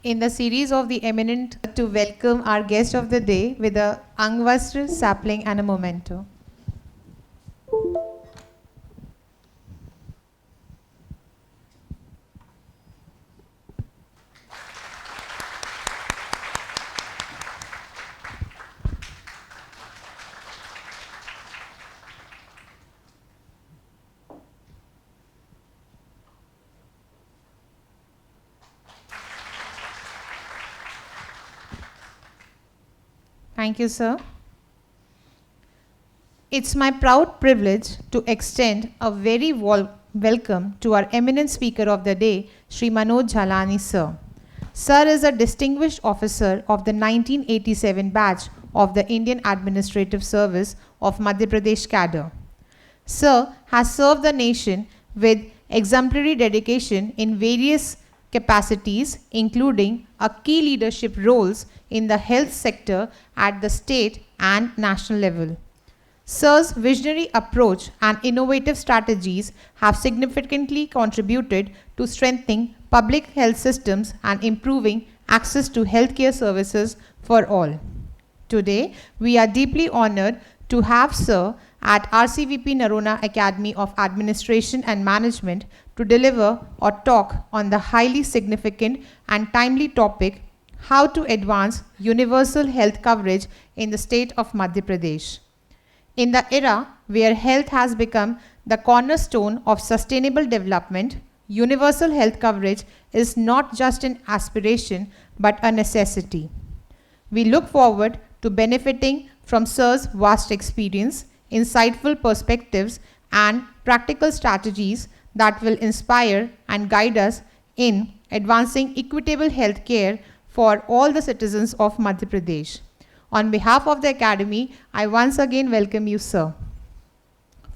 in the series of the eminent to welcome our guest of the day with a Angvastra sapling and a memento. Thank you, sir. It's my proud privilege to extend a very welcome to our eminent speaker of the day, Sri Manoj Jhalani, sir. Sir is a distinguished officer of the 1987 batch of the Indian Administrative Service of Madhya Pradesh cadre. Sir has served the nation with exemplary dedication in various capacities, including a key leadership roles in the health sector at the state and national level. Sir's visionary approach and innovative strategies have significantly contributed to strengthening public health systems and improving access to healthcare services for all. Today, we are deeply honored to have Sir at RCVP Narona Academy of Administration and Management to deliver a talk on the highly significant and timely topic, how to advance universal health coverage in the state of Madhya Pradesh. In the era where health has become the cornerstone of sustainable development, universal health coverage is not just an aspiration but a necessity. We look forward to benefiting from Sir's vast experience, insightful perspectives, and practical strategies that will inspire and guide us in advancing equitable health care for all the citizens of Madhya Pradesh. On behalf of the Academy, I once again welcome you, sir.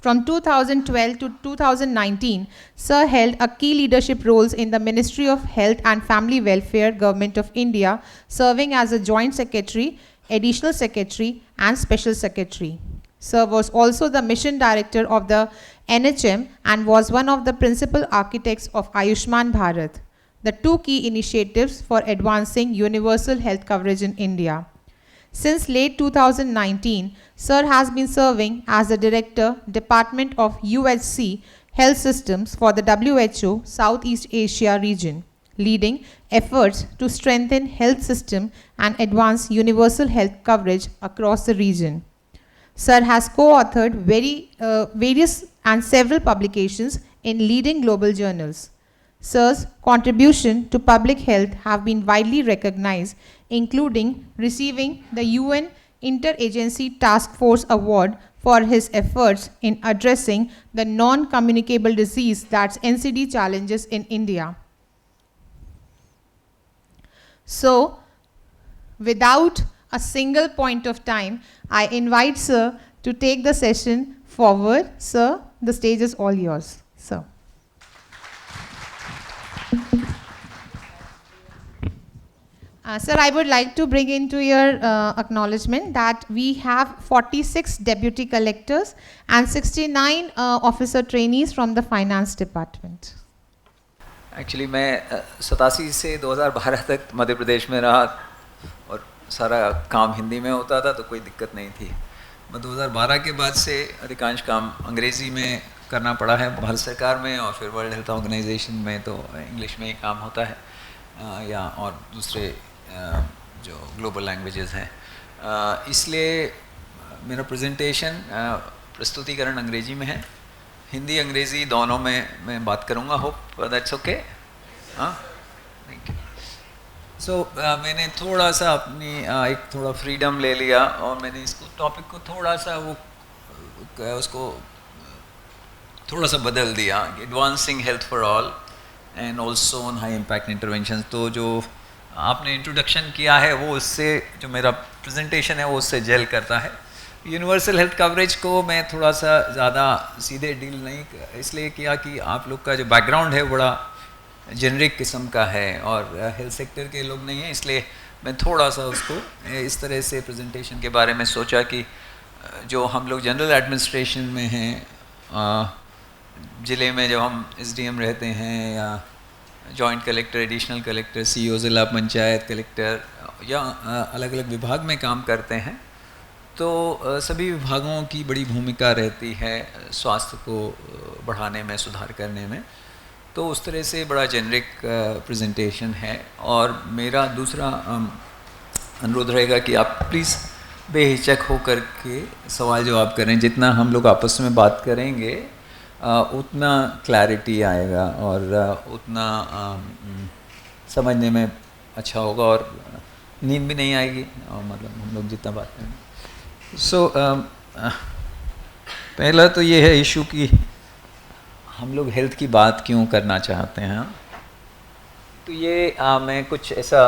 From 2012 to 2019, Sir held a key leadership roles in the Ministry of Health and Family Welfare, Government of India, serving as a Joint Secretary, Additional Secretary, and Special Secretary. Sir was also the Mission Director of the NHM and was one of the principal architects of Ayushman Bharat, the two key initiatives for advancing universal health coverage in India. Since late 2019, Sir has been serving as the Director, Department of UHC Health Systems for the WHO Southeast Asia region, leading efforts to strengthen health system and advance universal health coverage across the region. Sir has co-authored various and several publications in leading global journals. Sir's contribution to public health have been widely recognized, including receiving the UN Interagency Task Force Award for his efforts in addressing the non-communicable disease that's NCD challenges in India. So, without a single point of time, I invite Sir to take the session forward. Sir, the stage is all yours. Sir. Sir, I would like to bring into your acknowledgement that we have 46 deputy collectors and 69 officer trainees from the finance department. Actually मैं 87 से 2012 तक मध्य प्रदेश में रहा और सारा काम हिंदी में होता था, तो कोई दिक्कत नहीं थी। मैं 2012 के बाद से अधिकांश काम अंग्रेज़ी में करना पड़ा है भारत सरकार में, और फिर वर्ल्ड हेल्थ ऑर्गेनाइजेशन में तो इंग्लिश में ही काम होता है, या और दूसरे जो ग्लोबल लैंग्वेजेस हैं, इसलिए मेरा प्रेजेंटेशन प्रस्तुतिकरण अंग्रेजी में है। हिंदी अंग्रेज़ी दोनों में मैं बात करूँगा, होप दैट्स ओके। हाँ, थैंक यू। सो मैंने थोड़ा सा अपनी एक थोड़ा फ्रीडम ले लिया और मैंने इसको टॉपिक को थोड़ा सा उसको थोड़ा सा बदल दिया, advancing health for all and also on high impact intervention. तो जो आपने इंट्रोडक्शन किया है वो उससे, जो मेरा प्रेजेंटेशन है वो उससे जेल करता है। यूनिवर्सल हेल्थ कवरेज को मैं थोड़ा सा ज़्यादा सीधे डील नहीं इसलिए किया कि आप लोग का जो बैकग्राउंड है बड़ा जेनरिक किस्म का है और हेल्थ सेक्टर के लोग नहीं हैं, इसलिए मैं थोड़ा सा उसको इस तरह से प्रेजेंटेशन के बारे में सोचा कि जो हम लोग जनरल एडमिनिस्ट्रेशन में हैं, ज़िले में जब हम एसडीएम रहते हैं या joint collector, additional collector, CEO ज़िला पंचायत, कलेक्टर या अलग अलग विभाग में काम करते हैं, तो सभी विभागों की बड़ी भूमिका रहती है स्वास्थ्य को बढ़ाने में, सुधार करने में। तो उस तरह से बड़ा जेनरिक प्रेजेंटेशन है। और मेरा दूसरा अनुरोध रहेगा कि आप प्लीज़ बेहिचक हो कर के सवाल जवाब करें। जितना हम लोग आपस में बात करेंगे उतना क्लैरिटी आएगा और उतना समझने में अच्छा होगा और नींद भी नहीं आएगी, और मतलब हम लोग जितना बात करेंगे। सो पहला तो ये है इशू कि हम लोग हेल्थ की बात क्यों करना चाहते हैं। तो ये मैं कुछ ऐसा,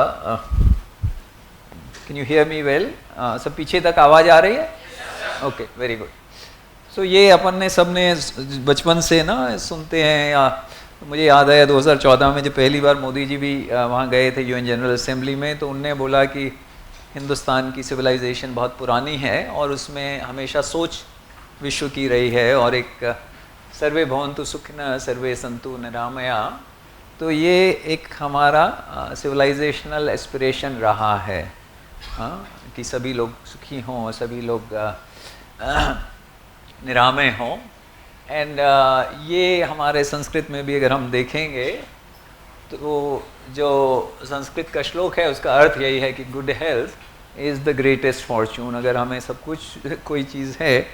can you hear me well? सब पीछे तक आवाज़ आ रही है? Okay, very good. सो ये अपन ने सब ने बचपन से ना सुनते हैं, या मुझे याद आया 2014 में जब पहली बार मोदी जी भी वहाँ गए थे यूएन जनरल असेंबली में, तो उनने बोला कि हिंदुस्तान की सिविलाइजेशन बहुत पुरानी है और उसमें हमेशा सोच विश्व की रही है, और एक सर्वे भवन्तु सुखिनः सर्वे सन्तु निरामया, तो ये एक हमारा सिविलाइजेशनल एस्पिरेशन रहा है, कि सभी लोग सुखी हों, सभी लोग निरामय हों। एंड ये हमारे संस्कृत में भी अगर हम देखेंगे तो जो संस्कृत का श्लोक है उसका अर्थ यही है कि good health is the greatest Fortune. अगर हमें सब कुछ कोई चीज़ है,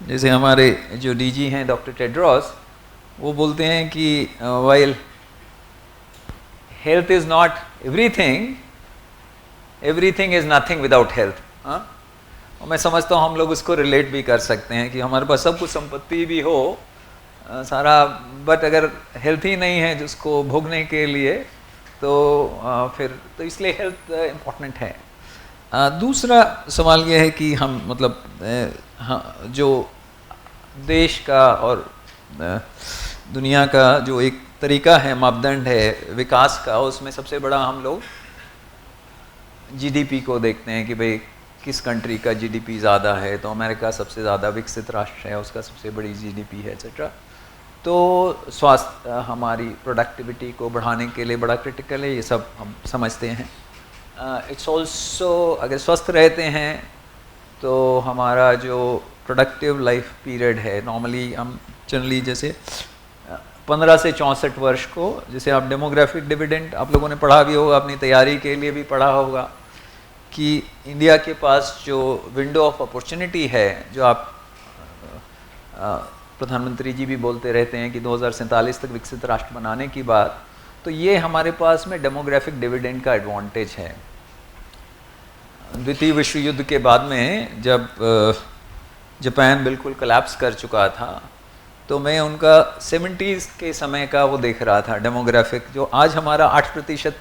जैसे हमारे जो डीजी हैं डॉक्टर टेड्रोस, वो बोलते हैं कि while health is not everything, everything is nothing without health. और मैं समझता हूँ हम लोग उसको रिलेट भी कर सकते हैं कि हमारे पास सब कुछ संपत्ति भी हो सारा, बट अगर हेल्थ ही नहीं है जिसको भोगने के लिए, तो फिर तो इसलिए हेल्थ इम्पोर्टेंट है। दूसरा सवाल यह है कि हम मतलब जो देश का और दुनिया का जो एक तरीका है, मापदंड है विकास का, उसमें सबसे बड़ा हम लोग जीडीपी को देखते हैं कि भाई किस कंट्री का जीडीपी ज़्यादा है, तो अमेरिका सबसे ज़्यादा विकसित राष्ट्र है, उसका सबसे बड़ी जीडीपी है एक्सेट्रा। तो स्वास्थ्य हमारी प्रोडक्टिविटी को बढ़ाने के लिए बड़ा क्रिटिकल है, ये सब हम समझते हैं। इट्स ऑल्सो, अगर स्वस्थ रहते हैं तो हमारा जो प्रोडक्टिव लाइफ पीरियड है, नॉर्मली हम जनरली जैसे 15 से 64 वर्ष को, जैसे आप डेमोग्राफिक डिविडेंड आप लोगों ने पढ़ा भी होगा, अपनी तैयारी के लिए भी पढ़ा होगा, कि इंडिया के पास जो विंडो ऑफ अपॉर्चुनिटी है, जो आप प्रधानमंत्री जी भी बोलते रहते हैं कि 2047 तक विकसित राष्ट्र बनाने की बात, तो ये हमारे पास में डेमोग्राफिक डिविडेंड का एडवांटेज है। द्वितीय विश्व युद्ध के बाद में जब जापान बिल्कुल कोलैप्स कर चुका था, तो मैं उनका 70s के समय का वो देख रहा था डेमोग्राफिक, जो आज हमारा 8%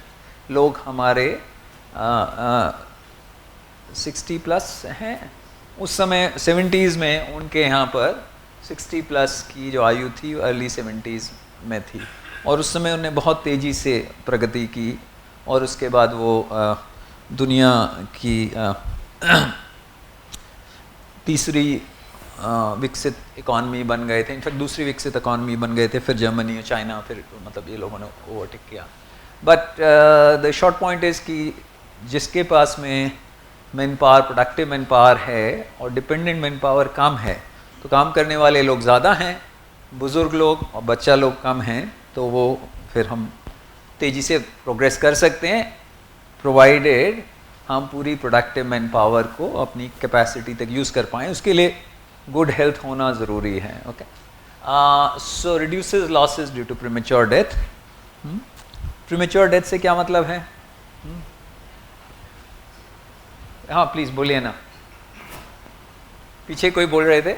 लोग हमारे 60 प्लस हैं, उस समय 70s में उनके यहाँ पर 60 प्लस की जो आयु थी अर्ली 70s में थी, और उस समय उन्होंने बहुत तेज़ी से प्रगति की, और उसके बाद वो दुनिया की तीसरी विकसित इकॉनमी बन गए थे, इनफैक्ट दूसरी विकसित इकॉनमी बन गए थे, फिर जर्मनी और चाइना, फिर मतलब ये लोगों ने ओवरटेक किया। But the short point is कि जिसके पास में man power, productive man power है और डिपेंडेंट मैन पावर कम है, तो काम करने वाले लोग ज़्यादा हैं, बुज़ुर्ग लोग और बच्चा लोग कम हैं, तो वो फिर हम तेज़ी से प्रोग्रेस कर सकते हैं, प्रोवाइडेड हम पूरी प्रोडक्टिव मैन पावर को अपनी कैपेसिटी तक यूज़ कर पाएँ। उसके लिए गुड हेल्थ होना ज़रूरी है। Okay, so reduces losses due to premature death. Premature death से क्या मतलब है? हाँ प्लीज़ बोलिए ना, पीछे कोई बोल रहे थे,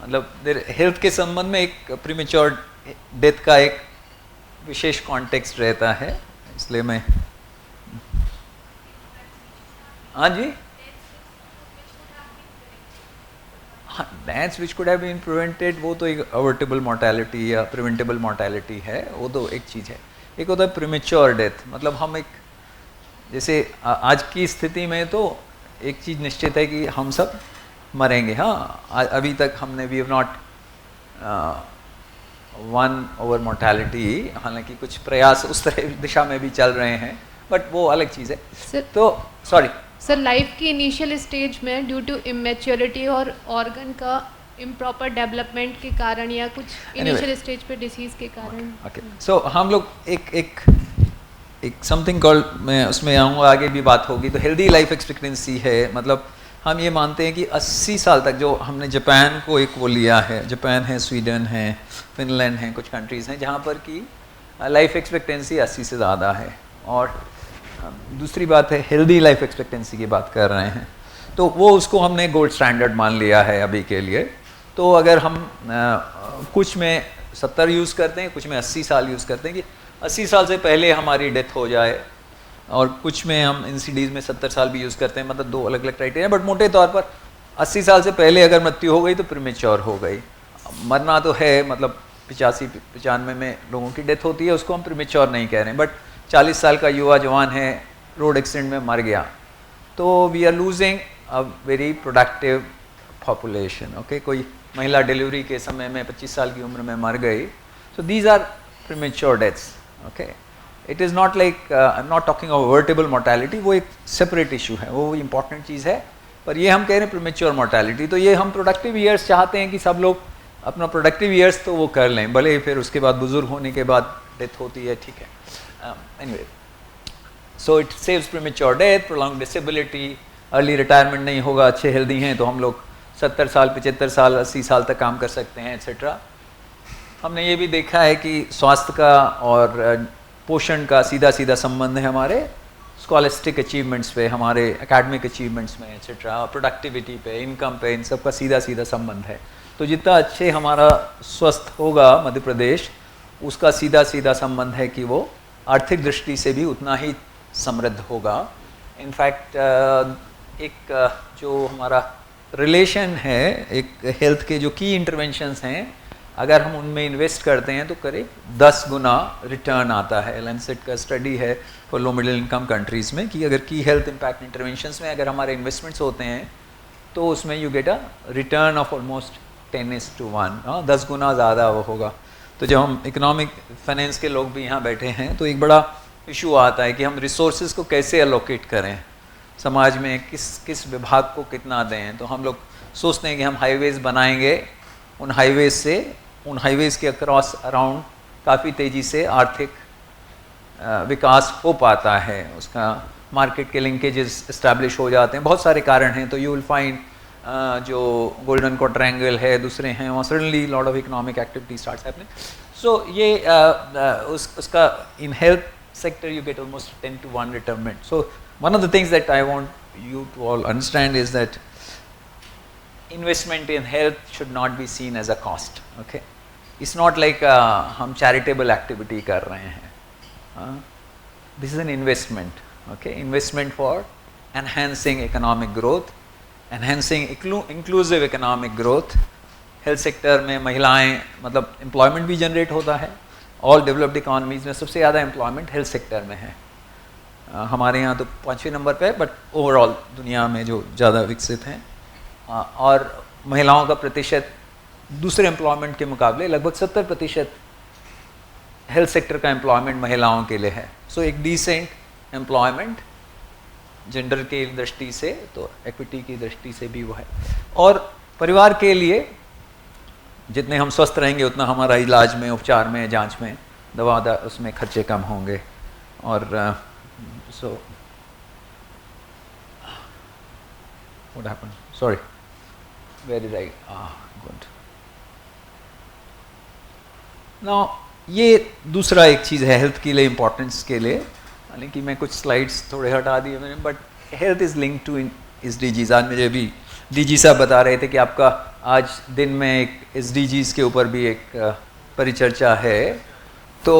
मतलब हेल्थ के संबंध में एक प्रीमेच्योर डेथ का एक विशेष कॉन्टेक्स्ट रहता है, इसलिए मैं, हाँ जी, हाँ, deaths which could have been prevented, वो तो एक अवर्टेबल मोर्टेलिटी या प्रिवेंटेबल मोर्टेलिटी है, वो तो एक चीज़ है। एक होता है प्रीमेच्योर डेथ, मतलब हम एक, जैसे आज की स्थिति में तो एक चीज़ निश्चित है कि हम सब मरेंगे। हाँ, अभी तक हमने वी हैव नॉट 1 मोर्टैलिटी, हालांकि कुछ प्रयास उस तरह दिशा में भी चल रहे हैं, बट वो अलग चीज़ है। सर तो सॉरी सर, लाइफ की इनिशियल स्टेज में ड्यू टू इमेच्योरिटी और ऑर्गन का इम्प्रॉपर डेवलपमेंट के कारण या कुछ इनिशियल स्टेज पे डिसीज के कारण। ओके, सो हम लोग एक समथिंग कॉल्ड, मैं उसमें आऊँगा, आगे भी बात होगी, तो हेल्दी लाइफ एक्सपेक्टेंसी है। मतलब हम ये मानते हैं कि 80 साल तक, जो हमने जापान को एक वो लिया है, जापान है, स्वीडन है, फिनलैंड है, कुछ कंट्रीज़ हैं जहाँ पर कि लाइफ एक्सपेक्टेंसी 80 से ज़्यादा है। और दूसरी बात है हेल्दी लाइफ एक्सपेक्टेंसी की बात कर रहे हैं, तो वो उसको हमने गोल्ड स्टैंडर्ड मान लिया है अभी के लिए। तो अगर हम कुछ में 70 यूज़ करते हैं, कुछ में 80 साल यूज़ करते हैं कि 80 साल से पहले हमारी डेथ हो जाए, और कुछ में हम NCDs में 70 साल भी यूज़ करते हैं, मतलब 2 अलग अलग क्राइटेरिया। बट मोटे तौर पर 80 साल से पहले अगर मृत्यु हो गई तो प्रीमेच्योर हो गई। मरना तो है, मतलब 85-95 में लोगों की डेथ होती है, उसको हम प्रीमेच्योर नहीं कह रहे हैं। बट 40 साल का युवा जवान है, रोड एक्सीडेंट में मर गया, तो we are losing a very productive population. Okay, कोई महिला डिलीवरी के समय में 25 साल की उम्र में मर गई, so these are premature deaths. Okay, it is not like, I am not talking of avertable mortality, वो एक सेपरेट इशू है, वो इंपॉर्टेंट चीज़ है। पर ये हम कह रहे हैं प्रीमेच्योर मोर्टैलिटी, तो ये हम प्रोडक्टिव ईयर्स चाहते हैं कि सब लोग अपना प्रोडक्टिव ईयर्स तो वो कर लें, भले ही फिर उसके बाद बुजुर्ग होने के बाद डेथ होती है, ठीक है। Anyway, so it saves premature death, prolong disability, early retirement नहीं होगा, अच्छे हेल्दी हैं तो हम लोग 70 साल, 75 साल, 80 साल तक काम कर सकते हैं, एट्सेट्रा। हमने ये भी देखा है कि स्वास्थ्य का और पोषण का सीधा सीधा संबंध है हमारे स्कॉलिस्टिक अचीवमेंट्स पे, हमारे एकेडमिक अचीवमेंट्स में, एट्सेट्रा, प्रोडक्टिविटी पे, इनकम पे, इन सब का सीधा सीधा संबंध है। तो जितना अच्छे हमारा स्वस्थ होगा मध्य प्रदेश, उसका सीधा सीधा संबंध है कि वो आर्थिक दृष्टि से भी उतना ही समृद्ध होगा। इनफैक्ट एक जो हमारा रिलेशन है, एक हेल्थ के जो की इंटरवेंशंस हैं, अगर हम उनमें इन्वेस्ट करते हैं तो करीब 10 गुना रिटर्न आता है। लैंसेट का स्टडी है for low middle income countries में कि अगर की हेल्थ इम्पैक्ट इंटरवेंशंस में अगर हमारे इन्वेस्टमेंट्स होते हैं तो उसमें you get a return of almost 10:1, 10 गुना ज़्यादा वो होगा। तो जब हम इकोनॉमिक फाइनेंस के लोग भी यहाँ बैठे हैं तो एक बड़ा इशू आता है कि हम रिसोर्सेज को कैसे अलोकेट करें, समाज में किस विभाग को कितना दें। तो हम लोग सोचते हैं कि हम हाईवेज़ बनाएंगे, उन हाईवेज़ के अक्रॉस अराउंड काफ़ी तेज़ी से आर्थिक विकास हो पाता है, उसका मार्केट के लिंकेजेस इस्टेब्लिश हो जाते हैं। बहुत सारे कारण हैं, तो यू विल फाइंड जो गोल्डन क्वाड्रेंगल है, दूसरे हैं, वहाँ suddenly lot of economic activity starts happening. So ये उसका in health sector you get almost 10:1 retirement. So one of the things that I want you to all understand is that investment in health should not be seen as a cost. Okay, it's not like हम charitable activity कर रहे हैं. This is an investment. Okay, investment for enhancing economic growth, enhancing inclusive economic growth. Health sector में महिलाएं, मतलब employment भी generate होता है। ऑल डेवलप्ड इकॉनमीज़ में सबसे ज़्यादा एम्प्लॉयमेंट हेल्थ सेक्टर में है। हमारे यहाँ तो 5वें नंबर पे है, बट ओवरऑल दुनिया में जो ज़्यादा विकसित हैं। और महिलाओं का प्रतिशत दूसरे एम्प्लॉयमेंट के मुकाबले लगभग 70% हेल्थ सेक्टर का एम्प्लॉयमेंट महिलाओं के लिए है। सो एक डिसेंट एम्प्लॉयमेंट जेंडर की दृष्टि से, तो इक्विटी की दृष्टि से भी वो है। और परिवार के लिए जितने हम स्वस्थ रहेंगे उतना हमारा इलाज में, उपचार में, जांच में, दवा उसमें खर्चे कम होंगे। और so what happened, sorry, where did I, good. Now ये दूसरा एक चीज़ है हेल्थ के लिए, इम्पोर्टेंस के लिए। हालांकि मैं कुछ स्लाइड्स थोड़े हटा दिए मैंने, but health is link to SDGs। आज मुझे भी DG साहब बता रहे थे कि आपका आज दिन में एक SDGs के ऊपर भी एक परिचर्चा है। तो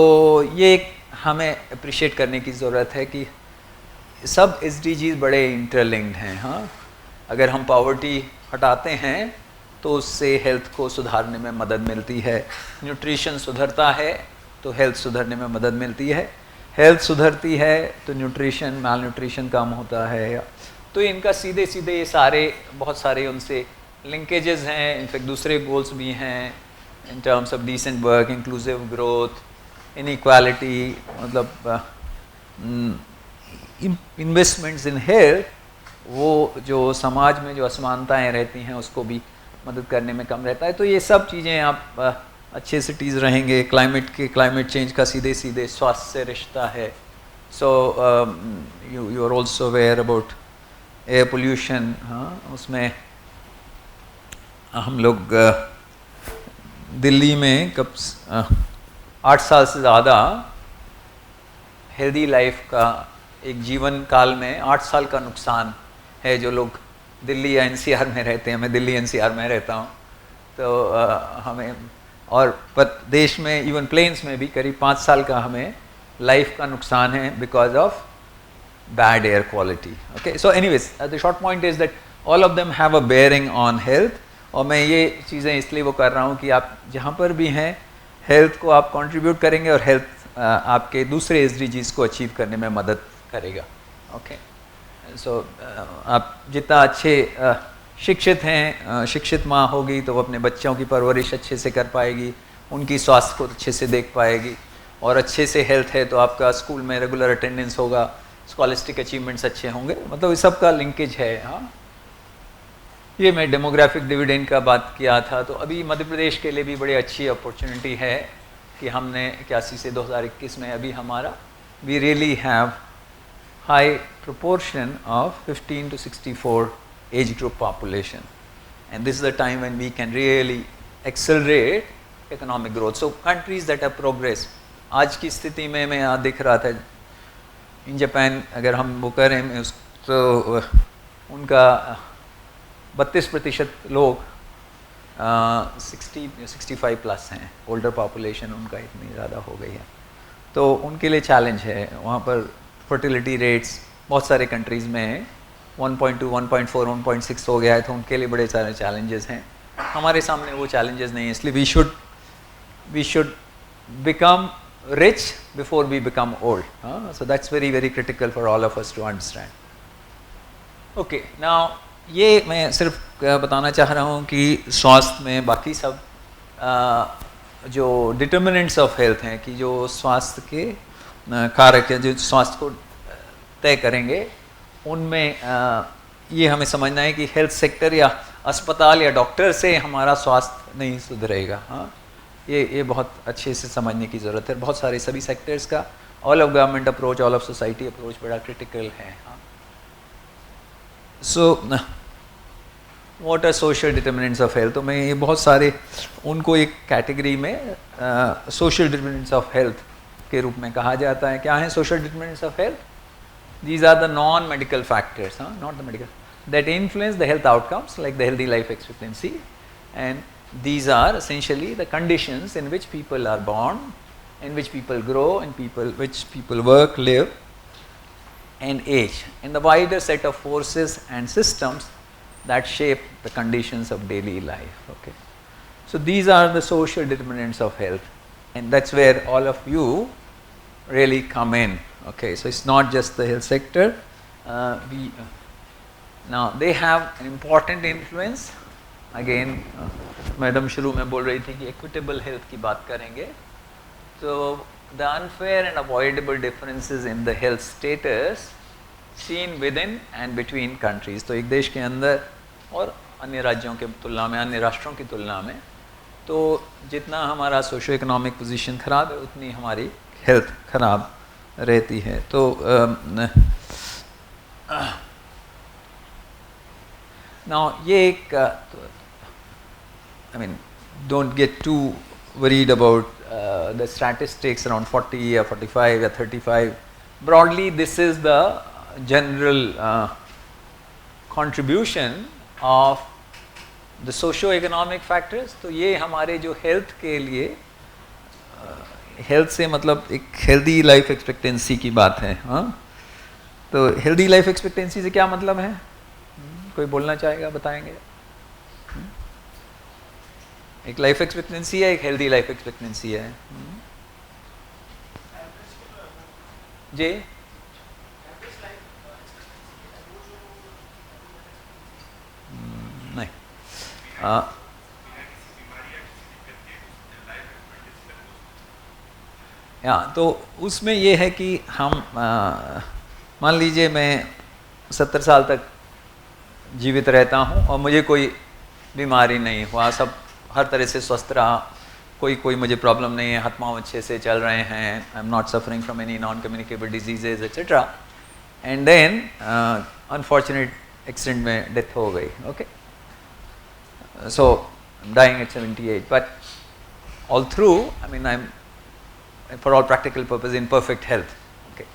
ये एक हमें अप्रिशिएट करने की ज़रूरत है कि सब SDGs बड़े इंटरलिंक्ड हैं। हाँ, अगर हम पॉवर्टी हटाते हैं तो उससे हेल्थ को सुधारने में मदद मिलती है। न्यूट्रिशन सुधरता है तो हेल्थ सुधरने में मदद मिलती है। हेल्थ सुधरती है तो न्यूट्रिशन, माल न्यूट्रिशन कम होता है। तो इनका सीधे सीधे ये सारे बहुत सारे उनसे लिंकेजेस हैं। इनफैक्ट दूसरे गोल्स भी हैं, in terms of decent work, inclusive growth, inequality, मतलब investments in health, वो जो समाज में जो असमानताएं रहती हैं उसको भी मदद करने में कम रहता है। तो ये सब चीज़ें आप अच्छे सिटीज़ रहेंगे, क्लाइमेट चेंज का सीधे सीधे स्वास्थ्य से रिश्ता है। So you are also aware about air pollution. हाँ, उसमें हम लोग दिल्ली में कब 8 साल से ज़्यादा हेल्दी लाइफ का एक जीवन काल में 8 साल का नुकसान है जो लोग दिल्ली या एनसीआर में रहते हैं। मैं दिल्ली एनसीआर में रहता हूँ, तो हमें और देश में इवन प्लेन्स में भी करीब 5 साल का हमें लाइफ का नुकसान है because of bad air quality. Okay, so anyways the short point is that all of them have a bearing on health. और मैं ये चीज़ें इसलिए वो कर रहा हूँ कि आप जहाँ पर भी हैं हेल्थ को आप कंट्रीब्यूट करेंगे और हेल्थ आपके दूसरे एसडीजीज को अचीव करने में मदद करेगा। ओके, सो आप जितना अच्छे शिक्षित हैं, शिक्षित माँ होगी तो वो अपने बच्चों की परवरिश अच्छे से कर पाएगी, उनकी स्वास्थ्य को अच्छे से देख पाएगी, और अच्छे से हेल्थ है तो आपका स्कूल में रेगुलर अटेंडेंस होगा, स्कॉलिस्टिक अचीवमेंट्स अच्छे होंगे। मतलब इस सब का लिंकेज है। हाँ, ये मैं डेमोग्राफिक डिविडेंड का बात किया था, तो अभी मध्य प्रदेश के लिए भी बड़ी अच्छी अपॉर्चुनिटी है कि हमने 81 से 2021 में अभी हमारा we really have high proportion of 15 to 64 age group population, and this is the time when we can really accelerate economic growth. So countries that have progress, आज की स्थिति में मैं यहाँ दिख रहा था इन जापान, अगर हम वो करें तो उनका 32% लोग 65 प्लस हैं, ओल्डर पॉपुलेशन उनका इतनी ज़्यादा हो गई है, तो उनके लिए चैलेंज है। वहाँ पर फर्टिलिटी रेट्स बहुत सारे कंट्रीज़ में 1.2, 1.4, 1.6 हो गया है, तो उनके लिए बड़े सारे चैलेंजेस हैं। हमारे सामने वो चैलेंजेस नहीं है, इसलिए we should become rich before we become old. So that's very very critical for all of us to understand. Okay, now ये मैं सिर्फ बताना चाह रहा हूँ कि स्वास्थ्य में बाकी सब जो डिटर्मिनेंट्स ऑफ हेल्थ हैं, कि जो स्वास्थ्य के कारक हैं जो स्वास्थ्य को तय करेंगे, उनमें ये हमें समझना है कि हेल्थ सेक्टर या अस्पताल या डॉक्टर से हमारा स्वास्थ्य नहीं सुधरेगा। हाँ, ये बहुत अच्छे से समझने की ज़रूरत है। बहुत सारे सभी सेक्टर्स का all of government approach, all of society approach बड़ा क्रिटिकल है। So what are social determinants of health, तो मैं ये बहुत सारे उनको एक कैटेगरी में सोशल डिटर्मिनेंट्स ऑफ हेल्थ के रूप में कहा जाता है। क्या है social determinants of health? These are the non medical factors, not the medical, that influence the health outcomes like the healthy life expectancy, and these are essentially the conditions in which people are born, in which people grow, in which people work, live and age, in the wider set of forces and systems that shape the conditions of daily life. Okay, so these are the social determinants of health, and that's where all of you really come in. Okay, so it's not just the health sector. Now they have an important influence. Again madam शुरू में बोल रही थी कि equitable health की बात करेंगे, तो the unfair and avoidable differences in the health status seen within and between countries. तो एक देश के अंदर और अन्य राज्यों के तुलना में, अन्य राष्ट्रों की तुलना में, तो जितना हमारा सोशो इकोनॉमिक पोजीशन खराब है उतनी हमारी हेल्थ खराब रहती है। तो नाउ ये एक I mean, don't get too worried about the statistics around 40 or 45 or 35. Broadly, this is the general contribution of the socio-economic factors. तो ये हमारे जो health के लिए health से मतलब एक healthy life expectancy की बात है। हाँ, तो healthy life expectancy से क्या मतलब है? कोई बोलना चाहेगा, बताएंगे? एक लाइफ एक्सपेक्टेंसी है, एक हेल्दी लाइफ एक्सपेक्टेंसी है। जी, नहीं, तो उसमें ये है कि हम मान लीजिए मैं 70 साल तक जीवित रहता हूँ और मुझे कोई बीमारी नहीं हुआ, सब हर तरह से स्वस्थ रहा, कोई मुझे प्रॉब्लम नहीं है, हाथ पाँव अच्छे से चल रहे हैं, I am not suffering from any non communicable diseases etcetera, and then unfortunate accident में डेथ हो गई, okay, so dying at 78, but all through, I mean, I'm for all practical purposes in perfect health. Okay,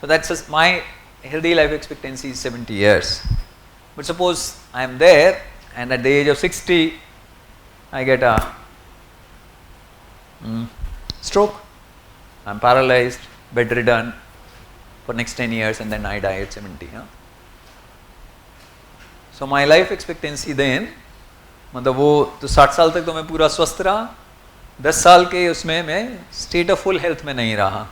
so that's just my healthy life expectancy is 70 years. But suppose I'm there, and at the age of 60, I get a stroke. I'm paralyzed, bedridden for next 10 years, and then I die at 70. So my life expectancy then, मतलब वो तो 60 साल तक तो मैं पूरा स्वस्थ रहा, 10 साल के उसमें मैं स्टेट ऑफ फुल हेल्थ में नहीं रहा,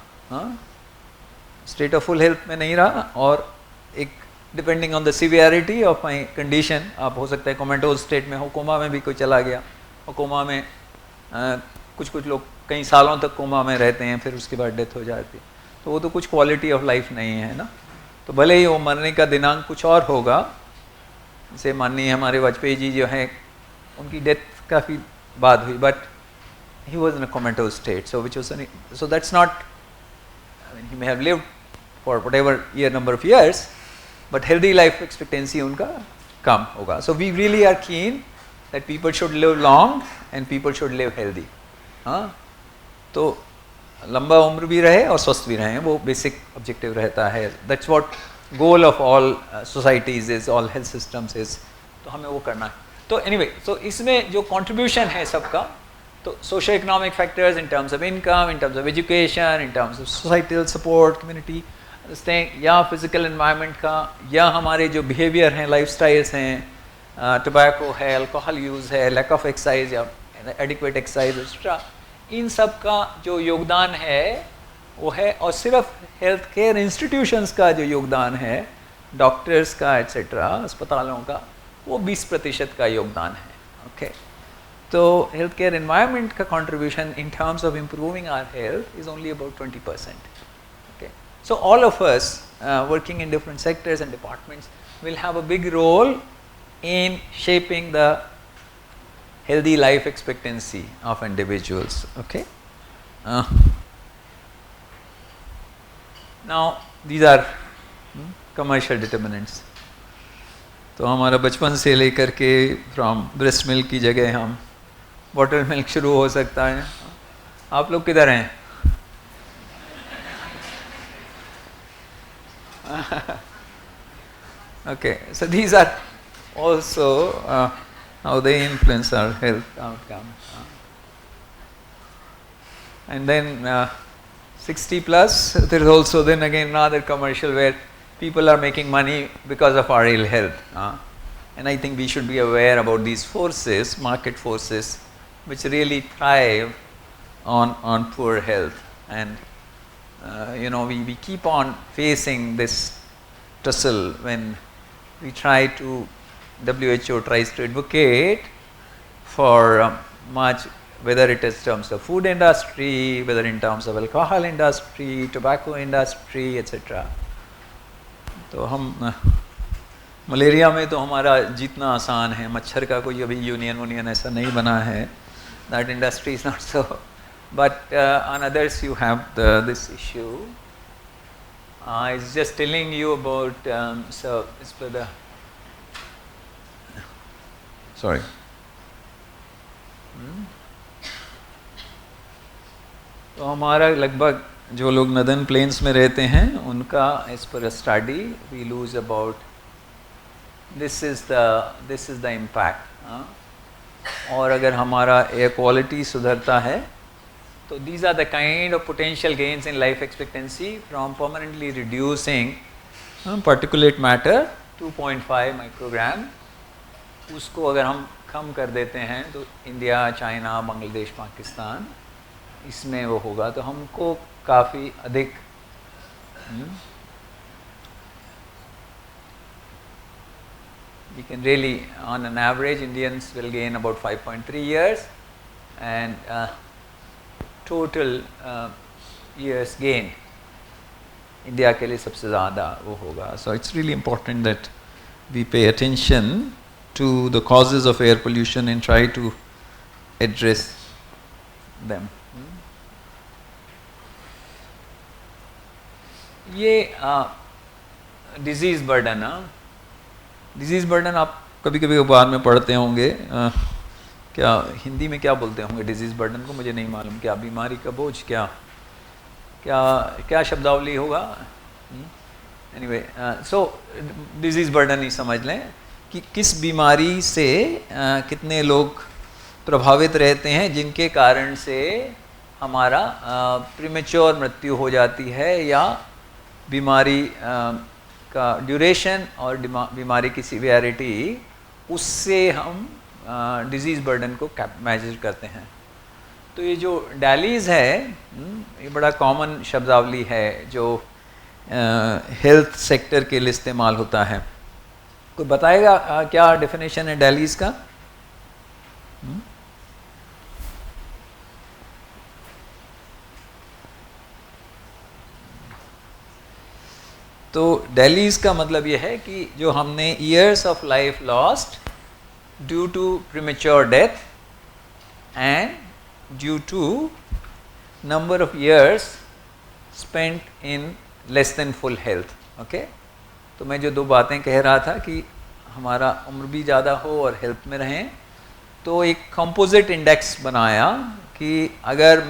स्टेट ऑफ फुल हेल्थ में नहीं रहा, और एक depending on the severity of my condition, आप हो सकता है कोमेटोज स्टेट में हो, कोमा में भी कोई चला गया, और कोमा में कुछ लोग कई सालों तक कोमा में रहते हैं, फिर उसके बाद डेथ हो जाती है, तो वो तो कुछ क्वालिटी ऑफ लाइफ नहीं है ना। तो भले ही वो मरने का दिनांक कुछ और होगा, जैसे माननीय हमारे वाजपेयी जी जो हैं, उनकी डेथ काफ़ी बाद हुई, but he was in a comatose state, so that's not, I mean, he may have lived for whatever number of years, but healthy life expectancy उनका कम होगा. So we really are keen that people should live long and people should live healthy. तो लंबा उम्र भी रहे और स्वस्थ भी रहे, वो बेसिक ऑब्जेक्टिव रहता है. That's what goal of all societies is, all health systems is. तो हमें वो करना है. तो anyway, so इसमें जो contribution है सबका, तो socio economic factors in terms of income, in terms of education, in terms of societal support, community, या फिजिकल एनवायरनमेंट का, या हमारे जो बिहेवियर हैं, लाइफस्टाइल्स हैं, टोबैको है, अल्कोहल यूज़ है, लैक ऑफ एक्सरसाइज या एडिक्वेट एक्सरसाइज एक्सेट्रा, इन सब का जो योगदान है वो है, और सिर्फ हेल्थ केयर इंस्टीट्यूशंस का जो योगदान है, डॉक्टर्स का एक्सेट्रा, अस्पतालों का, वो 20% का योगदान है. ओके, तो हेल्थ केयर एनवायरनमेंट का contribution in terms of improving our health is only about 20%. Okay, so all of us working in different sectors and departments will have a big role in shaping the healthy life expectancy of individuals. Okay, now these are commercial determinants. तो हमारा बचपन से लेकर के from breast milk की जगह हम bottle milk शुरू हो सकता है. आप लोग किधर हैं? Okay, so these are also how they influence our health outcome. And then 60 plus, there is also then again another commercial where people are making money because of our ill health. And I think we should be aware about these forces, market forces, which really thrive on poor health. And you know, we keep on facing this tussle when we try to, WHO tries to advocate for much, whether it is in terms of food industry, whether in terms of alcohol industry, tobacco industry, etc. तो हम malaria में तो हमारा जीतना आसान है, मच्छर का कोई अभी यूनियन ऐसा नहीं बना है, that industry is not so, but on others you have this issue. I was just telling you about, so it's for the, sorry. तो हमारा लगभग जो लोग नदन प्लेन्स में रहते हैं उनका एज पर study we lose about, this is the impact. और अगर हमारा एयर क्वालिटी सुधरता है तो these are the kind of potential gains in life expectancy from permanently reducing particulate matter 2.5 microgram. उसको अगर हम कम कर देते हैं तो इंडिया, चाइना, बांग्लादेश, पाकिस्तान, इसमें वो होगा तो हमको काफ़ी अधिक we can really, on an average, Indians will gain about 5.3 years, and total years gain India के लिए सबसे ज़्यादा वो होगा. So it's really important that we pay attention to the causes of air pollution and try to address them. ये disease burden, disease burden आप कभी कभी अखबार में पढ़ते होंगे. क्या हिंदी में क्या बोलते होंगे डिजीज़ बर्डन को, मुझे नहीं मालूम. क्या बीमारी का बोझ, क्या क्या क्या शब्दावली होगा. एनीवे, सो डिजीज़ बर्डन ही समझ लें कि किस बीमारी से कितने लोग प्रभावित रहते हैं, जिनके कारण से हमारा प्रीमेच्योर मृत्यु हो जाती है, या बीमारी का ड्यूरेशन और बीमारी की सीवियरिटी, उससे हम डिजीज़ बर्डन को मेजर करते हैं. तो ये जो डायलीज़ है, ये बड़ा कॉमन शब्दावली है जो हेल्थ सेक्टर के लिए इस्तेमाल होता है. कोई बताएगा क्या डेफिनेशन है डायलीज़ का? तो डायलीज़ का मतलब ये है कि जो हमने years of life lost due to premature death and due to number of years spent in less than full health. Okay, तो मैं जो दो बातें कह रहा था कि हमारा उम्र भी ज़्यादा हो और हेल्थ में रहें, तो एक कंपोजिट इंडेक्स बनाया कि अगर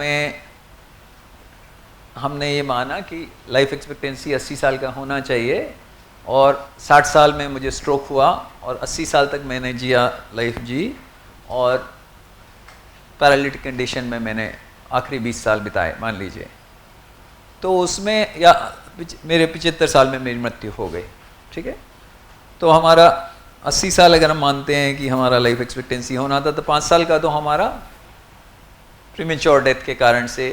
हमने ये माना कि लाइफ एक्सपेक्टेंसी 80 साल का होना चाहिए और 60 साल में मुझे स्ट्रोक हुआ और 80 साल तक मैंने जिया, लाइफ जी, और पैरालिटिक कंडीशन में मैंने आखिरी 20 साल बिताए मान लीजिए, तो उसमें या मेरे 75 साल में मेरी मृत्यु हो गई. ठीक है, तो हमारा 80 साल अगर हम मानते हैं कि हमारा लाइफ एक्सपेक्टेंसी होना था, तो 5 साल का तो हमारा प्रीमेच्योर डेथ के कारण से,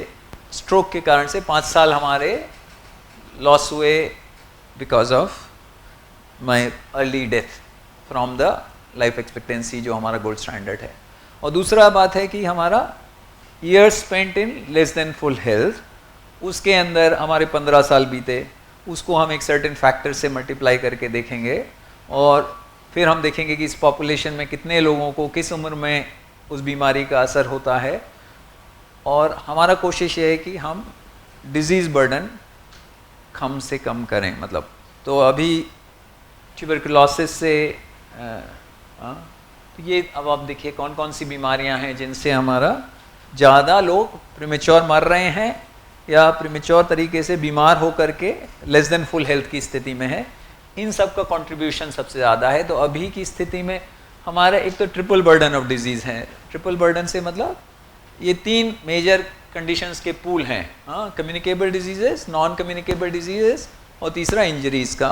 स्ट्रोक के कारण से 5 साल हमारे लॉस हुए because of my early death from the life expectancy जो हमारा गोल्ड स्टैंडर्ड है. और दूसरा बात है कि हमारा years spent in less than full health, उसके अंदर हमारे 15 साल बीते, उसको हम एक सर्टेन फैक्टर से मल्टीप्लाई करके देखेंगे और फिर हम देखेंगे कि इस पॉपुलेशन में कितने लोगों को किस उम्र में उस बीमारी का असर होता है. और हमारा कोशिश ये है कि हम डिजीज़ बर्डन कम से कम करें. मतलब तो अभी ट्यूबरकुलोसिस से तो ये अब आप देखिए कौन कौन सी बीमारियां हैं जिनसे हमारा ज़्यादा लोग प्रीमेच्योर मर रहे हैं या प्रीमेच्योर तरीके से बीमार होकर के लेस देन फुल हेल्थ की स्थिति में है. इन सब का कंट्रीब्यूशन सबसे ज़्यादा है. तो अभी की स्थिति में हमारा एक तो ट्रिपल बर्डन ऑफ डिजीज़ है. ट्रिपल बर्डन से मतलब ये 3 मेजर कंडीशंस के पूल हैं, communicable diseases, non communicable diseases और तीसरा इंजरीज़ का.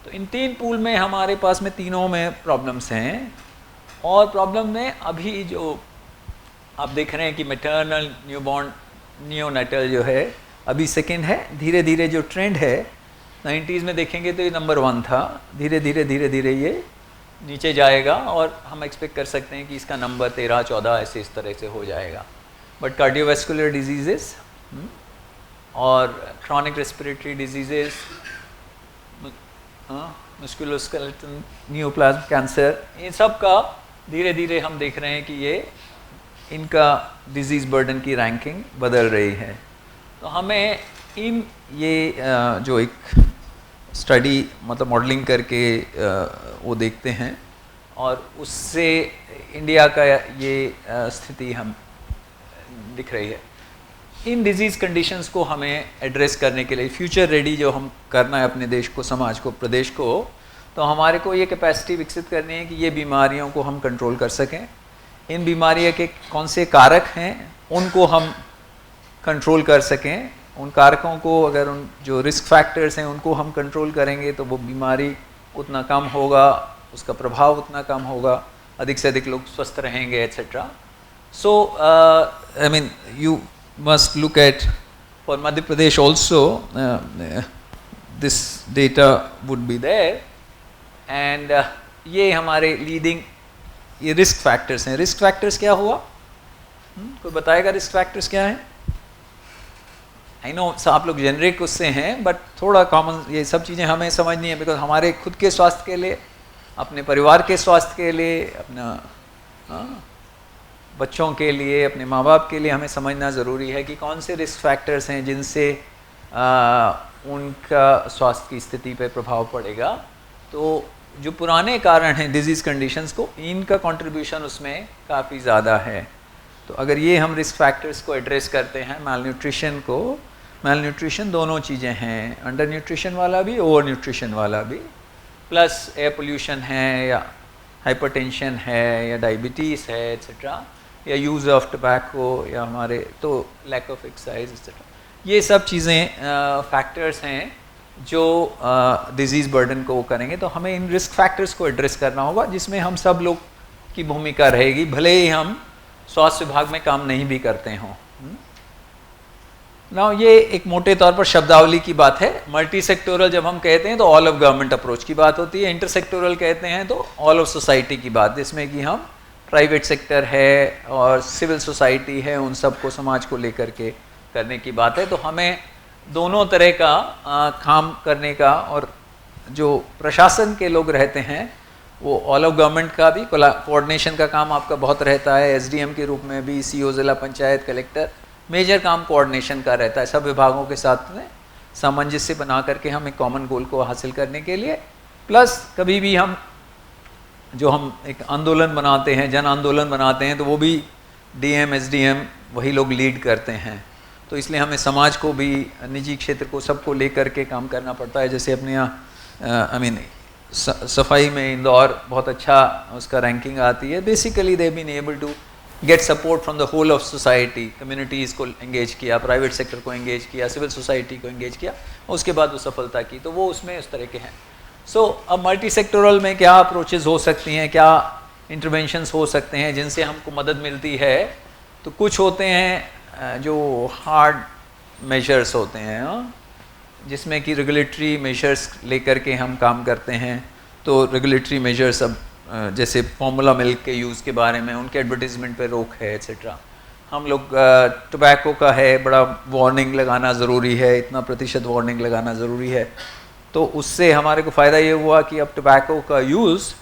तो इन 3 पूल में हमारे पास में तीनों में प्रॉब्लम्स हैं. और प्रॉब्लम में अभी जो आप देख रहे हैं कि मैटरनल, न्यूबॉर्न, नियोनेटल जो है अभी सेकेंड है. धीरे धीरे जो ट्रेंड है 90s में देखेंगे तो ये नंबर 1 था, धीरे धीरे ये नीचे जाएगा और हम एक्सपेक्ट कर सकते हैं कि इसका नंबर 13, 14 ऐसे इस तरह से हो जाएगा. बट कार्डियोवैस्कुलर डिजीजेस और chronic respiratory diseases, musculoskeletal neoplasm cancer, इन सब का धीरे धीरे हम देख रहे हैं कि ये इनका डिजीज़ बर्डन की रैंकिंग बदल रही है. तो हमें ये जो एक स्टडी मतलब मॉडलिंग करके वो देखते हैं और उससे इंडिया का ये स्थिति हम दिख रही है. इन डिजीज़ कंडीशंस को हमें एड्रेस करने के लिए फ्यूचर रेडी जो हम करना है अपने देश को, समाज को, प्रदेश को, तो हमारे को ये कैपेसिटी विकसित करनी है कि ये बीमारियों को हम कंट्रोल कर सकें. इन बीमारियों के कौन से कारक हैं उनको हम कंट्रोल कर सकें. उन कारकों को अगर उन जो रिस्क फैक्टर्स हैं उनको हम कंट्रोल करेंगे तो वो बीमारी उतना कम होगा, उसका प्रभाव उतना कम होगा, अधिक से अधिक लोग स्वस्थ रहेंगे etcetera. So I mean you must look at for Madhya Pradesh also this data would be there and ये हमारे लीडिंग ये रिस्क फैक्टर्स हैं. रिस्क फैक्टर्स क्या हुआ? कोई बताएगा रिस्क फैक्टर्स क्या है? आई नो आप लोग जेनरिक उससे हैं, बट थोड़ा कॉमन ये सब चीज़ें हमें समझनी है, बिकॉज हमारे खुद के स्वास्थ्य के लिए, अपने परिवार के स्वास्थ्य के लिए, अपना बच्चों के लिए, अपने माँ बाप के लिए हमें समझना ज़रूरी है कि कौन से रिस्क फैक्टर्स हैं जिनसे उनका स्वास्थ्य की स्थिति पे प्रभाव पड़ेगा। तो जो पुराने कारण हैं डिजीज़ कंडीशंस को, इनका कंट्रीब्यूशन उसमें काफ़ी ज़्यादा है। तो अगर ये हम रिस्क फैक्टर्स को एड्रेस करते हैं, malnutrition दोनों चीज़ें हैं, अंडर न्यूट्रिशन वाला भी, ओवर न्यूट्रिशन वाला भी, प्लस एयर पोल्यूशन है या हाइपरटेंशन है या डायबिटीज़ है एट्सेट्रा, या यूज़ ऑफ टबैको या हमारे तो लैक ऑफ एक्सरसाइज एट्सेट्रा, ये सब चीज़ें फैक्टर्स हैं जो डिजीज़ बर्डन को करेंगे। तो हमें इन रिस्क फैक्टर्स को एड्रेस करना होगा, जिसमें हम सब लोग की भूमिका रहेगी, भले ही हम स्वास्थ्य विभाग में काम नहीं भी करते हों। ना ये एक मोटे तौर पर शब्दावली की बात है। मल्टी सेक्टोरल जब हम कहते हैं तो ऑल ऑफ गवर्नमेंट अप्रोच की बात होती है, इंटर सेक्टोरल कहते हैं तो ऑल ऑफ सोसाइटी की बात, जिसमें कि हम प्राइवेट सेक्टर है और सिविल सोसाइटी है, उन सबको समाज को लेकर के करने की बात है। तो हमें दोनों तरह का काम करने का, और जो प्रशासन के लोग रहते हैं वो ऑल ऑफ गवर्नमेंट का भी कोऑर्डिनेशन का काम आपका बहुत रहता है, एसडीएम के रूप में भी, सीओ जिला पंचायत कलेक्टर, मेजर काम कोऑर्डिनेशन का रहता है सब विभागों के साथ में सामंजस्य बना करके हम एक कॉमन गोल को हासिल करने के लिए। प्लस कभी भी हम एक आंदोलन बनाते हैं, जन आंदोलन बनाते हैं, तो वो भी डीएम एसडीएम वही लोग लीड करते हैं। तो इसलिए हमें समाज को भी, निजी क्षेत्र को, सबको लेकर के काम करना पड़ता है। जैसे अपने यहाँ सफाई में इंदौर बहुत अच्छा उसका रैंकिंग आती है। Basically they been able to get support from the whole of society, communities को एंगेज किया, प्राइवेट सेक्टर को एंगेज किया, सिविल सोसाइटी को एंगेज किया, और उसके बाद वो सफलता की। तो वो उसमें उस तरह के हैं। सो अब मल्टी सेक्टोरल में क्या अप्रोचेस हो सकती हैं, क्या इंटरवेंशंस हो सकते हैं जिनसे हमको मदद मिलती है। तो कुछ होते हैं जो हार्ड मेजर्स होते हैं, जिसमें कि रेगुलेटरी मेजर्स लेकर के हम काम करते हैं। तो रेगुलेटरी मेजर्स अब जैसे फॉर्मूला मिल्क के यूज़ के बारे में, उनके एडवर्टीज़मेंट पे रोक है एट्सेट्रा। हम लोग टोबैको का है, बड़ा वार्निंग लगाना ज़रूरी है, इतना प्रतिशत वार्निंग लगाना ज़रूरी है। तो उससे हमारे को फ़ायदा ये हुआ कि अब टोबैको का यूज़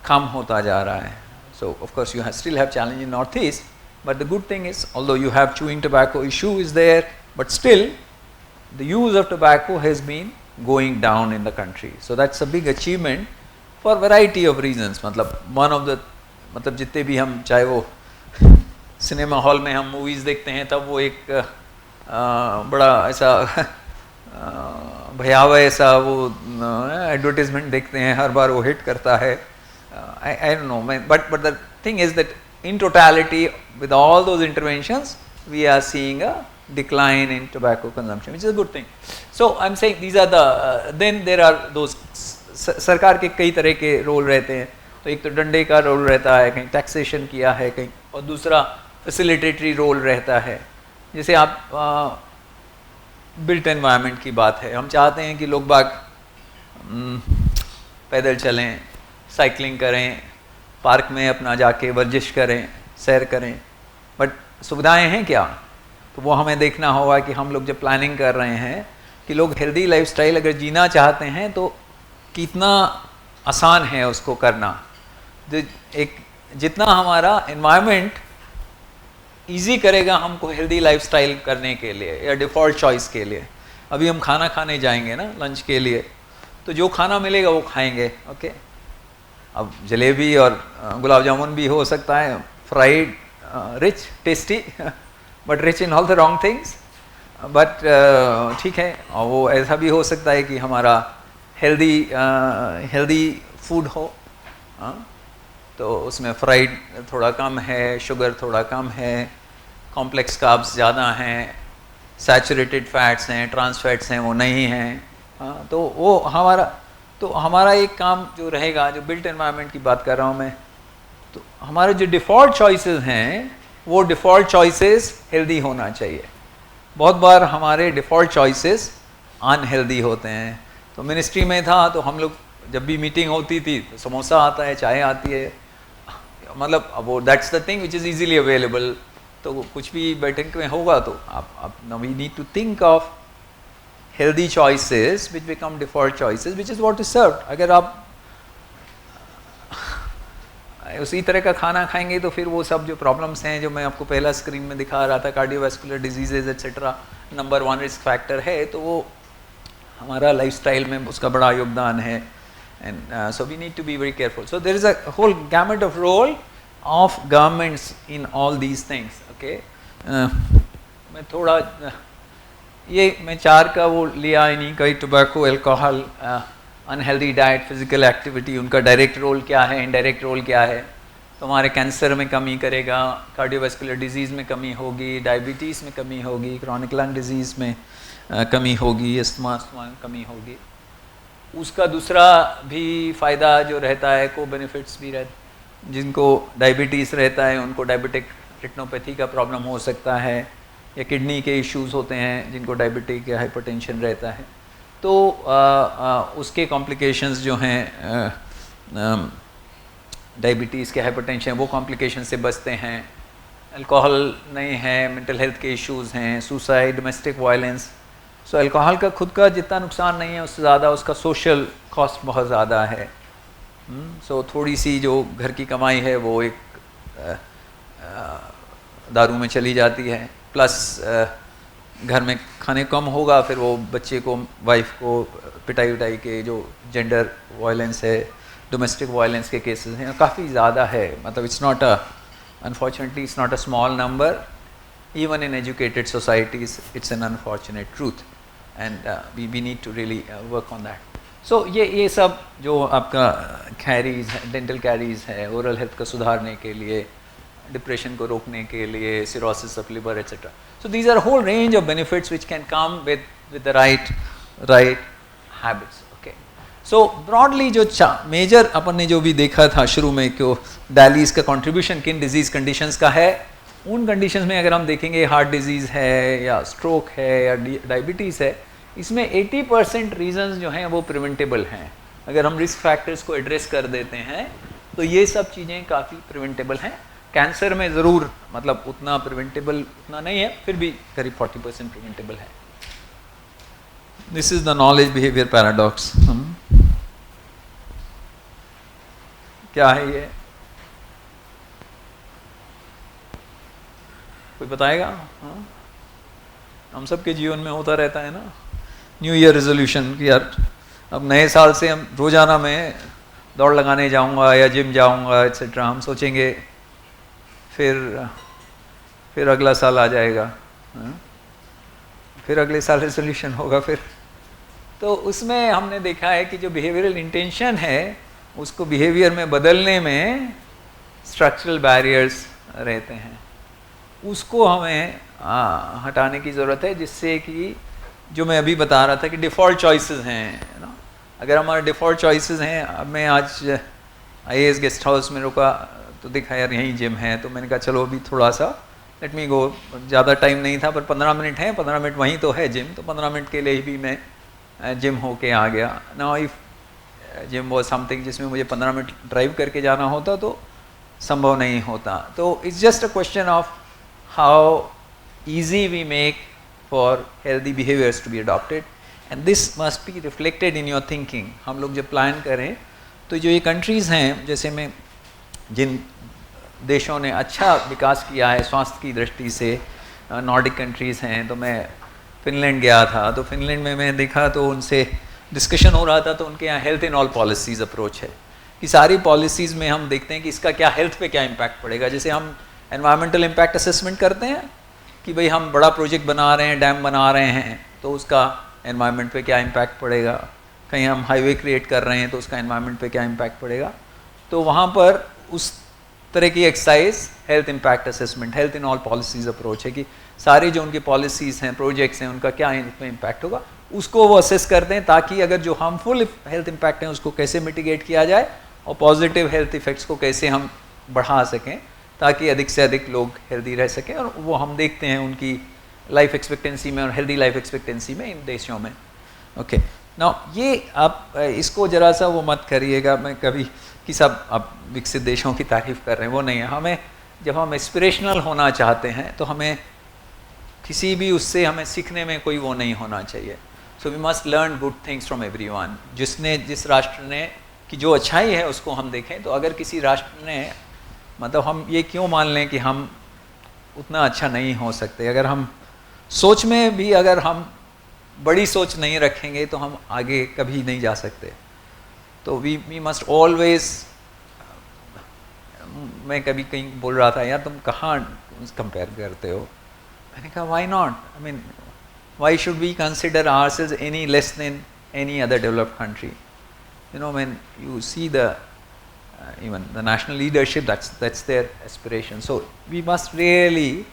कम होता जा रहा है। So of course you still have challenge in North East, but the good thing is although you have chewing tobacco issue is there, but still the use of tobacco has been going down in the country. So that's a big achievement for variety of reasons. मतलब जितने भी हम, चाहे वो cinema hall में हम movies देखते हैं, तब वो एक बड़ा ऐसा भयावह ऐसा वो एडवर्टीजमेंट देखते हैं, हर बार वो हिट करता है। I don't know, but the thing is that in totality, with all those interventions, we are seeing a decline in tobacco consumption, which is a good thing. So I'm saying these are the then there are those सरकार के कई तरह के role रहते हैं। तो एक तो डंडे का रोल रहता है, कहीं टैक्सेशन किया है कहीं, और दूसरा फैसिलिटेटरी रोल रहता है। जैसे आप बिल्ट एनवायरनमेंट की बात है, हम चाहते हैं कि लोग बाग पैदल चलें, साइकिलिंग करें, पार्क में अपना जाके वर्जिश करें, सैर करें, बट सुविधाएं हैं क्या? तो वो हमें देखना होगा कि हम लोग जब प्लानिंग कर रहे हैं कि लोग हेल्दी लाइफस्टाइल अगर जीना चाहते हैं तो कितना आसान है उसको करना। जितना हमारा एनवायरनमेंट इजी करेगा हमको हेल्दी लाइफस्टाइल करने के लिए या डिफ़ॉल्ट चॉइस के लिए। अभी हम खाना खाने जाएंगे ना लंच के लिए, तो जो खाना मिलेगा वो खाएंगे, ओके। अब जलेबी और गुलाब जामुन भी हो सकता है, fried, rich, tasty, but rich in all the wrong things, but ठीक है। और वो ऐसा भी हो सकता है कि हमारा हेल्दी फूड हो, तो उसमें फ्राइड थोड़ा कम है, शुगर थोड़ा कम है, कॉम्प्लेक्स कार्ब्स ज़्यादा हैं, सैचुरेटेड फैट्स हैं, ट्रांस फैट्स हैं वो नहीं हैं। तो वो हमारा एक काम जो रहेगा, जो बिल्ट एनवायरनमेंट की बात कर रहा हूँ मैं, तो हमारे जो डिफ़ॉल्ट चॉइसेस हैं वो डिफ़ॉल्ट चॉइसेस हेल्दी होना चाहिए। बहुत बार हमारे डिफ़ॉल्ट चॉइसेस अनहेल्दी होते हैं। तो मिनिस्ट्री में था तो हम लोग जब भी मीटिंग होती थी तो समोसा आता है, चाय आती है, मतलब अब वो that's the thing which is easily available. तो कुछ भी बैठक में होगा तो आप we need to think of healthy choices which become default choices which is what is served. अगर आप उसी तरह का खाना खाएंगे तो फिर वो सब जो प्रॉब्लम्स हैं जो मैं आपको पहला स्क्रीन में दिखा रहा था, cardiovascular diseases etcetera, number 1 risk factor है, तो वो हमारा लाइफस्टाइल में उसका बड़ा योगदान है। And so we need to be very careful. So there is a whole gamut of role of governments in all these things. Okay, मैं थोड़ा ये मैं 4 का वो लिया इन्हीं का ही, tobacco, alcohol, unhealthy diet, physical activity, उनका डायरेक्ट रोल क्या है, इनडायरेक्ट रोल क्या है। तो हमारे कैंसर में कमी करेगा, कार्डियोवास्कुलर डिजीज़ में कमी होगी, डायबिटीज़ में कमी होगी, क्रॉनिक लंग डिजीज़ में कमी होगी, अस्थमा में कमी होगी। उसका दूसरा भी फ़ायदा जो रहता है, को बेनिफिट्स भी रहते, जिनको डायबिटीज़ रहता है उनको डायबिटिक रेटिनोपैथी का प्रॉब्लम हो सकता है, या किडनी के इश्यूज़ होते हैं जिनको डायबिटिक या हाइपरटेंशन रहता है, तो उसके कॉम्प्लिकेशंस जो हैं डायबिटीज़ के, हाइपरटेंशन, वो कॉम्प्लिकेशन से बचते हैं। अल्कोहल नहीं है, मेंटल हेल्थ के इश्यूज़ हैं, सुसाइड, डोमेस्टिक वायलेंस। सो अल्कोहल का खुद का जितना नुकसान नहीं है उससे ज़्यादा उसका सोशल कॉस्ट बहुत ज़्यादा है। सो थोड़ी सी जो घर की कमाई है वो एक दारू में चली जाती है, प्लस घर में खाने कम होगा, फिर वो बच्चे को, वाइफ को पिटाई उटाई के जो जेंडर वायलेंस है, डोमेस्टिक वायलेंस के केसेस हैं, काफ़ी ज़्यादा है। मतलब it's not a, unfortunately it's not a small number, even in educated societies it's an unfortunate truth, and we need to really work on that. So ये सब जो आपका कैरीज है, डेंटल कैरीज है, ओरल हेल्थ को सुधारने के लिए, डिप्रेशन को रोकने के लिए, cirrhosis of liver etcetera. So these are a whole range of benefits which can come with the right habits. Okay. So broadly जो मेजर अपन ने जो भी देखा था शुरू में कि डायलिस का कंट्रीब्यूशन किन डिजीज कंडीशंस का है, उन कंडीशंस में अगर हम देखेंगे हार्ट डिजीज़ है या स्ट्रोक है या डायबिटीज़ है, इसमें 80% रीजंस जो हैं वो प्रिवेंटेबल हैं। अगर हम रिस्क फैक्टर्स को एड्रेस कर देते हैं तो ये सब चीज़ें काफ़ी प्रिवेंटेबल हैं। कैंसर में ज़रूर मतलब उतना प्रिवेंटेबल उतना नहीं है, फिर भी करीब 40% प्रिवेंटेबल है। This is the knowledge behaviour paradox. क्या है ये, कोई बताएगा? हम सबके जीवन में होता रहता है ना, न्यू ईयर रेजोल्यूशन कि यार अब नए साल से हम रोजाना मैं दौड़ लगाने जाऊंगा या जिम जाऊंगा एक्सेट्रा। हम सोचेंगे फिर अगला साल आ जाएगा, फिर अगले साल रेजोल्यूशन होगा फिर। तो उसमें हमने देखा है कि जो बिहेवियरल इंटेंशन है उसको बिहेवियर में बदलने में स्ट्रक्चरल बैरियर्स रहते हैं, उसको हमें हटाने की ज़रूरत है, जिससे कि जो मैं अभी बता रहा था कि डिफ़ॉल्ट चॉइसेस हैं ना, अगर हमारे डिफ़ॉल्ट चॉइसेस हैं। अब मैं आज IAS गेस्ट हाउस में रुका तो देखा यार यहीं जिम है, तो मैंने कहा चलो अभी थोड़ा सा लेट मी गो, ज़्यादा टाइम नहीं था पर 15 मिनट है, 15 मिनट वहीं तो है जिम, तो 15 मिनट के लिए भी मैं जिम होके आ गया। Now if gym was something जिसमें मुझे 15 मिनट ड्राइव करके जाना होता तो संभव नहीं होता। तो it's just a question of how easy we make for healthy behaviours to be adopted, and this must be reflected in your thinking. हम लोग जब प्लान करें तो जो ये कंट्रीज़ हैं, जैसे मैं जिन देशों ने अच्छा विकास किया है स्वास्थ्य की दृष्टि से, नॉर्डिक कंट्रीज़ हैं, तो मैं फिनलैंड गया था, तो फिनलैंड में मैं देखा तो उनसे डिस्कशन हो रहा था, तो उनके यहाँ health in all policies approach है कि सारी पॉलिसीज़ में हम देखते हैं कि इसका क्या हेल्थ पे क्या इम्पैक्ट पड़ेगा। जैसे हम एनवायरमेंटल इम्पैक्ट असेसमेंट करते हैं कि भाई हम बड़ा प्रोजेक्ट बना रहे हैं, डैम बना रहे हैं, तो उसका एनवायरमेंट पे क्या इम्पैक्ट पड़ेगा, कहीं हम हाईवे क्रिएट कर रहे हैं तो उसका एनवायरमेंट पे क्या इम्पैक्ट पड़ेगा। तो वहाँ पर उस तरह की exercise health impact assessment, health in all policies approach है कि सारी जो उनकी पॉलिसीज़ हैं, प्रोजेक्ट्स हैं, उनका क्या इसमें इम्पैक्ट होगा, उसको वो असेस करते हैं, ताकि अगर जो हार्मफुल हेल्थ इम्पैक्ट हैं उसको कैसे मिटिगेट किया जाए और पॉजिटिव हेल्थ इफेक्ट्स को कैसे हम बढ़ा सकें, ताकि अधिक से अधिक लोग हेल्दी रह सकें। और वो हम देखते हैं उनकी लाइफ एक्सपेक्टेंसी में और हेल्दी लाइफ एक्सपेक्टेंसी में इन देशों में। ओके, नाउ ये आप इसको ज़रा सा वो मत करिएगा, मैं कभी कि सब आप विकसित देशों की तारीफ कर रहे हैं, वो नहीं है। हमें जब हम एस्पिरेशनल होना चाहते हैं तो हमें किसी भी उससे हमें सीखने में कोई वो नहीं होना चाहिए. So we must learn good things from everyone. जिस राष्ट्र ने की जो अच्छाई है उसको हम देखें. तो अगर किसी राष्ट्र ने मतलब हम ये क्यों मान लें कि हम उतना अच्छा नहीं हो सकते. अगर हम सोच में भी अगर हम बड़ी सोच नहीं रखेंगे तो हम आगे कभी नहीं जा सकते. तो वी मस्ट ऑलवेज. मैं कभी कहीं बोल रहा था यार तुम कहाँ कंपेयर करते हो. मैंने कहा why not. I mean why should we consider ourselves any less than any other developed country. You know, when you see even the national leadership, that's their aspiration. So we must really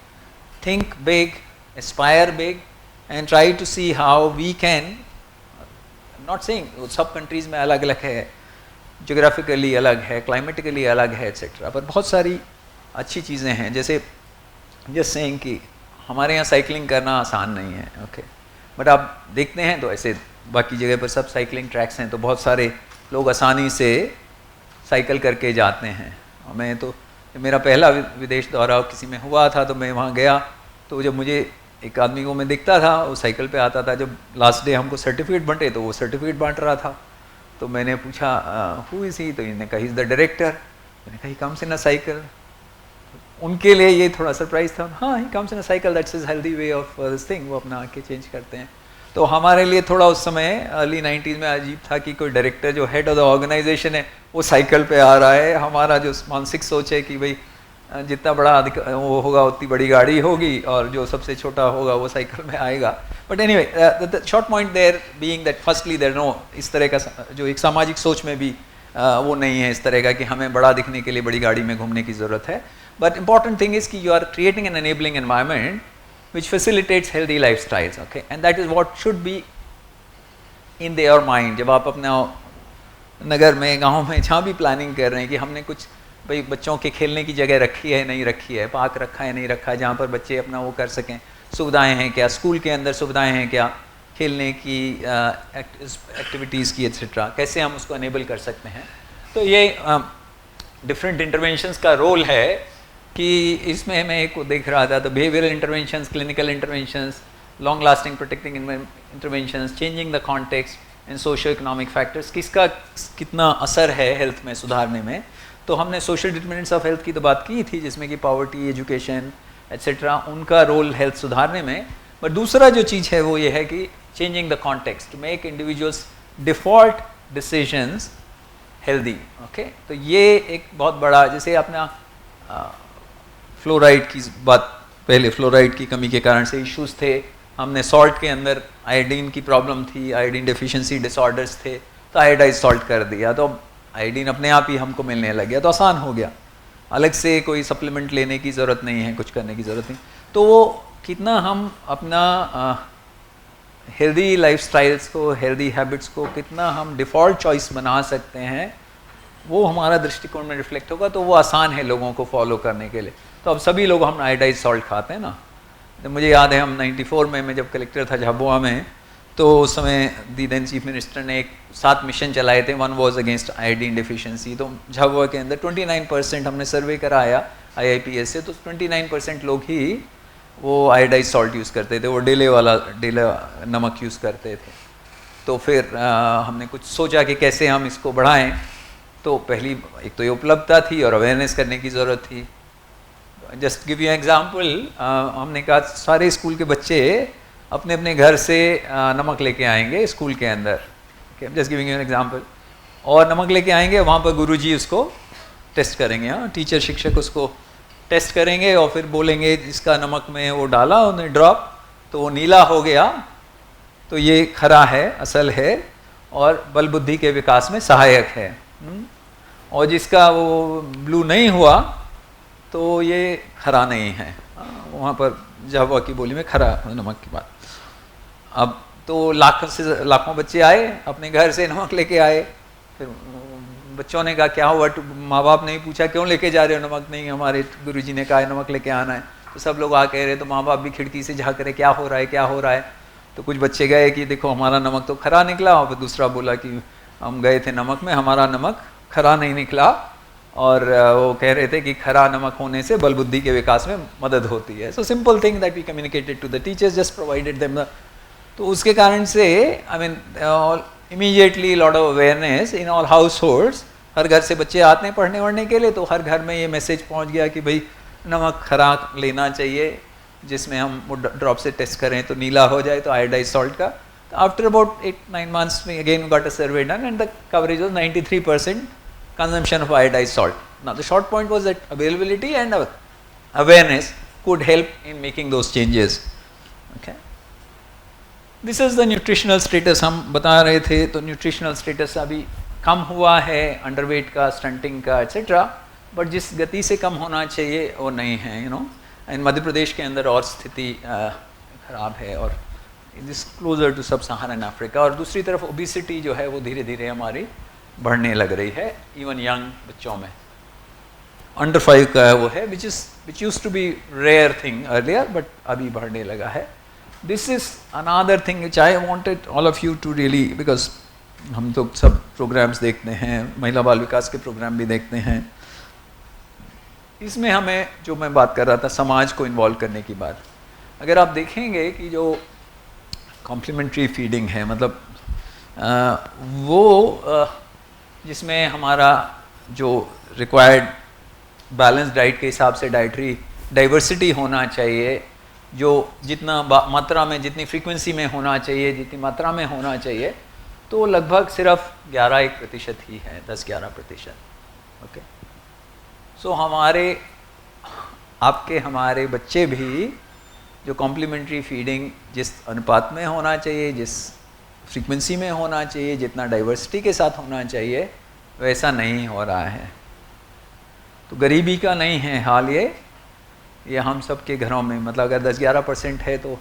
think big, aspire big, and try to see how we can. I'm not saying सब countries में अलग अलग है, geographically अलग है, climatically अलग है, etc. पर बहुत सारी अच्छी चीज़ें हैं. जैसे just saying कि हमारे यहाँ साइकिलिंग करना आसान नहीं है, okay. बट आप देखते हैं तो ऐसे बाकी जगह पर सब साइकिलिंग ट्रैक्स हैं, तो बहुत सारे लोग आसानी से साइकिल करके जाते हैं. और मैं तो मेरा पहला विदेश दौरा किसी में हुआ था तो मैं वहाँ गया तो जब मुझे एक आदमी को मैं दिखता था वो साइकिल पे आता था. जब लास्ट डे हमको सर्टिफिकेट बंटे तो वो सर्टिफिकेट बांट रहा था. तो मैंने पूछा हु इज़ ही. तो इन्होंने कहा ही इज़ द डायरेक्टर. मैंने कहा he comes in a cycle. उनके लिए ये थोड़ा सरप्राइज था. हाँ, he comes in a cycle, that's his healthy way of this thing. वो अपना आके चेंज करते हैं. तो हमारे लिए थोड़ा उस समय अर्ली 90s में अजीब था कि कोई डायरेक्टर जो हेड ऑफ द ऑर्गेनाइजेशन है वो साइकिल पे आ रहा है. हमारा जो मानसिक सोच है कि भाई जितना बड़ा वो होगा उतनी बड़ी गाड़ी होगी और जो सबसे छोटा होगा वो साइकिल में आएगा. But anyway the short point there being that firstly there no इस तरह का जो एक सामाजिक सोच में भी वो नहीं है इस तरह का कि हमें बड़ा दिखने के लिए बड़ी गाड़ी में घूमने की ज़रूरत है. बट इंपॉर्टेंट थिंग इज़ कि you are creating an enabling environment which facilitates healthy lifestyles, okay, and that is what should be in their mind. जब आप अपना नगर में, गांव में जहाँ भी प्लानिंग कर रहे हैं कि हमने कुछ भाई बच्चों के खेलने की जगह रखी है नहीं रखी है, पार्क रखा है नहीं रखा है, जहाँ पर बच्चे अपना वो कर सकें, सुविधाएं हैं क्या, स्कूल के अंदर सुविधाएं हैं क्या, खेलने की एक्टिविटीज़ की एट्सेट्रा, कैसे हम उसको अनेबल कर सकते हैं. तो ये डिफरेंट इंटरवेंशंस का रोल है कि इसमें मैं एक देख रहा था. तो behavioural interventions, clinical interventions, long lasting protecting interventions, changing the context and socio economic factors, किसका कितना असर है हेल्थ में सुधारने में. तो हमने सोशल डिटर्मिनेंट्स ऑफ हेल्थ की तो बात की थी जिसमें कि पॉवर्टी, एजुकेशन एट्सेट्रा, उनका रोल हेल्थ सुधारने में. बट दूसरा जो चीज़ है वो ये है कि changing the context to make individuals default decisions healthy, okay. तो ये एक बहुत बड़ा, जैसे अपना फ्लोराइड की बात, पहले फ्लोराइड की कमी के कारण से इश्यूज थे. हमने सॉल्ट के अंदर आयोडीन की प्रॉब्लम थी, आयोडीन डेफिशिएंसी डिसऑर्डर्स थे, तो आयोडाइज सॉल्ट कर दिया. तो आयोडीन अपने आप ही हमको मिलने लग गया, तो आसान हो गया. अलग से कोई सप्लीमेंट लेने की ज़रूरत नहीं है, कुछ करने की ज़रूरत नहीं. तो वो कितना हम अपना हेल्दी लाइफस्टाइल्स को, हेल्दी हैबिट्स को कितना हम डिफ़ॉल्ट चॉइस बना सकते हैं, वो हमारा दृष्टिकोण में रिफ्लेक्ट होगा. तो वो आसान है लोगों को फॉलो करने के लिए. तो अब सभी लोग हम आयोडाइज सॉल्ट खाते हैं ना. तो मुझे याद है हम 94 में मैं जब कलेक्टर था झाबुआ में, तो उस समय दी देन चीफ मिनिस्टर ने 7 मिशन चलाए थे. 1 वॉज अगेंस्ट आयोडीन डेफिशिएंसी. तो झाबुआ के अंदर 29% हमने सर्वे कराया IIPS से, तो 29% लोग ही वो आयोडाइज सॉल्ट यूज़ करते थे, वो डेले नमक यूज़ करते थे. तो फिर हमने कुछ सोचा कि कैसे हम इसको बढ़ाएं. तो पहली एक तो ये उपलब्धता थी और अवेयरनेस करने की ज़रूरत थी. जस्ट गिव यू एग्जांपल, हमने कहा सारे स्कूल के बच्चे अपने अपने घर से नमक लेके आएंगे स्कूल के अंदर. Just giving you an example. और नमक लेके आएंगे, वहाँ पर गुरुजी उसको टेस्ट करेंगे. हाँ, टीचर शिक्षक उसको टेस्ट करेंगे और फिर बोलेंगे इसका नमक में वो डाला उन्हें ड्रॉप, तो वो नीला हो गया तो ये खरा है, असल है और बल बुद्धि के विकास में सहायक है. और जिसका वो ब्लू नहीं हुआ तो ये खरा नहीं है. वहाँ पर झाबुआ की बोली में खरा नमक की बात. अब तो लाखों बच्चे आए, अपने घर से नमक लेके आए. फिर बच्चों ने कहा क्या हुआ, माँ बाप ने पूछा क्यों लेके जा रहे हो नमक. नहीं, हमारे गुरुजी ने कहा नमक लेके आना है. तो सब लोग आ कह रहे, तो माँ बाप भी खिड़की से झाँक रहे क्या हो रहा है क्या हो रहा है. तो कुछ बच्चे गए कि देखो हमारा नमक तो खरा निकला, और फिर दूसरा बोला कि हम गए थे नमक में, हमारा नमक खरा नहीं निकला और वो कह रहे थे कि खरा नमक होने से बल बुद्धि के विकास में मदद होती है. So simple thing that we communicated to the teachers, just provided them the. तो उसके कारण से I mean immediately lot of awareness in all households. हर घर से बच्चे आते हैं पढ़ने वढ़ने के लिए, तो हर घर में ये मैसेज पहुंच गया कि भाई नमक खरा लेना चाहिए, जिसमें हम ड्रॉप से टेस्ट करें तो नीला हो जाए, तो आयोडाइज सॉल्ट का. तो आफ्टर अबाउट 8-9 months में again got a survey done and the coverage was 93% consumption of iodized salt. Now the short point was that availability and awareness could help in making those changes. Okay. This is the nutritional status. हम बता रहे थे, तो nutritional status अभी कम हुआ है underweight का, stunting का एक्सेट्रा, बट जिस गति से कम होना चाहिए वो नहीं है, you know. And Madhya Pradesh के अंदर और स्थिति खराब है, और दिस क्लोजर टू सब सहारन अफ्रीका. और दूसरी तरफ ओबिसिटी जो है वो धीरे धीरे हमारी बढ़ने लग रही है, इवन यंग बच्चों में. अंडर 5 का वो है which used to be rare thing earlier, but अभी बढ़ने लगा है. This is another thing which I wanted all of you to really, because हम तो सब प्रोग्राम्स देखते हैं, महिला बाल विकास के प्रोग्राम भी देखते हैं. इसमें हमें जो मैं बात कर रहा था समाज को इन्वॉल्व करने की बात, अगर आप देखेंगे कि जो कॉम्प्लीमेंट्री फीडिंग है, मतलब वो जिसमें हमारा जो रिक्वायर्ड बैलेंस डाइट के हिसाब से डाइटरी डाइवर्सिटी होना चाहिए, जो जितना मात्रा में, जितनी फ्रीक्वेंसी में होना चाहिए, जितनी मात्रा में होना चाहिए, तो लगभग सिर्फ 11% ही है, 10-11%. ओके. सो हमारे बच्चे भी जो कॉम्प्लीमेंट्री फीडिंग जिस अनुपात में होना चाहिए, जिस फ्रीक्वेंसी में होना चाहिए, जितना डाइवर्सिटी के साथ होना चाहिए, वैसा नहीं हो रहा है. तो गरीबी का नहीं है हाल ये हम सब के घरों में, मतलब अगर 10-11% है तो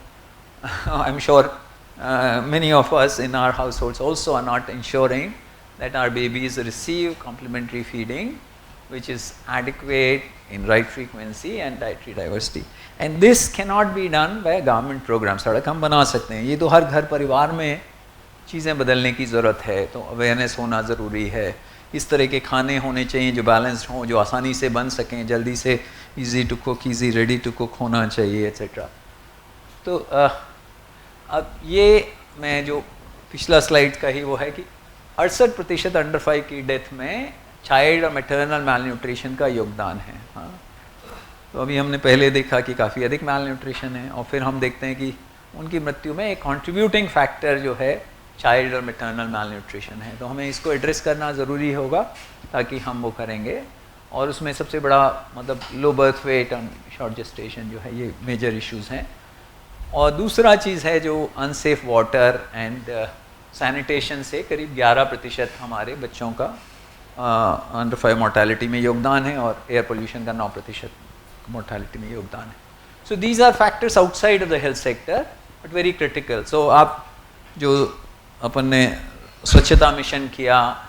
I am sure many of us in our households also are not ensuring that our babies receive complementary feeding which is adequate in right frequency and dietary diversity. And this cannot be done by a government program. सड़क हम बना सकते हैं, ये तो हर घर परिवार में चीज़ें बदलने की ज़रूरत है. तो अवेयरनेस होना ज़रूरी है, इस तरह के खाने होने चाहिए जो बैलेंस्ड हों, जो आसानी से बन सकें, जल्दी से easy to cook, easy ready to cook होना चाहिए एक्सेट्रा. तो अब ये मैं जो पिछला स्लाइड का ही वो है कि 68% अंडर 5 की डेथ में चाइल्ड और मैटरनल मैल न्यूट्रिशन का योगदान है. हाँ, तो अभी हमने पहले देखा कि काफ़ी अधिक मैल न्यूट्रिशन है, और फिर हम देखते हैं कि उनकी मृत्यु में एक कॉन्ट्रीब्यूटिंग फैक्टर जो है चाइल्ड और मैटरनल मैल न्यूट्रिशन है. तो हमें इसको एड्रेस करना ज़रूरी होगा, ताकि हम वो करेंगे. और उसमें सबसे बड़ा मतलब लो बर्थ वेट और शॉर्ट जेस्टेशन जो है, ये मेजर इश्यूज़ हैं. और दूसरा चीज़ है जो अनसेफ वाटर एंड सैनिटेशन से करीब 11% हमारे बच्चों का अंडर 5 मोर्टेलिटी में योगदान है, और एयर पोल्यूशन का 9% मोर्टेलिटी में योगदान है. So these are factors outside of the health sector but very critical. So आप जो अपन ने स्वच्छता मिशन किया,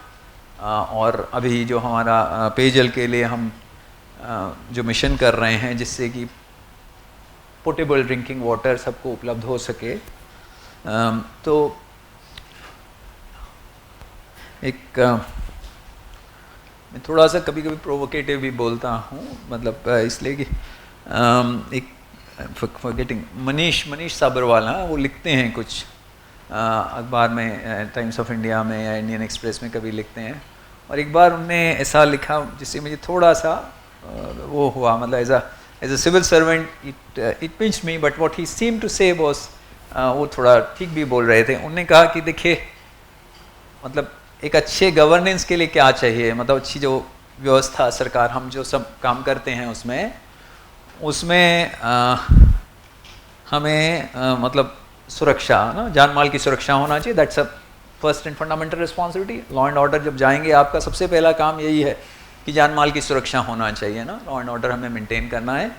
और अभी जो हमारा पेयजल के लिए हम जो मिशन कर रहे हैं, जिससे कि पोर्टेबल ड्रिंकिंग वाटर सबको उपलब्ध हो सके, तो एक मैं थोड़ा सा कभी कभी प्रोवोकेटिव भी बोलता हूँ, मतलब इसलिए कि एक फॉरगेटिंग मनीष साबरवाल, वो लिखते हैं कुछ अखबार में, टाइम्स ऑफ इंडिया में या इंडियन एक्सप्रेस में कभी लिखते हैं. और एक बार उन्होंने ऐसा लिखा जिससे मुझे थोड़ा सा वो हुआ, मतलब as a civil servant it pinched me, but what he seemed to say was, वो थोड़ा ठीक भी बोल रहे थे. उन्होंने कहा कि देखिए, मतलब एक अच्छे गवर्नेंस के लिए क्या चाहिए, मतलब अच्छी जो व्यवस्था सरकार, हम जो सब काम करते हैं उसमें हमें मतलब सुरक्षा, ना, जान माल की सुरक्षा होना चाहिए. That's a first and fundamental responsibility. Law and order जब जाएंगे, आपका सबसे पहला काम यही है कि जान माल की सुरक्षा होना चाहिए ना, लॉ एंड ऑर्डर हमें मेंटेन करना है.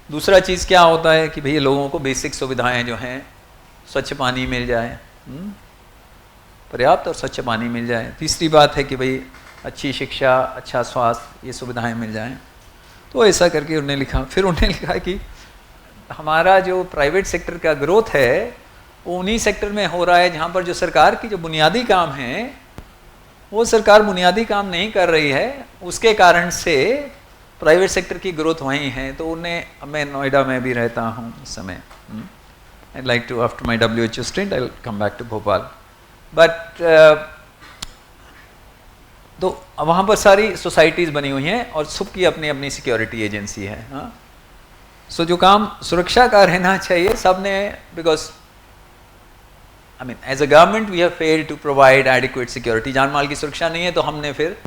दूसरा चीज़ क्या होता है कि भैया लोगों को बेसिक सुविधाएं जो हैं, स्वच्छ पानी मिल जाए, पर्याप्त और स्वच्छ पानी मिल जाए. तीसरी बात है कि भाई अच्छी शिक्षा, अच्छा स्वास्थ्य, ये सुविधाएं मिल जाएं. तो ऐसा करके उन्होंने लिखा. फिर उन्होंने लिखा कि हमारा जो प्राइवेट सेक्टर का ग्रोथ है वो उन्हीं सेक्टर में हो रहा है जहाँ पर जो सरकार की जो बुनियादी काम हैं वो सरकार बुनियादी काम नहीं कर रही है, उसके कारण से प्राइवेट सेक्टर की ग्रोथ वहीं है। तो उन्हें, मैं नोएडा में भी रहता हूँ इस समय, I like to after my WHO stint I will come back to Bhopal, but तो वहाँ पर सारी सोसाइटीज़ बनी हुई हैं और सबकी अपनी अपनी सिक्योरिटी एजेंसी है। हाँ, सो जो काम सुरक्षा का रहना चाहिए सब ने, because I mean as a government we have failed to provide adequate security. जान माल की सुरक्षा नहीं है तो हमने फिर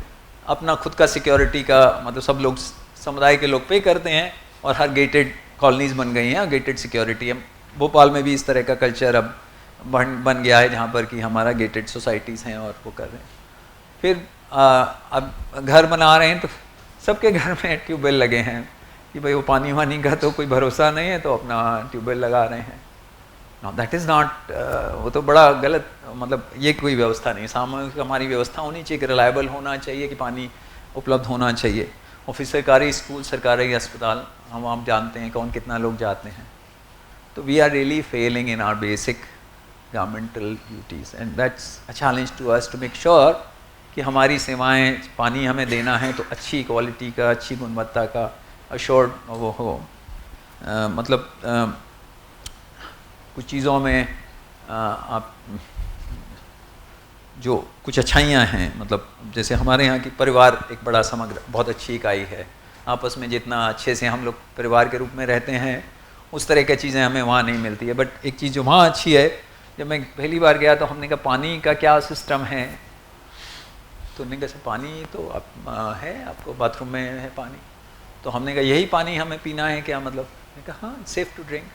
अपना खुद का सिक्योरिटी का, मतलब सब लोग समुदाय के लोग पे करते हैं और हर गेटेड कॉलोनीज बन गई हैं, गेटेड सिक्योरिटी है। भोपाल में भी इस तरह का कल्चर अब बन गया है जहाँ पर कि हमारा गेटेड सोसाइटीज़ हैं और वो कर रहे हैं। फिर अब घर बना रहे हैं तो सबके घर में ट्यूबवेल लगे हैं कि भाई वो पानी वानी का तो कोई भरोसा नहीं है तो अपना ट्यूबवेल लगा रहे हैं। नो दैट इज़ नॉट, वो तो बड़ा गलत, मतलब ये कोई व्यवस्था नहीं। सामूहिक हमारी व्यवस्था होनी चाहिए कि रिलायबल होना चाहिए, कि पानी उपलब्ध होना चाहिए। और फिर सरकारी स्कूल, सरकारी अस्पताल, हम आप जानते हैं कौन कितना लोग जाते हैं। तो we are really failing in our basic governmental duties and that's a challenge to us to make sure कि हमारी सेवाएं, पानी हमें देना है तो अच्छी क्वालिटी का, अच्छी गुणवत्ता का, अश्योर्ड वो हो। मतलब कुछ चीज़ों में आप जो कुछ अच्छाइयाँ हैं, मतलब जैसे हमारे यहाँ की परिवार एक बड़ा समग्र, बहुत अच्छी इकाई है। आपस में जितना अच्छे से हम लोग परिवार के रूप में रहते हैं उस तरह की चीज़ें हमें वहाँ नहीं मिलती है। बट एक चीज़ जो वहाँ अच्छी है, जब मैं पहली बार गया तो हमने कहा पानी का क्या सिस्टम है, तो उन्होंने कहा पानी तो है, आपको बाथरूम में है पानी। तो हमने कहा यही पानी हमें पीना है क्या, मतलब मैंने कहा हाँ, सेफ़ टू ड्रिंक।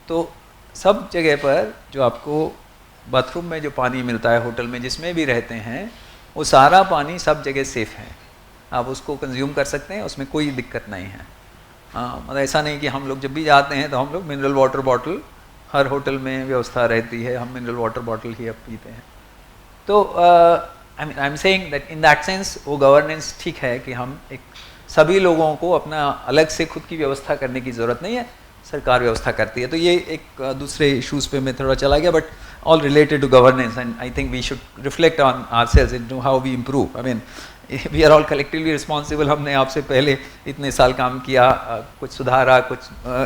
तो सब जगह पर जो आपको बाथरूम में जो पानी मिलता है होटल में जिसमें भी रहते हैं, वो सारा पानी सब जगह सेफ़ है, आप उसको कंज्यूम कर सकते हैं, उसमें कोई दिक्कत नहीं है। हाँ, मतलब ऐसा नहीं कि हम लोग जब भी जाते हैं तो हम लोग मिनरल वाटर बॉटल, हर होटल में व्यवस्था रहती है, हम मिनरल वाटर बॉटल ही अब पीते हैं। तो I am saying that in that sense वो गवर्नेंस ठीक है कि हम एक सभी लोगों को अपना अलग से खुद की व्यवस्था करने की ज़रूरत नहीं है, सरकार व्यवस्था करती है। तो ये एक दूसरे इशूज़ पे मैं थोड़ा चला गया, but all related to governance, and I think we should reflect on ourselves and know how we improve. I mean, we are all collectively responsible. हमने आपसे पहले इतने साल काम किया, कुछ सुधारा, कुछ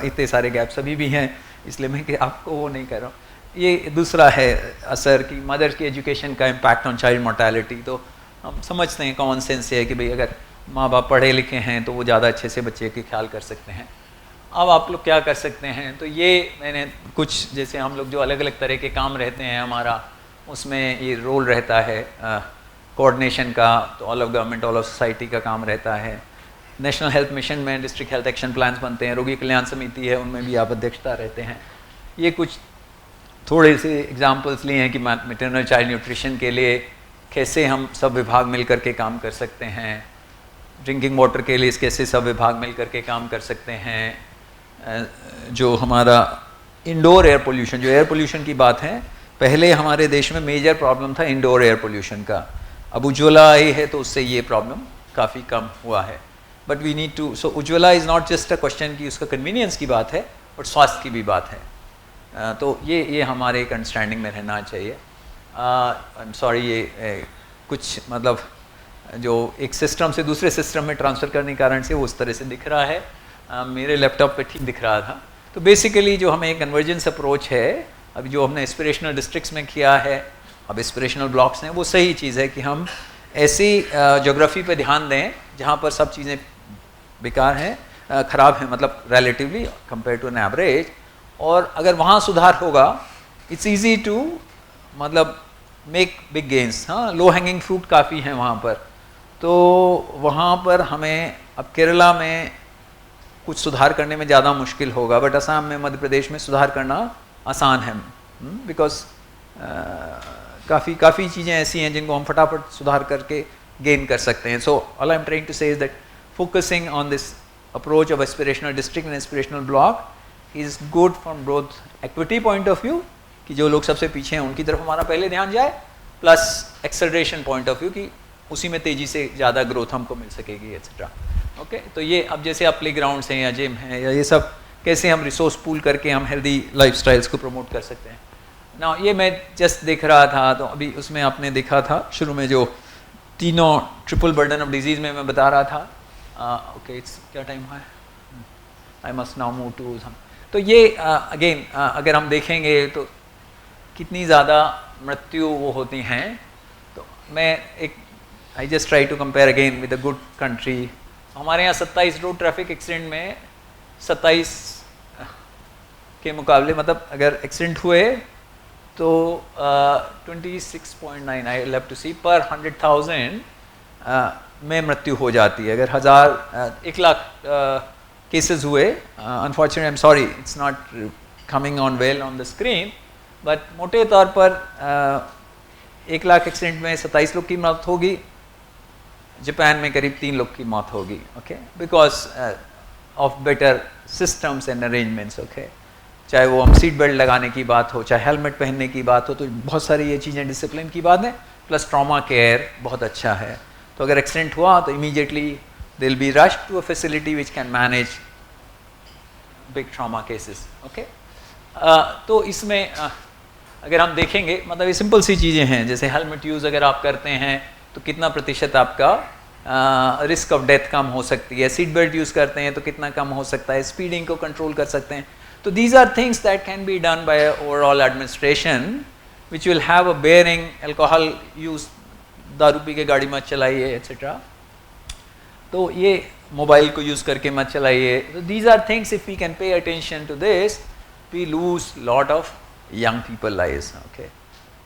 इतने सारे गैप्स अभी भी हैं, इसलिए मैं कि आपको वो नहीं कर रहा हूँ। ये दूसरा है असर कि मदर की एजुकेशन का इम्पैक्ट ऑन चाइल्ड मोर्टेलिटी। तो हम समझते हैं, कॉमन सेंस से है कि भाई अगर माँ बाप पढ़े लिखे हैं तो वो ज़्यादा अच्छे से बच्चे के ख्याल कर सकते हैं। अब आप लोग क्या कर सकते हैं, तो ये मैंने कुछ, जैसे हम लोग जो अलग अलग तरह के काम रहते हैं हमारा, उसमें ये रोल रहता है कोऑर्डिनेशन का, तो all of government, all of society का काम रहता है। नेशनल हेल्थ मिशन में डिस्ट्रिक्ट हेल्थ एक्शन प्लान्स बनते हैं, रोगी कल्याण समिति है, उनमें भी आप अध्यक्षता रहते हैं। ये कुछ थोड़े से एग्जाम्पल्स लिए हैं कि मैटरनल चाइल्ड न्यूट्रिशन के लिए कैसे हम सब विभाग मिल कर के काम कर सकते हैं, ड्रिंकिंग वाटर के लिए कैसे सब विभाग मिल कर के काम कर सकते हैं। जो हमारा इंडोर एयर पोल्यूशन, जो एयर पोल्यूशन की बात है, पहले हमारे देश में मेजर प्रॉब्लम था इंडोर एयर पोल्यूशन का। अब उज्ज्वला आई है तो उससे ये प्रॉब्लम काफ़ी कम हुआ है। But we need to, so Ujjwala is not just a question कि उसका कन्वीनियंस की बात है, बट स्वास्थ्य की भी बात है। तो ये हमारे एक अंडरस्टैंडिंग में रहना चाहिए। आई एम सॉरी, ये कुछ मतलब जो एक सिस्टम से दूसरे सिस्टम में ट्रांसफ़र करने के कारण से वो उस तरह से दिख रहा है। मेरे लैपटॉप पे ठीक दिख रहा था। तो बेसिकली जो हमें एक कन्वर्जेंस अप्रोच है, अभी जो हमने एस्पिरेशनल डिस्ट्रिक्ट्स में किया है, अब एस्पिरेशनल ब्लॉक्स हैं, वो सही चीज़ है कि हम ऐसी ज्योग्राफी पे ध्यान दें जहाँ पर सब चीज़ें बेकार हैं, ख़राब हैं, मतलब relatively compare to an average. और अगर वहाँ सुधार होगा, इट्स ईजी टू मतलब मेक बिग गेन्स। हाँ, लो हैंगिंग फ्रूट काफ़ी हैं वहाँ पर। तो वहाँ पर हमें, अब केरला में कुछ सुधार करने में ज़्यादा मुश्किल होगा, बट असम में, मध्य प्रदेश में सुधार करना आसान है, बिकॉज काफ़ी चीज़ें ऐसी हैं जिनको हम फटाफट सुधार करके गेन कर सकते हैं। So all I am trying to say is that focusing on this approach of aspirational district and aspirational block is good from both equity point of view, कि जो लोग सबसे पीछे हैं उनकी तरफ हमारा पहले ध्यान जाए, plus acceleration point of view कि उसी में तेज़ी से ज़्यादा ग्रोथ हमको मिल सकेगी, एट्सेट्रा। ओके, तो ये अब जैसे आप प्ले ग्राउंड्स हैं या जिम हैं या ये सब, कैसे हम रिसोर्स पूल करके हम हेल्दी लाइफस्टाइल्स को प्रमोट कर सकते हैं ना। ये मैं जस्ट देख रहा था, तो अभी उसमें आपने देखा था शुरू में जो तीनों ट्रिपल बर्डन ऑफ डिजीज़ में मैं बता रहा था। ओके, इट्स क्या टाइम हुआ है? I must now move to some. तो ये अगेन अगर हम देखेंगे तो कितनी ज़्यादा मृत्यु वो होती हैं। तो मैं एक I just try to compare again with a good country. हमारे यहाँ 27 रोड ट्रैफिक एक्सीडेंट में 27 के मुकाबले, मतलब अगर एक्सीडेंट हुए तो 26.9 आई लव टू सी पर 100,000 में मृत्यु हो जाती है। अगर 1,00,000 केसेस हुए, unfortunately I am sorry it's not coming on well on the screen, but मोटे तौर पर 1,00,000 एक्सीडेंट में 27 लोग की मौत होगी। जापान में करीब 3 लोग की मौत होगी, okay, because of better systems and arrangements, okay. चाहे वो हम सीट बेल्ट लगाने की बात हो, चाहे हेलमेट पहनने की बात हो, तो बहुत सारी ये चीज़ें डिसिप्लिन की बात है। प्लस ट्रॉमा केयर बहुत अच्छा है। तो अगर एक्सीडेंट हुआ तो immediately they will be rush to a facility which can manage big trauma cases, okay. तो इसमें अगर हम देखेंगे, मतलब ये सिंपल सी चीज़ें हैं, जैसे हेलमेट यूज़ अगर आप करते हैं तो कितना प्रतिशत आपका रिस्क ऑफ डेथ कम हो सकती है, सीट बेल्ट यूज़ करते हैं तो कितना कम हो सकता है, स्पीडिंग को कंट्रोल कर सकते हैं। तो these are things that can be done by overall administration which will have a bearing. Alcohol use, दारू पी के गाड़ी मत चलाइए etc. तो ये मोबाइल को यूज़ करके मत चलाइए। तो these are things, if we can pay attention to this, we lose lot of young people lives, okay.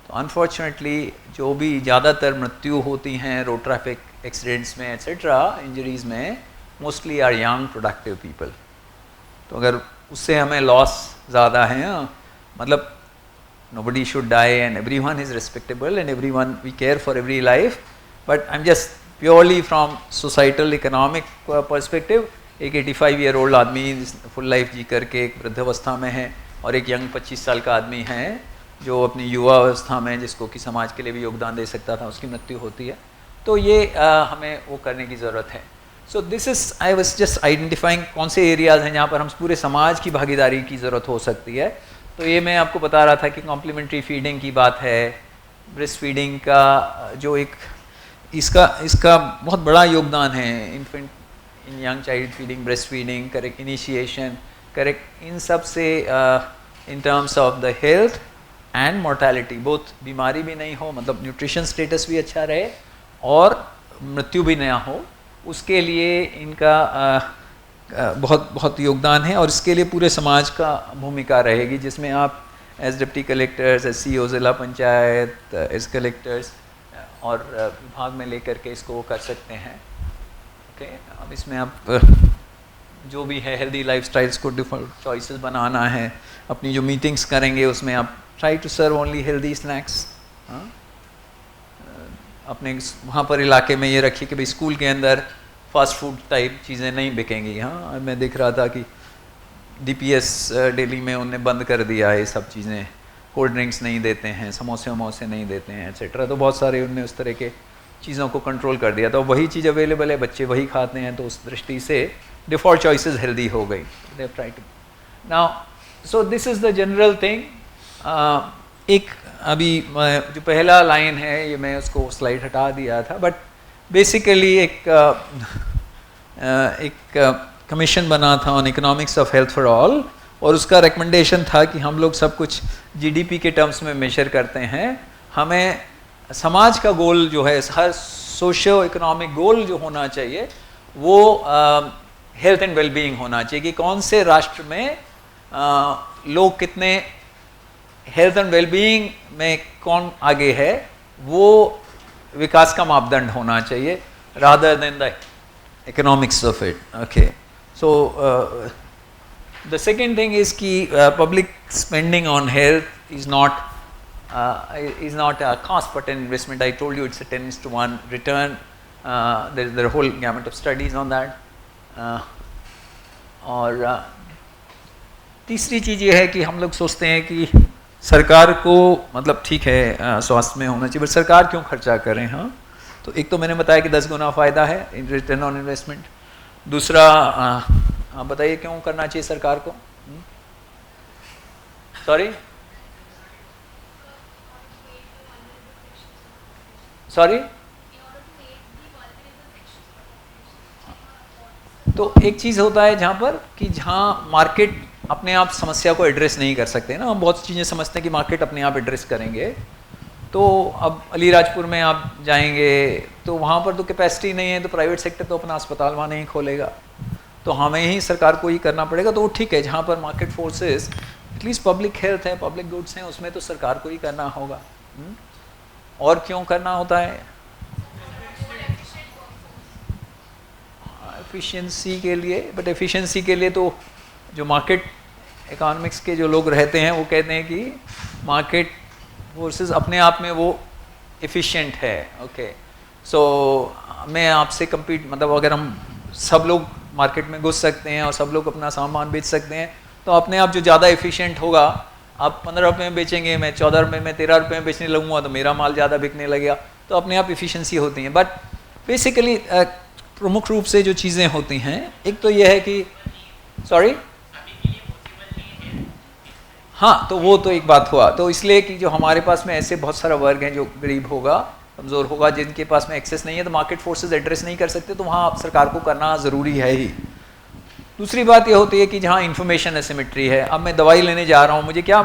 तो unfortunately जो भी ज़्यादातर मृत्यु होती हैं रोड ट्रैफिक एक्सीडेंट्स में etc. इंजरीज में, mostly are young productive people. तो अगर उससे हमें लॉस ज़्यादा है, मतलब nobody should die and everyone is respectable and everyone we care for every life, but I'm just purely from societal economic perspective। एक 85-year-old आदमी फुल लाइफ जी करके एक वृद्धावस्था में है, और एक यंग 25 साल का आदमी है जो अपनी युवा अवस्था में, जिसको कि समाज के लिए भी योगदान दे सकता था, उसकी मृत्यु होती है। तो ये हमें वो करने की ज़रूरत है। सो this is, I was just identifying कौन से एरियाज़ हैं जहाँ पर हम पूरे समाज की भागीदारी की ज़रूरत हो सकती है। तो ये मैं आपको बता रहा था कि कॉम्प्लीमेंट्री फीडिंग की बात है, ब्रेस्ट फीडिंग का जो एक इसका बहुत बड़ा योगदान है, infant in young child feeding, breast feeding, correct initiation, correct in सब से इन terms of the health and mortality, both बीमारी भी नहीं हो, मतलब न्यूट्रिशन स्टेटस भी अच्छा रहे और मृत्यु भी ना हो, उसके लिए इनका बहुत बहुत योगदान है। और इसके लिए पूरे समाज का भूमिका रहेगी, जिसमें आप as deputy collectors, as CEO ज़िला पंचायत, एज कलेक्टर्स और विभाग में लेकर के इसको वो कर सकते हैं, ओके। अब इसमें आप जो भी है हेल्दी लाइफस्टाइल्स को डिफरेंट चॉइसेस बनाना है। अपनी जो मीटिंग्स करेंगे उसमें आप try to serve only healthy snacks. अपने वहाँ पर इलाके में ये रखिए कि भाई स्कूल के अंदर फास्ट फूड टाइप चीज़ें नहीं बिकेंगी। हाँ, मैं देख रहा था कि DPS दिल्ली में उन्होंने बंद कर दिया है ये सब चीज़ें, कोल्ड ड्रिंक्स नहीं देते हैं, समोसे वमोसे नहीं देते हैं etc. तो बहुत सारे उनने उस तरह के चीज़ों को कंट्रोल कर दिया। तो वही चीज़ अवेलेबल है, बच्चे वही खाते हैं, तो उस दृष्टि से डिफ़ॉल्ट चॉइसेस हेल्दी हो गई। They try to now, so this is the general thing. एक अभी जो पहला लाइन है ये मैं उसको स्लाइड हटा दिया था, बट बेसिकली एक कमीशन बना था on economics of health for all, और उसका रिकमेंडेशन था कि हम लोग सब कुछ GDP के टर्म्स में मेजर करते हैं। हमें समाज का गोल जो है, हर सोशो इकोनॉमिक गोल जो होना चाहिए वो हेल्थ एंड वेलबीइंग होना चाहिए, कि कौन से राष्ट्र में लोग कितने हेल्थ एंड वेलबीइंग में कौन आगे है, वो विकास का मापदंड होना चाहिए, rather than the economics of it, okay. So the second thing is कि public spending on health is not a cost but an investment. I told you it's a 10:1 return. There are a whole gamut of studies on that. और तीसरी चीज़ ये है कि हम लोग सोचते हैं कि सरकार को, मतलब ठीक है स्वास्थ्य में होना चाहिए, बट सरकार क्यों खर्चा करें। हाँ, तो एक तो मैंने बताया कि 10 गुना फ़ायदा है इन रिटर्न ऑन इन्वेस्टमेंट। दूसरा, आप बताइए क्यों करना चाहिए सरकार को। सॉरी तो एक चीज़ होता है जहाँ पर कि जहाँ मार्केट अपने आप समस्या को एड्रेस नहीं कर सकते ना, हम बहुत चीज़ें समझते हैं कि मार्केट अपने आप एड्रेस करेंगे। तो अब अलीराजपुर में आप जाएंगे तो वहाँ पर तो कैपेसिटी नहीं है, तो प्राइवेट सेक्टर तो अपना अस्पताल वहाँ नहीं खोलेगा, तो हमें ही सरकार को ही करना पड़ेगा। तो वो ठीक है, जहाँ पर market forces at least public health है, पब्लिक गुड्स हैं, उसमें तो सरकार को ही करना होगा। और क्यों करना होता है? एफिशिएंसी के लिए। बट एफिशिएंसी के लिए तो जो मार्केट इकोनॉमिक्स के जो लोग रहते हैं वो कहते हैं कि मार्केट फोर्सेस अपने आप में वो एफिशिएंट है। ओके, सो मैं आपसे compete, मतलब अगर हम सब लोग मार्केट में घुस सकते हैं और सब लोग अपना सामान बेच सकते हैं, तो अपने आप जो ज़्यादा एफिशिएंट होगा, आप 15 रुपये में बेचेंगे, मैं 14 रुपये में 13 रुपये में बेचने लगूंगा, तो मेरा माल ज़्यादा बिकने लगेगा, तो अपने आप एफिशिएंसी होती है। बट बेसिकली प्रमुख रूप से जो चीज़ें होती हैं, एक तो ये है कि सॉरी, हाँ, तो वो तो एक बात हुआ। तो इसलिए कि जो हमारे पास में ऐसे बहुत सारा वर्ग हैं जो गरीब होगा, कमज़ोर होगा, जिनके पास में एक्सेस नहीं है, तो मार्केट फोर्सेस एड्रेस नहीं कर सकते, तो वहाँ सरकार को करना ज़रूरी है ही। दूसरी बात ये होती है कि जहाँ इन्फॉर्मेशन एसिमेट्री है, अब मैं दवाई लेने जा रहा हूँ, मुझे क्या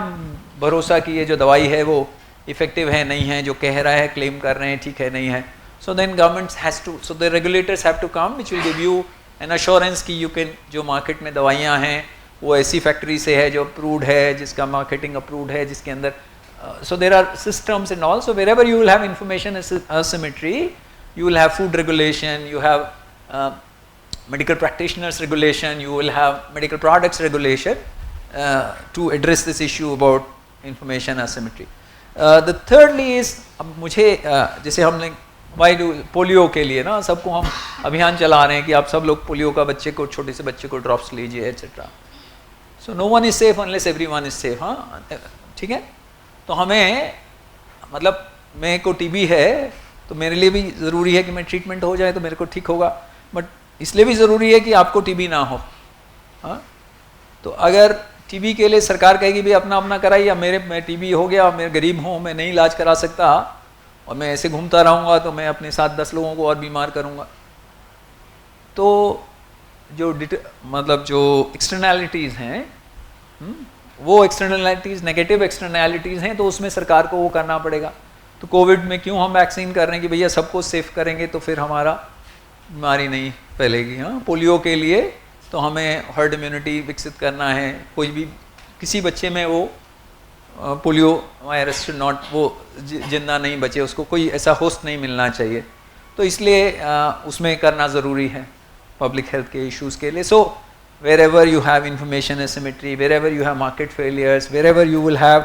भरोसा कि ये जो दवाई है वो इफेक्टिव है नहीं है, जो कह रहा है क्लेम कर रहे हैं ठीक है नहीं है। So then government has to, so the regulators have to come which will give you an assurance कि यू कैन, जो मार्केट में दवाइयाँ हैं वो ऐसी फैक्ट्री से है जो अप्रूव्ड है, जिसका मार्केटिंग अप्रूव्ड है, जिसके अंदर so there are systems and all. So wherever you will have information asymmetry, you will have food regulation, you have medical practitioners regulation, you will have medical products regulation to address this issue about information asymmetry. The thirdly is, अब मुझे जैसे हमने polio के लिए ना सबको हम अभियान चला रहे हैं कि आप सब लोग पोलियो का बच्चे को, छोटे से बच्चे को ड्रॉप्स लीजिए etcetera. So no one is safe unless everyone is safe. हाँ, ठीक है। तो हमें, मतलब मेरे को टीबी है तो मेरे लिए भी ज़रूरी है कि मैं ट्रीटमेंट हो जाए तो मेरे को ठीक होगा, बट इसलिए भी ज़रूरी है कि आपको टीबी ना हो। हाँ, तो अगर टीबी के लिए सरकार कहेगी भी अपना अपना कराइए, या मैं टीबी हो गया, मैं गरीब हूँ, मैं नहीं इलाज करा सकता और मैं ऐसे घूमता रहूँगा, तो मैं अपने साथ 10 लोगों को और बीमार करूँगा। तो जो मतलब जो एक्सटर्नैलिटीज़ हैं, वो एक्सटर्नैलिटीज़, नेगेटिव एक्सटर्नैलिटीज़ हैं, तो उसमें सरकार को वो करना पड़ेगा। तो कोविड में क्यों हम वैक्सीन कर रहे हैं कि भैया सबको सेफ करेंगे तो फिर हमारा बीमारी नहीं फैलेगी। हाँ, पोलियो के लिए तो हमें हर्ड इम्यूनिटी विकसित करना है, कोई भी किसी बच्चे में वो पोलियो वायरस शुड नॉट, वो जिंदा नहीं बचे, उसको कोई ऐसा होस्ट नहीं मिलना चाहिए, तो इसलिए उसमें करना ज़रूरी है पब्लिक हेल्थ के इश्यूज़ के लिए। सो wherever you have information asymmetry, wherever you have market failures, wherever you will have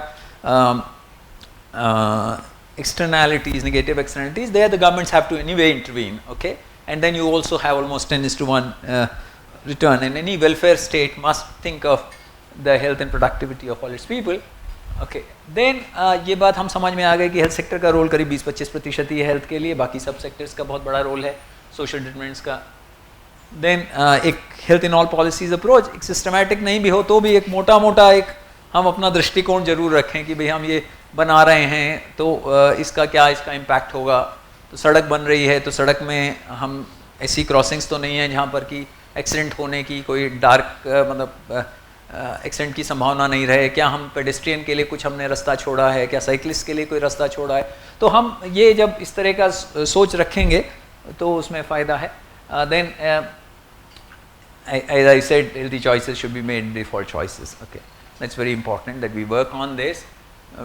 externalities, negative externalities, there the governments have to anyway intervene, okay? And then you also have almost 10:1 return, and any welfare state must think of the health and productivity of all its people, okay? Then ये बात हम समझ में आ गई कि health sector का role करीब 20-25% ही है हेल्थ के लिए, बाकी सब सेक्टर्स का बहुत बड़ा रोल है, सोशल डिटरमिनेंट्स का। देन एक health in all policies approach, एक सिस्टमैटिक नहीं भी हो तो भी एक मोटा मोटा एक हम अपना दृष्टिकोण जरूर रखें कि भाई हम ये बना रहे हैं तो इसका क्या, इसका इम्पैक्ट होगा। तो सड़क बन रही है तो सड़क में हम ऐसी क्रॉसिंग्स तो नहीं है जहाँ पर कि एक्सीडेंट होने की कोई डार्क मतलब एक्सीडेंट की संभावना नहीं रहे, क्या हम पेडेस्ट्रियन के लिए कुछ हमने रास्ता छोड़ा है, क्या साइकिलिस्ट के लिए कोई रास्ता छोड़ा है। तो हम ये जब इस तरह का सोच रखेंगे तो उसमें फ़ायदा है। Then as I said, healthy choices should be made default choices. Okay, that's very important that we work on this,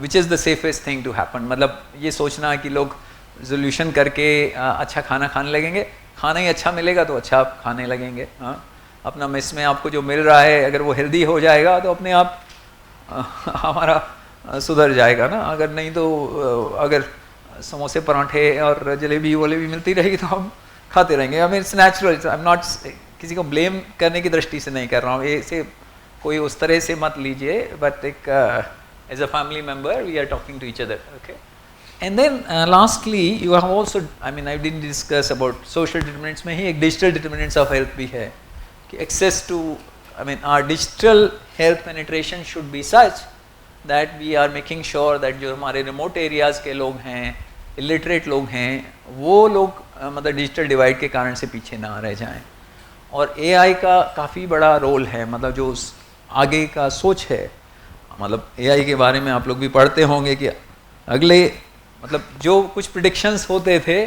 which is the safest thing to happen. मतलब ये सोचना कि लोग resolution करके अच्छा खाना खाने लगेंगे, खाना ही अच्छा मिलेगा तो अच्छा खाने लगेंगे। हाँ, अपना मेस में आपको जो मिल रहा है अगर वो हेल्दी हो जाएगा तो अपने आप हमारा सुधर जाएगा ना। अगर नहीं तो अगर समोसे पराठे और जलेबी वलेबी मिलती रहेगी तो हम खाते रहेंगे। I mean it's natural, I am not, किसी को ब्लेम करने की दृष्टि से नहीं कर रहा हूँ, ऐसे कोई उस तरह से मत लीजिए, बट एक as a family member we are talking to each other. Okay, and then lastly you have also, I mean I didn't discuss about social determinants में ही एक डिजिटल डिटरमिनेंट्स ऑफ हेल्थ भी है कि access to, I mean our digital health penetration should be such that we are making sure that जो हमारे remote areas के लोग हैं, इलिटरेट लोग हैं, वो लोग मतलब डिजिटल डिवाइड के कारण से पीछे ना रह जाएं। और AI का काफ़ी बड़ा रोल है, मतलब जो आगे का सोच है, मतलब AI के बारे में आप लोग भी पढ़ते होंगे कि अगले मतलब जो कुछ प्रिडिक्शंस होते थे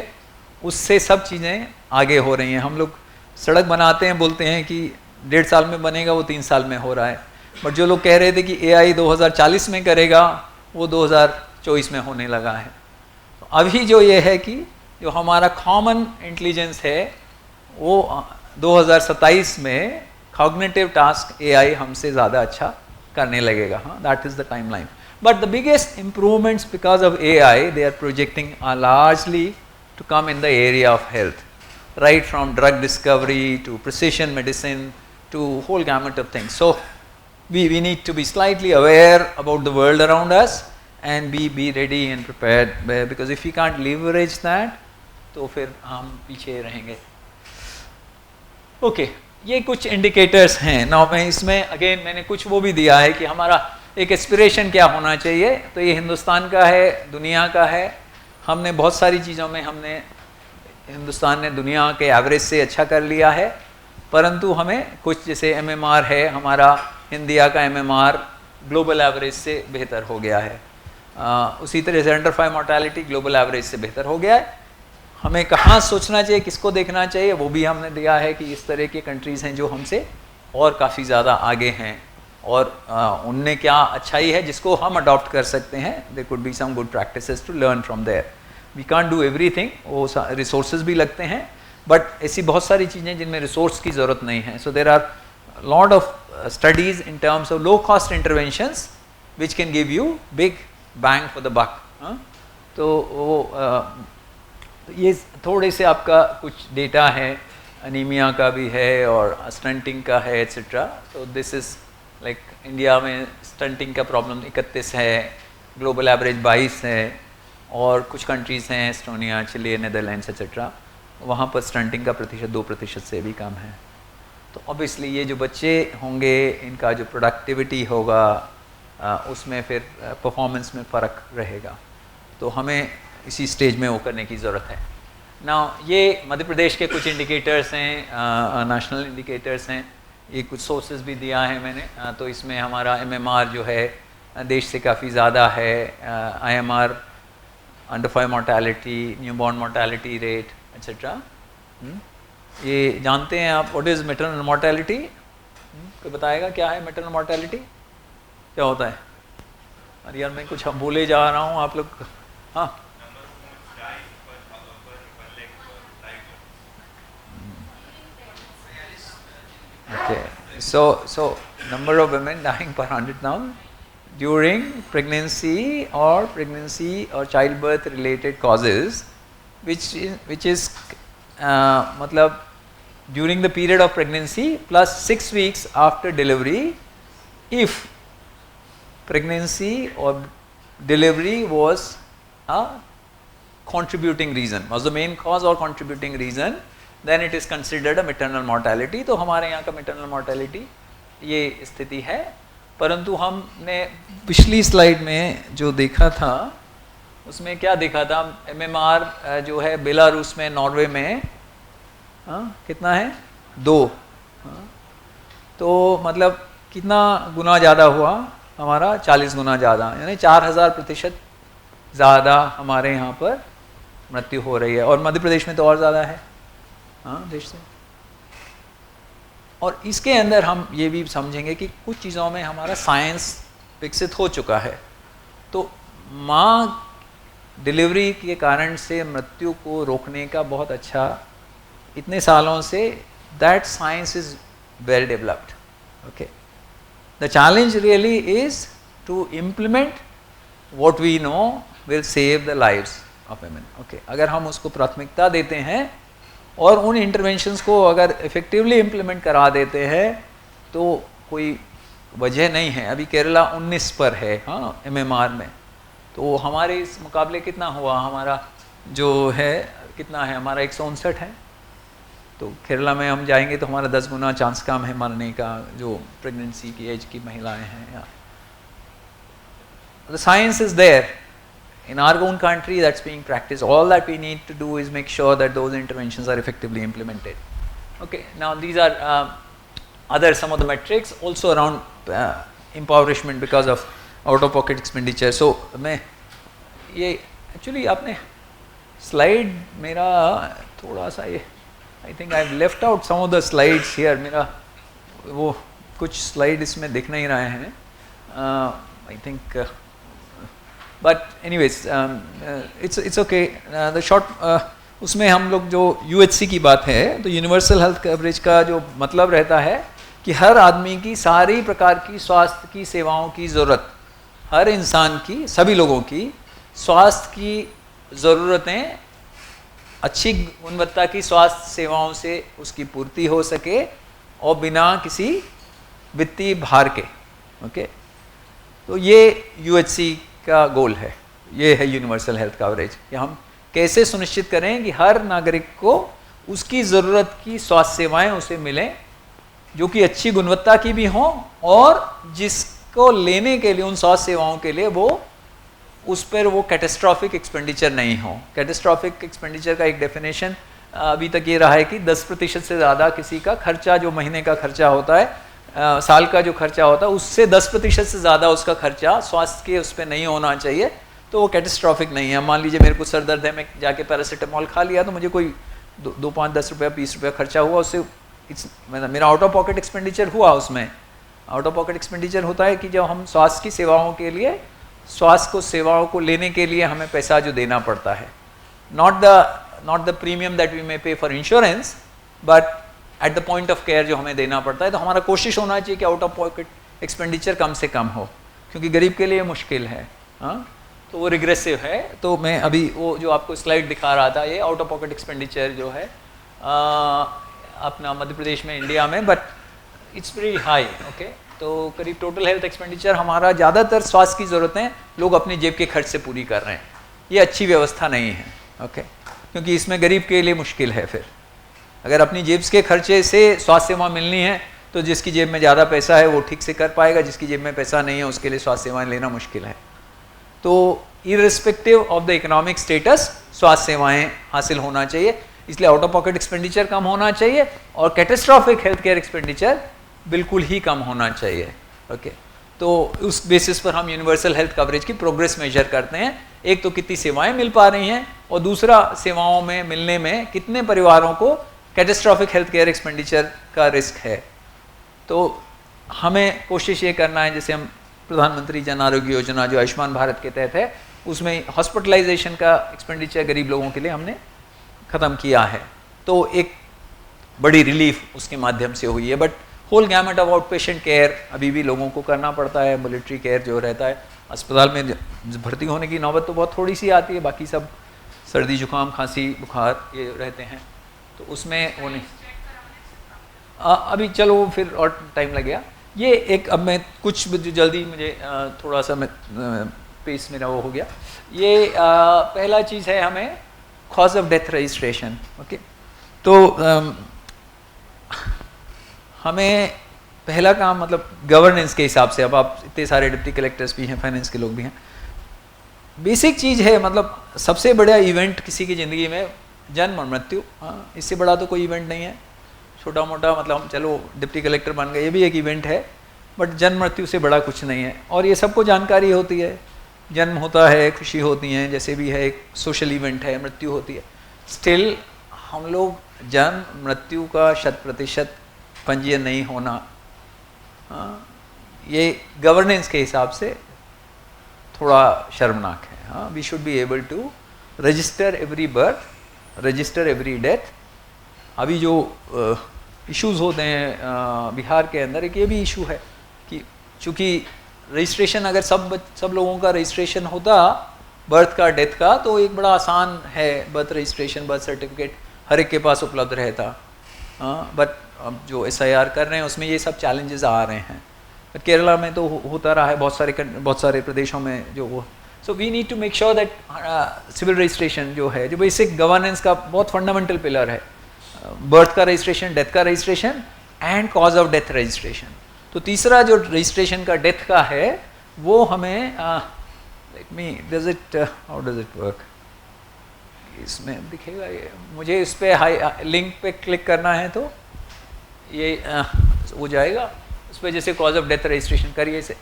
उससे सब चीज़ें आगे हो रही हैं। हम लोग सड़क बनाते हैं, बोलते हैं कि 1.5 साल में बनेगा, वो 3 साल में हो रहा है। बट जो लोग कह रहे थे कि AI 2040 में करेगा, वो 2024 में होने लगा है। तो अभी जो ये है कि जो हमारा कॉमन इंटेलिजेंस है वो 2027 में कॉग्निटिव टास्क AI हमसे ज़्यादा अच्छा करने लगेगा। हाँ, that is the timeline. But the biggest improvements because of AI they are projecting are largely to come in the area of health, right from drug discovery to precision medicine to whole gamut of things. So we need to be slightly aware about the world around us and be ready and prepared, because if we can't leverage that तो फिर हम पीछे रहेंगे। Okay, ये कुछ indicators हैं ना। मैं इसमें अगेन मैंने कुछ वो भी दिया है कि हमारा एक एस्पिरेशन क्या होना चाहिए। तो ये हिंदुस्तान का है, दुनिया का है। हमने बहुत सारी चीज़ों में हिंदुस्तान ने दुनिया के एवरेज से अच्छा कर लिया है, परंतु हमें कुछ जैसे MMR है, हमारा इंडिया का MMR ग्लोबल एवरेज से बेहतर हो गया है। उसी तरह से अंडर 5 मोर्टेलिटी ग्लोबल एवरेज से बेहतर हो गया है। हमें कहाँ सोचना चाहिए, किसको देखना चाहिए, वो भी हमने दिया है कि इस तरह की कंट्रीज़ हैं जो हमसे और काफ़ी ज़्यादा आगे हैं और उनने क्या अच्छाई है जिसको हम अडॉप्ट कर सकते हैं। There could be some good practices to learn from there. We can't do everything, वो रिसोर्सेज भी लगते हैं, बट ऐसी बहुत सारी चीज़ें जिनमें रिसोर्स की ज़रूरत नहीं है। So there are lot of studies in terms of low cost interventions which can give you big bang for the buck. तो वो ये थोड़े से आपका कुछ डेटा है, अनीमिया का भी है और स्टंटिंग का है एट्सेट्रा। तो दिस इज़ लाइक इंडिया में स्टंटिंग का प्रॉब्लम 31 है, ग्लोबल एवरेज 22 है, और कुछ कंट्रीज़ हैं एस्टोनिया, चिली, नेदरलैंड्स एट्सेट्रा, वहाँ पर स्टंटिंग का प्रतिशत 2% से भी कम है। तो ऑब्वियसली ये जो बच्चे होंगे इनका जो प्रोडक्टिविटी होगा उसमें फिर परफॉर्मेंस में फ़र्क रहेगा। तो हमें इसी स्टेज में वो करने की ज़रूरत है ना। ये मध्य प्रदेश के कुछ इंडिकेटर्स हैं, नेशनल इंडिकेटर्स हैं। ये कुछ सोर्सेज भी दिया है मैंने। तो इसमें हमारा MMR जो है देश से काफ़ी ज़्यादा है। IMR under 5 mortality, newborn mortality rate etcetera. ये जानते हैं आप व्हाट इज़ मैटरनल मोर्टेलिटी? कोई बताएगा क्या है मैटरनल मोर्टेलिटी, क्या होता है? अरे यार मैं कुछ हम बोले जा रहा हूँ, आप लोग। हाँ, okay, so number of women dying per 100,000 during pregnancy or childbirth related causes, which is मतलब during the period of pregnancy plus 6 weeks after delivery, if pregnancy or delivery was a contributing reason, was the main cause or contributing reason, then it is considered a maternal mortality। तो हमारे यहाँ का maternal mortality ये स्थिति है। परंतु हमने पिछली स्लाइड में जो देखा था उसमें क्या देखा था, MMR जो है बेलारूस में, नॉर्वे में कितना है 2। तो मतलब कितना गुना ज़्यादा हुआ हमारा, 40 गुना ज़्यादा, यानी 4000% ज़्यादा हमारे यहाँ पर मृत्यु हो रही है। और मध्य प्रदेश में तो और ज़्यादा है देश से। और इसके अंदर हम ये भी समझेंगे कि कुछ चीज़ों में हमारा साइंस विकसित हो चुका है। तो माँ डिलीवरी के कारण से मृत्यु को रोकने का बहुत अच्छा इतने सालों से that science is well developed. Okay, the challenge really is to implement what we know will save the lives of women. Okay, अगर हम उसको प्राथमिकता देते हैं और उन इंटरवेंशंस को अगर इफ़ेक्टिवली इम्प्लीमेंट करा देते हैं तो कोई वजह नहीं है। अभी केरला 19 पर है MMR में, तो हमारे इस मुकाबले कितना हुआ, हमारा जो है कितना है, हमारा 159 है। तो केरला में हम जाएंगे तो हमारा 10 गुना चांस कम है मरने का, जो प्रेगनेंसी की एज की महिलाएं हैं। The science is there in our own country, that's being practiced. All that we need to do is make sure that those interventions are effectively implemented. Okay, now these are other some of the metrics also around impoverishment because of out of pocket expenditure. So मैं ये actually आपने slide मेरा थोड़ा सा ये I think I've left out some of the slides here. मेरा वो कुछ slide इसमें दिख नहीं रहे हैं. I think but anyways it's okay. The short उसमें हम लोग जो UHC की बात है तो यूनिवर्सल हेल्थ कवरेज का जो मतलब रहता है कि हर आदमी की सारी प्रकार की स्वास्थ्य की सेवाओं की ज़रूरत, हर इंसान की, सभी लोगों की स्वास्थ्य की ज़रूरतें अच्छी गुणवत्ता की स्वास्थ्य सेवाओं से उसकी पूर्ति हो सके और बिना किसी वित्तीय भार के. ओके, तो ये UHC का गोल है, ये है यूनिवर्सल हेल्थ कवरेज कि हम कैसे सुनिश्चित करें कि हर नागरिक को उसकी ज़रूरत की स्वास्थ्य सेवाएं उसे मिलें जो कि अच्छी गुणवत्ता की भी हों और जिसको लेने के लिए उन स्वास्थ्य सेवाओं के लिए वो उस पर वो कैटेस्ट्रॉफिक एक्सपेंडिचर नहीं हो. कैटेस्ट्रॉफिक एक्सपेंडिचर का एक डेफिनेशन अभी तक ये रहा है कि 10% से ज़्यादा किसी का खर्चा, जो महीने का खर्चा होता है, साल का जो खर्चा होता है, उससे 10% से ज़्यादा उसका खर्चा स्वास्थ्य के उस पर नहीं होना चाहिए, तो वो कैटेस्ट्रॉफिक नहीं है. मान लीजिए मेरे को सर दर्द है, मैं जाके पैरासीटामोल खा लिया तो मुझे कोई 2, 5, 10 रुपया 20 रुपया खर्चा हुआ, उससे मेरा आउट ऑफ पॉकेट एक्सपेंडिचर हुआ. उसमें आउट ऑफ पॉकेट एक्सपेंडिचर होता है कि जब हम स्वास्थ्य की सेवाओं के लिए, स्वास्थ्य को सेवाओं को लेने के लिए हमें पैसा जो देना पड़ता है, not the premium that we may pay for insurance, but at the point of care जो हमें देना पड़ता है. तो हमारा कोशिश होना चाहिए कि आउट ऑफ पॉकेट एक्सपेंडिचर कम से कम हो, क्योंकि गरीब के लिए मुश्किल है. हाँ, तो वो रिग्रेसिव है. तो मैं अभी वो जो आपको स्लाइड दिखा रहा था, ये आउट ऑफ पॉकेट एक्सपेंडिचर जो है अपना मध्य प्रदेश में, इंडिया में, but it's very high. Okay, तो करीब टोटल हेल्थ एक्सपेंडिचर हमारा ज़्यादातर स्वास्थ्य की ज़रूरतें लोग अपने जेब के खर्च से पूरी कर रहे हैं. ये अच्छी व्यवस्था नहीं है. ओके, क्योंकि इसमें गरीब के लिए मुश्किल है. फिर अगर अपनी जेब के खर्चे से स्वास्थ्य सेवा मिलनी है तो जिसकी जेब में ज़्यादा पैसा है वो ठीक से कर पाएगा, जिसकी जेब में पैसा नहीं है उसके लिए स्वास्थ्य सेवाएं लेना मुश्किल है. तो irrespective of the economic status स्वास्थ्य सेवाएं हासिल होना चाहिए. इसलिए आउट ऑफ पॉकेट एक्सपेंडिचर कम होना चाहिए और कैटेस्ट्रॉफिक हेल्थ केयर एक्सपेंडिचर बिल्कुल ही कम होना चाहिए. ओके, तो उस बेसिस पर हम यूनिवर्सल हेल्थ कवरेज की प्रोग्रेस मेजर करते हैं. एक तो कितनी सेवाएं मिल पा रही हैं और दूसरा सेवाओं में मिलने में कितने परिवारों को कैटेस्ट्रॉफिक हेल्थ केयर एक्सपेंडिचर का रिस्क है. तो हमें कोशिश ये करना है, जैसे हम प्रधानमंत्री जन आरोग्य योजना जो आयुष्मान भारत के तहत है, उसमें हॉस्पिटलाइजेशन का एक्सपेंडिचर गरीब लोगों के लिए हमने ख़त्म किया है. तो एक बड़ी रिलीफ उसके माध्यम से हुई है. But whole gamut of out patient care अभी भी लोगों को करना पड़ता है. एम्बुलेटरी केयर जो रहता है, अस्पताल में भर्ती होने की नौबत तो बहुत थोड़ी सी आती है, बाकी सब सर्दी जुकाम खांसी बुखार ये रहते हैं, तो उसमें वो नहीं. अभी चलो फिर और टाइम लगेगा. ये एक, अब मैं कुछ जल्दी मुझे थोड़ा सा मैं पेस मेरा वो हो गया. ये पहला चीज़ है हमें cause of death registration. Okay, तो हमें पहला काम मतलब गवर्नेंस के हिसाब से, अब आप इतने सारे डिप्टी कलेक्टर्स भी हैं, फाइनेंस के लोग भी हैं, बेसिक चीज़ है मतलब सबसे बड़ा इवेंट किसी की ज़िंदगी में जन्म और मृत्यु. हाँ, इससे बड़ा तो कोई इवेंट नहीं है. छोटा मोटा मतलब हम चलो डिप्टी कलेक्टर बन गए, ये भी एक इवेंट है, बट जन्म मृत्यु से बड़ा कुछ नहीं है. और ये सबको जानकारी होती है, जन्म होता है, खुशी होती है, जैसे भी है, एक सोशल इवेंट है, मृत्यु होती है. स्टिल हम लोग जन्म मृत्यु का 100% पंजीयन नहीं होना, ये गवर्नेंस के हिसाब से थोड़ा शर्मनाक है. हाँ, we should be able to register every birth, register every death. अभी जो इश्यूज होते हैं बिहार के अंदर, एक ये भी इशू है कि चूँकि रजिस्ट्रेशन अगर सब लोगों का रजिस्ट्रेशन होता बर्थ का, डेथ का, तो एक बड़ा आसान है. बर्थ रजिस्ट्रेशन, बर्थ सर्टिफिकेट हर एक के पास उपलब्ध रहता. बट अब जो SIR कर रहे हैं उसमें ये सब चैलेंजेस आ रहे हैं. बट केरला में तो होता रहा है, बहुत सारे प्रदेशों में जो वो. So we need to make sure that civil registration जो है, जो बेसिक गवर्नेंस का बहुत फंडामेंटल पिलर है, बर्थ का रजिस्ट्रेशन, डेथ का registration and cause of death registration. तो तीसरा जो रजिस्ट्रेशन का डेथ का है वो हमें let me does it how does it work, इसमें दिखेगा ये, मुझे इस पे लिंक पे क्लिक करना है तो ये हो जाएगा, उस पर जैसे कॉज ऑफ डेथ रजिस्ट्रेशन करिए इसे।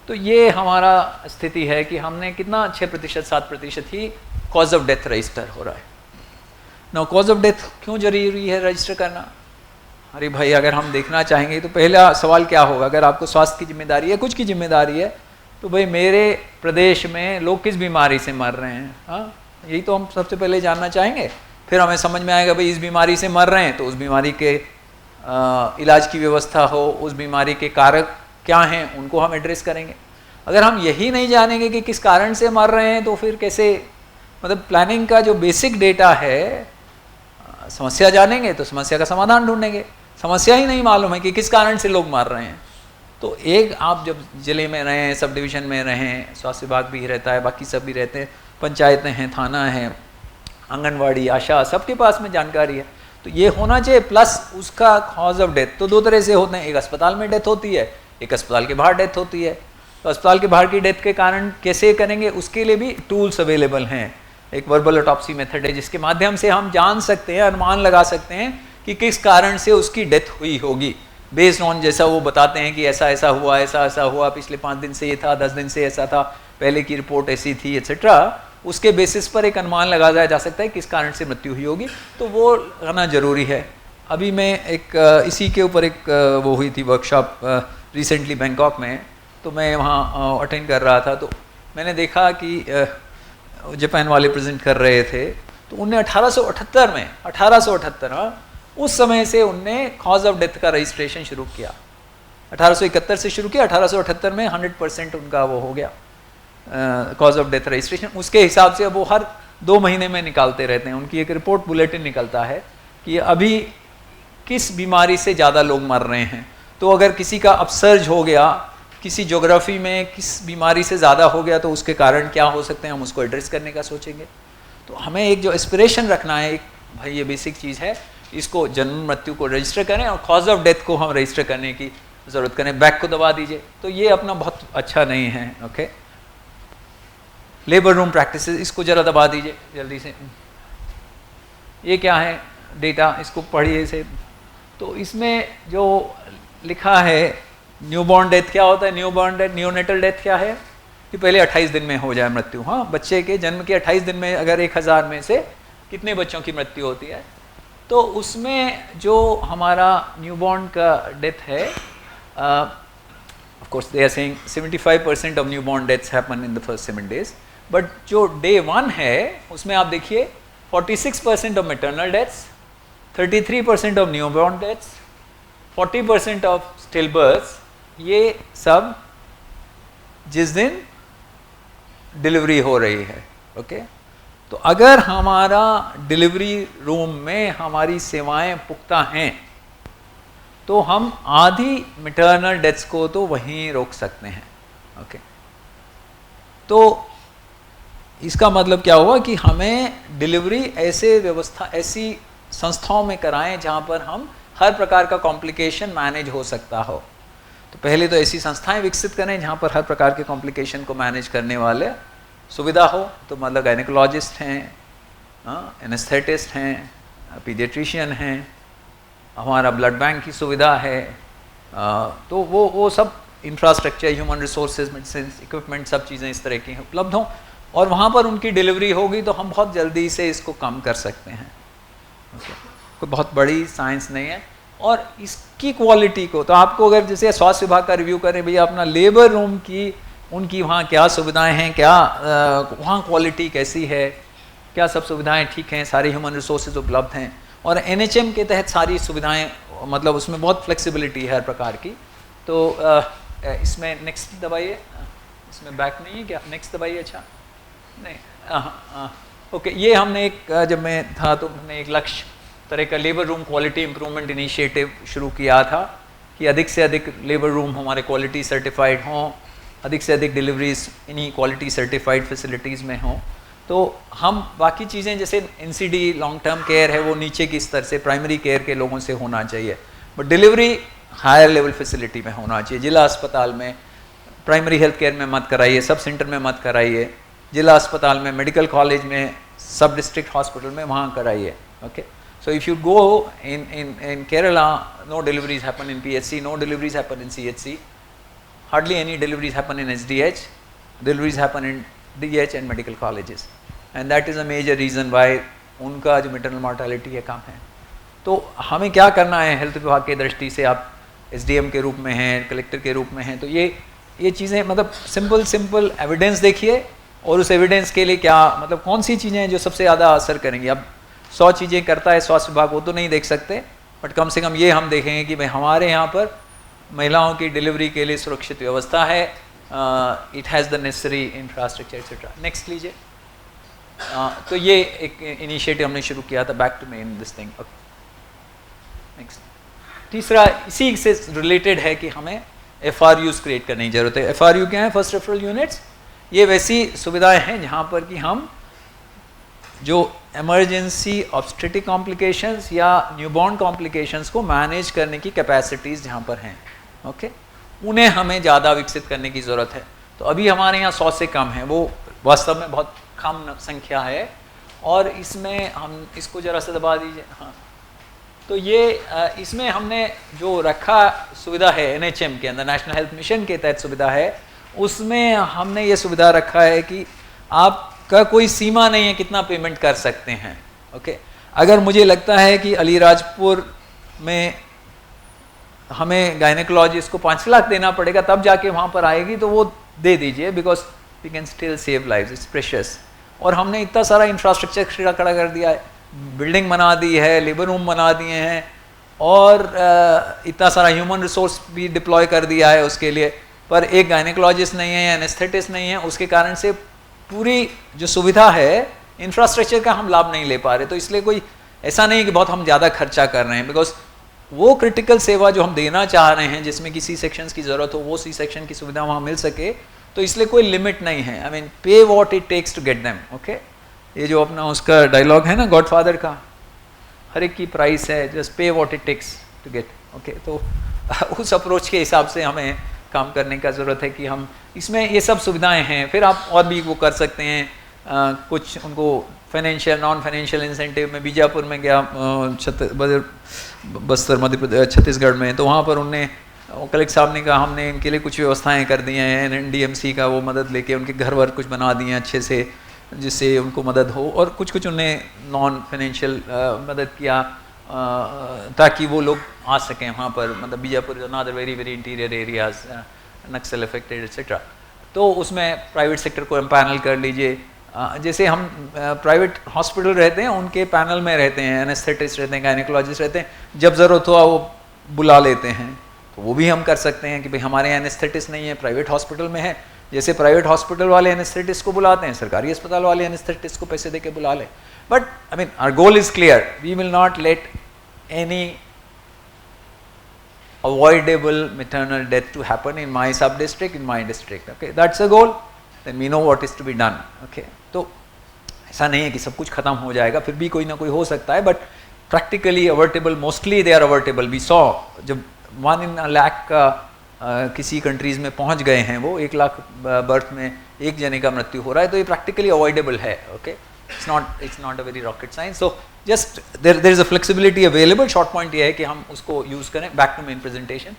तो ये हमारा स्थिति है कि हमने कितना 6% 7% ही कॉज ऑफ डेथ रजिस्टर हो रहा है। ना कॉज ऑफ डेथ क्यों जरूरी है रजिस्टर करना? अरे भाई, अगर हम देखना चाहेंगे तो पहला सवाल क्या होगा, अगर आपको स्वास्थ्य की जिम्मेदारी है, कुछ की जिम्मेदारी है, तो भाई मेरे प्रदेश में लोग किस बीमारी से मर रहे हैं, हाँ, यही तो हम सबसे पहले जानना चाहेंगे। फिर हमें समझ में आएगा भाई इस बीमारी से मर रहे हैं तो उस बीमारी के इलाज की व्यवस्था हो, उस बीमारी के कारक क्या हैं उनको हम एड्रेस करेंगे। अगर हम यही नहीं जानेंगे कि किस कारण से मर रहे हैं तो फिर कैसे, मतलब प्लानिंग का जो बेसिक डेटा है, समस्या जानेंगे तो समस्या का समाधान ढूंढेंगे। समस्या ही नहीं मालूम है कि किस कारण से लोग मर रहे हैं, तो एक आप जब जिले में रहें, सब डिवीज़न में रहें, स्वास्थ्य विभाग भी रहता है, बाकी सब भी रहते हैं, पंचायतें हैं, थाना है, आंगनवाड़ी, आशा, सबके पास में जानकारी है, तो ये होना चाहिए। प्लस उसका कॉज ऑफ डेथ तो 2 तरह से होते हैं, एक अस्पताल में डेथ होती है, एक अस्पताल के बाहर डेथ होती है। तो अस्पताल के बाहर की डेथ के कारण कैसे करेंगे, उसके लिए भी टूल्स अवेलेबल हैं। एक वर्बल ऑटोप्सी मेथड है जिसके माध्यम से हम जान सकते हैं, अनुमान लगा सकते हैं कि किस कारण से उसकी डेथ हुई होगी, बेस्ड ऑन जैसा वो बताते हैं कि ऐसा ऐसा हुआ, ऐसा ऐसा हुआ, पिछले 5 दिन से ये था, 10 दिन से ऐसा था, पहले की रिपोर्ट ऐसी थी, एक्सेट्रा। उसके बेसिस पर एक अनुमान लगाया जा सकता है किस कारण से मृत्यु हुई होगी, तो वो रहना जरूरी है। अभी मैं एक इसी के ऊपर एक वो हुई थी वर्कशॉप रिसेंटली बैंकॉक में, तो मैं वहाँ अटेंड कर रहा था, तो मैंने देखा कि जापान वाले प्रेजेंट कर रहे थे, तो उनने 1878 में 1878 उस समय से उनने कॉज ऑफ डेथ का रजिस्ट्रेशन शुरू किया। 1871 से शुरू किया, 1878 में 100% उनका वो हो गया कॉज ऑफ डेथ रजिस्ट्रेशन। उसके हिसाब से अब वो हर 2 महीने में निकालते रहते हैं, उनकी एक रिपोर्ट बुलेटिन निकलता है कि अभी किस बीमारी से ज़्यादा लोग मर रहे हैं। तो अगर किसी का अपसर्ज हो गया, किसी ज्योग्राफी में किस बीमारी से ज़्यादा हो गया, तो उसके कारण क्या हो सकते हैं, हम उसको एड्रेस करने का सोचेंगे। तो हमें एक जो एस्पिरेशन रखना है, एक भाई ये बेसिक चीज़ है, इसको जन्म मृत्यु को रजिस्टर करें और कॉज ऑफ डेथ को हम रजिस्टर करने की ज़रूरत करें। बैक को दबा दीजिए, तो ये अपना बहुत अच्छा नहीं है। ओके, लेबर रूम प्रैक्टिस, इसको ज़रा दबा दीजिए जल्दी से। ये क्या है डेटा, इसको पढ़िए इसे। तो इसमें जो लिखा है न्यूबॉर्न डेथ क्या होता है, न्यूबॉर्न डेथ, न्यूनेटल डेथ क्या है कि पहले 28 दिन में हो जाए मृत्यु। हाँ, बच्चे के जन्म के 28 दिन में अगर 1000 में से कितने बच्चों की मृत्यु होती है, तो उसमें जो हमारा न्यूबॉर्न का डेथ है, of course they are saying 75% of newborn deaths happen in the first 7 days, but जो डे 1 है उसमें आप देखिए 46% of maternal deaths, 33% of newborn deaths, 40% of still births, ये सब जिस दिन डिलीवरी हो रही है। ओके, तो अगर हमारा डिलीवरी रूम में हमारी सेवाएं पुख्ता हैं तो हम आधी मैटरनल डेथ्स को तो वहीं रोक सकते हैं। ओके, तो इसका मतलब क्या हुआ कि हमें डिलीवरी ऐसे व्यवस्था, ऐसी संस्थाओं में कराएं जहां पर हम हर प्रकार का कॉम्प्लिकेशन मैनेज हो सकता हो। तो पहले तो ऐसी संस्थाएं विकसित करें जहां पर हर प्रकार के कॉम्प्लिकेशन को मैनेज करने वाले सुविधा हो। तो मतलब गायनेकोलॉजिस्ट हैं, एनेस्थेटिस्ट हैं, पीडियाट्रिशियन हैं, हमारा ब्लड बैंक की सुविधा है, तो वो सब infrastructure, human resources, medicine, equipment, सब चीज़ें इस तरह की उपलब्ध हों और वहाँ पर उनकी डिलीवरी होगी तो हम बहुत जल्दी से इसको कम कर सकते हैं। कोई बहुत बड़ी साइंस नहीं है। और इसकी क्वालिटी को तो आपको अगर जैसे स्वास्थ्य विभाग का रिव्यू करें, भैया अपना लेबर रूम की उनकी वहाँ क्या सुविधाएं हैं, क्या वहाँ क्वालिटी कैसी है, क्या सब सुविधाएं ठीक हैं, सारे ह्यूमन रिसोर्सेज उपलब्ध हैं, और एनएचएम के तहत सारी सुविधाएं, मतलब उसमें बहुत फ्लेक्सिबिलिटी है हर प्रकार की। तो इसमें नेक्स्ट दबाइए, इसमें बैक नहीं है क्या, नेक्स्ट दबाइए। अच्छा नहीं, ओके, ये हमने एक जब मैं था तो हमने एक लक्ष्य तरह का labour room quality improvement initiative शुरू किया था कि अधिक से अधिक लेबर रूम हमारे क्वालिटी सर्टिफाइड हों, अधिक से अधिक डिलीवरीज इन्हीं क्वालिटी सर्टिफाइड फैसिलिटीज़ में हों। तो हम बाकी चीज़ें जैसे एनसीडी लॉन्ग टर्म केयर है वो नीचे की स्तर से प्राइमरी केयर के लोगों से होना चाहिए, but delivery higher level facility में होना चाहिए। जिला अस्पताल में प्राइमरी हेल्थ केयर में मत कराइए, सब सेंटर में मत कराइए, जिला अस्पताल में, मेडिकल कॉलेज में, सब डिस्ट्रिक्ट हॉस्पिटल में वहाँ कराइए। Okay, So if you go in Kerala, no deliveries happen in PHC, no deliveries happen in CHC, hardly any deliveries happen in SDH, deliveries happen in DH and medical colleges, and that is a major reason why उनका जो maternal mortality है कम है। तो हमें क्या करना है health विभाग के दृष्टि से, आप SDM के रूप में हैं, कलेक्टर के रूप में हैं, तो ये चीज़ें मतलब सिंपल एविडेंस देखिए और उस एविडेंस के लिए क्या मतलब कौन सी चीज़ें हैं जो सबसे ज़्यादा असर करेंगी। अब 100 चीज़ें करता है स्वास्थ्य विभाग, वो तो नहीं देख सकते, बट कम से कम ये हम देखेंगे कि भाई हमारे यहाँ पर महिलाओं की डिलीवरी के लिए सुरक्षित व्यवस्था है, it has the necessary infrastructure etcetera. Next लीजिए। तो ये एक इनिशिएटिव हमने शुरू किया था, back to main this thing. Next. तीसरा इसी से रिलेटेड है कि हमें FRUs क्रिएट करने की जरूरत है। FRU क्या है? First referral units. ये वैसी सुविधाएं हैं जहाँ पर कि हम जो इमरजेंसी ऑब्स्टेट्रिक कॉम्प्लिकेशंस या न्यूबॉर्न कॉम्प्लिकेशंस को मैनेज करने की कैपेसिटीज़ जहाँ पर हैं, ओके, उन्हें हमें ज़्यादा विकसित करने की ज़रूरत है। तो अभी हमारे यहाँ 100 से कम है, वो वास्तव में बहुत कम संख्या है, और इसमें हम इसको ज़रा सा दबा दीजिए। हाँ, तो ये इसमें हमने जो रखा सुविधा है NHM के अंदर, नेशनल हेल्थ मिशन के तहत सुविधा है, उसमें हमने ये सुविधा रखा है कि आपका कोई सीमा नहीं है कितना पेमेंट कर सकते हैं, ओके। अगर मुझे लगता है कि अलीराजपुर में हमें गायनेकोलॉजिस्ट को 5 लाख देना पड़ेगा तब जाके वहाँ पर आएगी, तो वो दे दीजिए, because we can still save lives, it's precious. और हमने इतना सारा इंफ्रास्ट्रक्चर खड़ा कर दिया है, बिल्डिंग बना दी है, लेबर रूम बना दिए हैं, और इतना सारा ह्यूमन रिसोर्स भी डिप्लॉय कर दिया है उसके लिए, पर एक गायनेकोलॉजिस्ट नहीं है या एनेस्थेटिस्ट नहीं है, उसके कारण से पूरी जो सुविधा है इंफ्रास्ट्रक्चर का हम लाभ नहीं ले पा रहे। तो इसलिए कोई ऐसा नहीं कि बहुत हम ज़्यादा खर्चा कर रहे हैं, बिकॉज वो क्रिटिकल सेवा जो हम देना चाह रहे हैं जिसमें कि सी सेक्शंस की ज़रूरत हो, वो सी सेक्शन की सुविधा वहाँ मिल सके, तो इसलिए कोई लिमिट नहीं है। I mean pay what it takes to get them, okay. ये जो अपना उसका डायलॉग है ना गॉडफादर का, हर एक की प्राइस है, just pay what it takes to get, okay. तो उस अप्रोच के हिसाब से हमें काम करने का ज़रूरत है कि हम इसमें ये सब सुविधाएं हैं। फिर आप और भी वो कर सकते हैं, कुछ उनको फाइनेंशियल नॉन फाइनेंशियल इंसेंटिव में बीजापुर में गया, बस्तर मध्य प्रदेश छत्तीसगढ़ में, तो वहाँ पर उनने कलेक्टर साहब ने कहा हमने इनके लिए कुछ व्यवस्थाएं कर दी हैं, NDMC का वो मदद लेके उनके घर वर कुछ बना दिए हैं अच्छे से, जिससे उनको मदद हो, और कुछ उन्हें नॉन फाइनेंशियल मदद किया ताकि वो लोग आ सकें वहाँ पर। मतलब Bijapur another very interior areas, Naxal affected etcetera. तो उसमें प्राइवेट सेक्टर को एम्पैनल कर लीजिए। जैसे हम प्राइवेट हॉस्पिटल रहते हैं उनके पैनल में रहते हैं, एनेस्थेटिस्ट रहते हैं, गायनेकोलॉजिस्ट रहते हैं, जब ज़रूरत हो वो बुला लेते हैं, तो वो भी हम कर सकते हैं कि भाई हमारे यहाँ एनेस्थेटिस्ट नहीं है, प्राइवेट हॉस्पिटल में है। जैसे प्राइवेट हॉस्पिटल वाले एनेस्थेटिस्ट को बुलाते हैं, सरकारी अस्पताल वाले एनेस्थेटिस्ट को पैसे दे के बुला लें। But I mean our goal is clear, we will not let any avoidable maternal death to happen in my sub district, in my district, okay, that's a goal, then we know what is to be done, okay। तो ऐसा नहीं है कि सब कुछ खत्म हो जाएगा, फिर भी कोई ना कोई हो सकता है, but practically avertable, mostly they are avertable. We saw जब 1 in a lakh का किसी कंट्रीज में पहुंच गए हैं, वो 1 लाख बर्थ में एक जने का मृत्यु हो रहा है, तो ये प्रैक्टिकली अवॉइडेबल है, okay. it's not a very rocket science, so just there is a flexibility available। Short point ये है कि हम उसको यूज़ करें। Back to main presentation.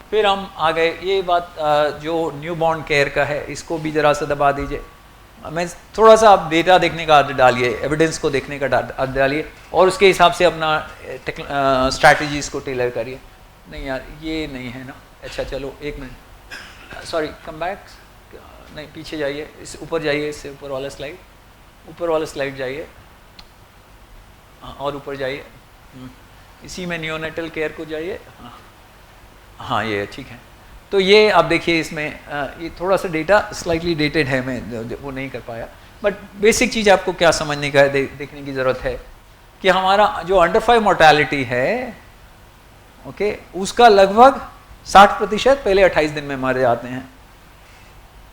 फिर हम आ गए ये बात जो न्यू बॉर्न केयर का है, इसको भी जरा सा दबा दीजिए। मैं थोड़ा सा आप डेटा देखने का आदत डालिए, एविडेंस को देखने का आदत डालिए, और उसके हिसाब से अपना स्ट्रैटेजीज को टेलर करिए। नहीं यार ये नहीं है ना, अच्छा चलो 1 मिनट, सॉरी कम बैक, नहीं पीछे जाइए, इस ऊपर जाइए, इससे ऊपर वाला स्लाइड, ऊपर वाला स्लाइड जाइए, और ऊपर जाइए, इसी में नियोनेटल केयर को जाइए, हाँ ये ठीक है। तो ये आप देखिए इसमें ये थोड़ा सा डेटा स्लाइटली डेटेड है, मैं वो नहीं कर पाया, बट बेसिक चीज़ आपको क्या समझने का है, देखने की ज़रूरत है कि हमारा जो अंडर 5 मोर्टेलिटी है, ओके, उसका लगभग 60% पहले 28 दिन में मर जाते हैं।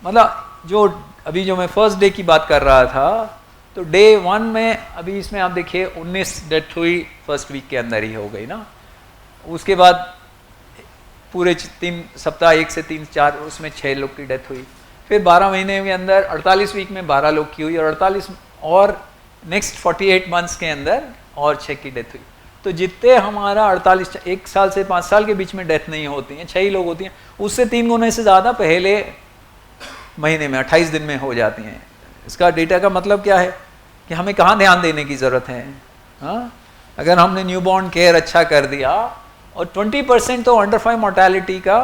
मतलब जो अभी जो मैं फर्स्ट डे की बात कर रहा था, तो डे 1 में अभी इसमें आप देखिए 19 डेथ हुई फर्स्ट वीक के अंदर ही हो गई ना। उसके बाद पूरे 3 सप्ताह 1 से 3-4 उसमें 6 लोग की डेथ हुई। फिर 12 महीने के अंदर 48 वीक में 12 लोग की हुई, और 48 और नेक्स्ट 48 मंथ्स के अंदर और 6 की डेथ हुई। तो जितने हमारा 48 1 साल से 5 साल के बीच में डेथ नहीं होती हैं, 6 ही लोग होती हैं, उससे 3 गुना से ज़्यादा पहले महीने में 28 दिन में हो जाती हैं। इसका डेटा का मतलब क्या है कि हमें कहाँ ध्यान देने की ज़रूरत है। हाँ, अगर हमने न्यूबॉर्न केयर अच्छा कर दिया और 20% तो अंडर 5 मोर्टेलिटी का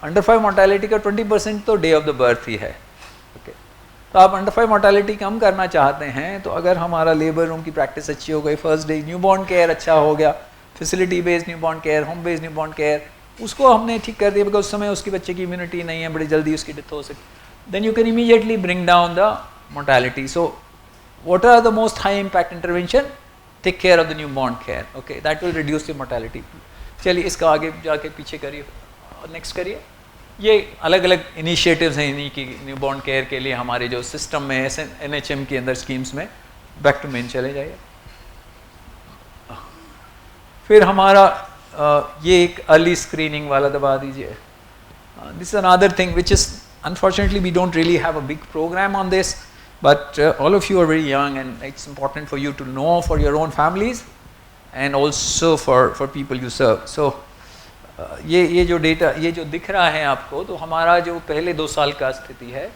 20% तो डे ऑफ द बर्थ ही है। ओके, तो आप अंडर 5 मोर्टेलिटी कम करना चाहते हैं तो अगर हमारा लेबर रूम की प्रैक्टिस अच्छी हो गई, फर्स्ट डे न्यूबॉर्न केयर अच्छा हो गया, facility based newborn care, home based newborn care, उसको हमने ठीक कर दिया बिकॉज उस समय उसके बच्चे की इम्यूनिटी नहीं है, बड़ी जल्दी उसकी डेथ हो सकती, then you can immediately bring down the mortality. So what are the most high impact intervention? Take care of the newborn care, okay, that will reduce the mortality. चलिए इसका आगे जाके पीछे करिए, नेक्स्ट करिए। ये अलग अलग इनिशिएटिव्स हैं इन्हीं की न्यूबॉर्न केयर के लिए हमारे जो सिस्टम में NHM के अंदर स्कीम्स में। बैक टू मेन चले जाइए। फिर हमारा ये एक अर्ली स्क्रीनिंग वाला दबा दीजिए। This is another thing which is unfortunately we don't really have a big program on this, but all of you are very young and it's important for you to know for your own families and also for people you serve. So ये जो data ये जो दिख रहा है आपको, तो हमारा जो पहले 2 साल का स्थिति है,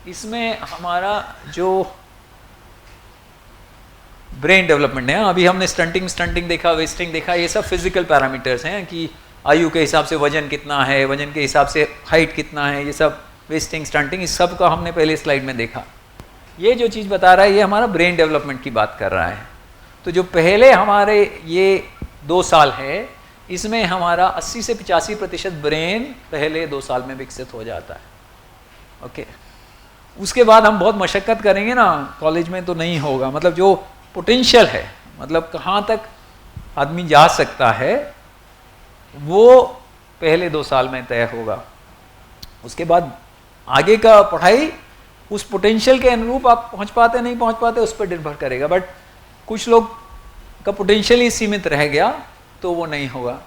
इसमें हमारा जो ब्रेन डेवलपमेंट है, अभी हमने स्टंटिंग देखा, वेस्टिंग देखा, ये सब फिजिकल पैरामीटर्स हैं कि आयु के हिसाब से वजन कितना है, वजन के हिसाब से हाइट कितना है, ये सब वेस्टिंग स्टंटिंग इस सब का हमने पहले स्लाइड में देखा। ये जो चीज़ बता रहा है ये हमारा ब्रेन डेवलपमेंट की बात कर रहा है। तो जो पहले हमारे ये 2 साल है, इसमें हमारा 80 से 85% ब्रेन पहले 2 साल में विकसित हो जाता है। ओके, उसके बाद हम बहुत मशक्क़त करेंगे ना, कॉलेज में तो नहीं होगा। मतलब जो पोटेंशियल है, मतलब कहाँ तक आदमी जा सकता है, वो पहले 2 साल में तय होगा। उसके बाद आगे का पढ़ाई उस पोटेंशियल के अनुरूप आप पहुँच पाते नहीं पहुँच पाते उस पर निर्भर करेगा। बट कुछ लोग का पोटेंशियल ही सीमित रह गया तो वो नहीं होगा।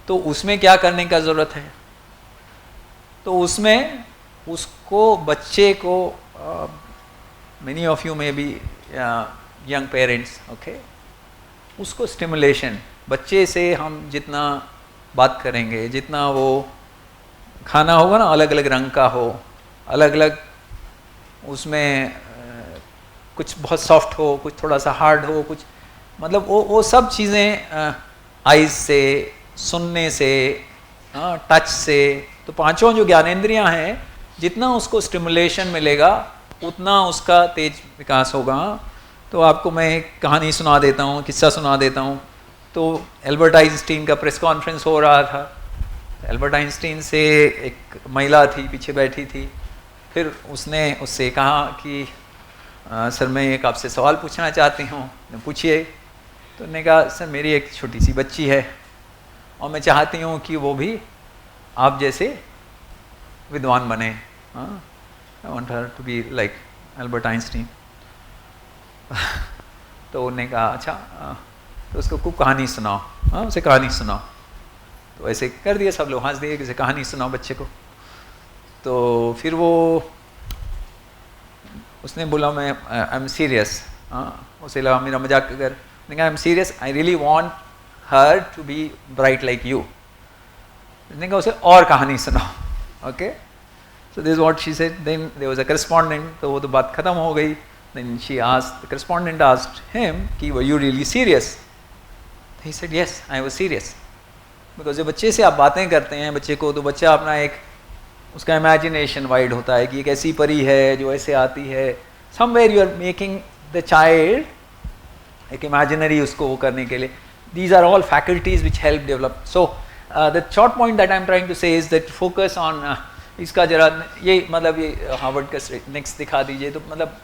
तो उसमें क्या करने का ज़रूरत है? तो उसमें उसको बच्चे को मेनी ऑफ यू में बी यंग पेरेंट्स, ओके, उसको स्टिमुलेशन, बच्चे से हम जितना बात करेंगे, जितना वो खाना होगा ना, अलग अलग रंग का हो, अलग अलग उसमें कुछ बहुत सॉफ्ट हो, कुछ थोड़ा सा हार्ड हो, कुछ मतलब वो सब चीज़ें आइज़ से, सुनने से, टच से, तो 5 जो ज्ञानेंद्रियां हैं, जितना उसको स्टिमुलेशन मिलेगा उतना उसका तेज विकास होगा। तो आपको मैं एक कहानी सुना देता हूँ, किस्सा सुना देता हूँ। तो एल्बर्ट आइंस्टीन का प्रेस कॉन्फ्रेंस हो रहा था। एल्बर्ट आइंस्टीन से एक महिला थी, पीछे बैठी थी। फिर उसने उससे कहा कि सर मैं एक आपसे सवाल पूछना चाहती हूँ। पूछिए। तो उन्होंने कहा सर मेरी एक छोटी सी बच्ची है और मैं चाहती हूँ कि वो भी आप जैसे विद्वान बने। I want her to be like Albert Einstein. तो उन्होंने कहा अच्छा, तो उसको खूब कहानी सुनाओ, उसे कहानी सुनाओ। तो ऐसे कर दिया, सब लोग हंस दिए कि कहानी सुनाओ बच्चे को। तो फिर वो उसने बोला मैं आई एम सीरियस। उसे लगा मेरा मजाक कर, I am serious, I really want her to be bright like you. उसने कहा उसे और कहानी सुनाओ। Okay, so this what she said. Then there was a correspondent, तो वो तो बात खत्म हो गई। Then she asked, the correspondent asked him कि were you really serious? He said yes, I was serious. Because जब बच्चे से आप बातें करते हैं बच्चे को, तो बच्चा अपना एक उसका इमेजिनेशन वाइड होता है कि एक ऐसी परी है जो ऐसे आती है। Somewhere you are making the child एक इमेजिनरी उसको वो करने के लिए। These are all faculties which help develop. So the short point that I am trying to say is that focus on इसका जरा ये मतलब ये हार्वर्ड का नेक्स्ट दिखा दीजिए। तो मतलब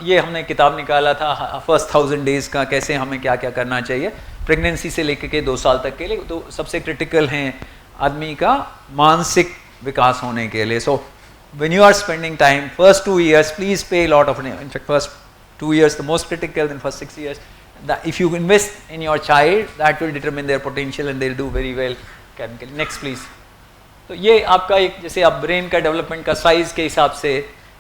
ये हमने किताब निकाला था फर्स्ट 1000 डेज का, कैसे हमें क्या क्या करना चाहिए प्रेगनेंसी से लेकर के 2 साल तक के लिए। तो सबसे क्रिटिकल हैं आदमी का मानसिक विकास होने के लिए। So when you are spending time first 2 years, please pay lot of, in fact first 2 years the most critical, then first 6 years. If you invest in your child, that will determine their potential and they'll do very well chemically. Next please. तो ये आपका एक जैसे आप brain का development का size के हिसाब से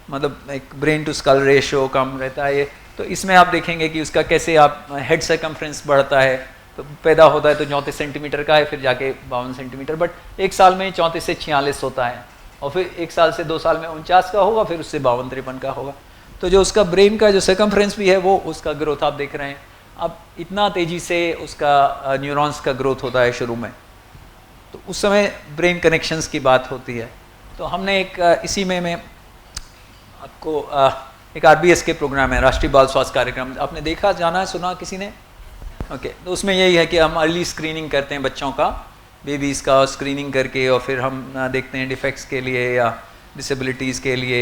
मतलब एक ब्रेन टू स्कल रेशियो कम रहता है। तो इसमें आप देखेंगे कि उसका कैसे आप हेड सर्कमफ्रेंस बढ़ता है, तो पैदा होता है तो 34 सेंटीमीटर का है, फिर जाके 52 सेंटीमीटर, बट एक साल में 34 से 46 होता है, और फिर एक साल से 2 साल में 49 का होगा, फिर उससे 52-53 का होगा। तो जो उसका ब्रेन का जो सर्कमफ्रेंस भी है वो उसका ग्रोथ आप देख रहे हैं। अब इतना तेज़ी से उसका न्यूरॉन्स का ग्रोथ होता है शुरू में, तो उस समय ब्रेन कनेक्शंस की बात होती है। तो हमने एक इसी में मैं आपको एक RBS के प्रोग्राम है, राष्ट्रीय बाल स्वास्थ्य कार्यक्रम, आपने देखा, जाना, सुना किसी ने? ओके, तो उसमें यही है कि हम अर्ली स्क्रीनिंग करते हैं बच्चों का, बेबीज़ का स्क्रीनिंग करके, और फिर हम देखते हैं डिफेक्ट्स के लिए या डिसेबिलिटीज़ के लिए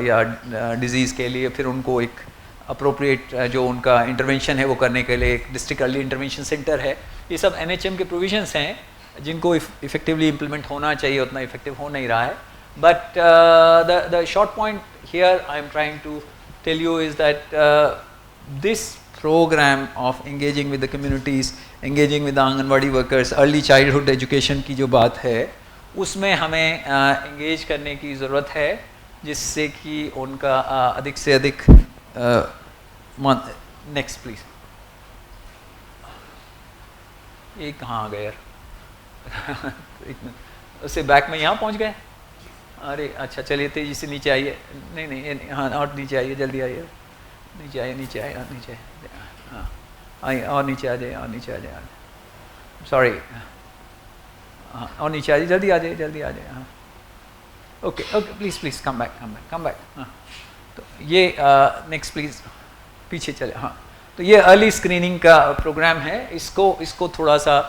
या डिजीज़ के लिए, फिर उनको एक अप्रोप्रिएट जो उनका इंटरवेंशन है वो करने के लिए एक डिस्ट्रिक्ट अर्ली इंटरवेंशन सेंटर है। ये सब NHM के प्रोविजंस हैं जिनको इफेक्टिवली इम्प्लीमेंट होना चाहिए, उतना इफेक्टिव हो नहीं रहा है। But the short point here I am trying to tell you is that this program of engaging with the communities, engaging with the anganwadi workers, early childhood education की जो बात है उसमें हमें engage करने की ज़रूरत है, जिससे कि उनका अधिक से अधिक नेक्स्ट प्लीज, ये कहाँ आ गए यार एक मिनट, उससे बैक में यहाँ पहुँच गए, अरे अच्छा चलिए तेज़ी से नीचे आइए, नहीं हाँ और नीचे आइए, जल्दी आइए, नीचे आइए, नीचे आइए, नीचे, हाँ आइए, और नीचे आ जाए, और नीचे आ जाए, सॉरी, हाँ और नीचे आ जाइए, जल्दी आ जाइए, जल्दी आ जाइए, हाँ okay okay, please come back, हाँ। तो ये नेक्स्ट प्लीज़, पीछे चले, हाँ। तो ये अर्ली स्क्रीनिंग का प्रोग्राम है, इसको थोड़ा सा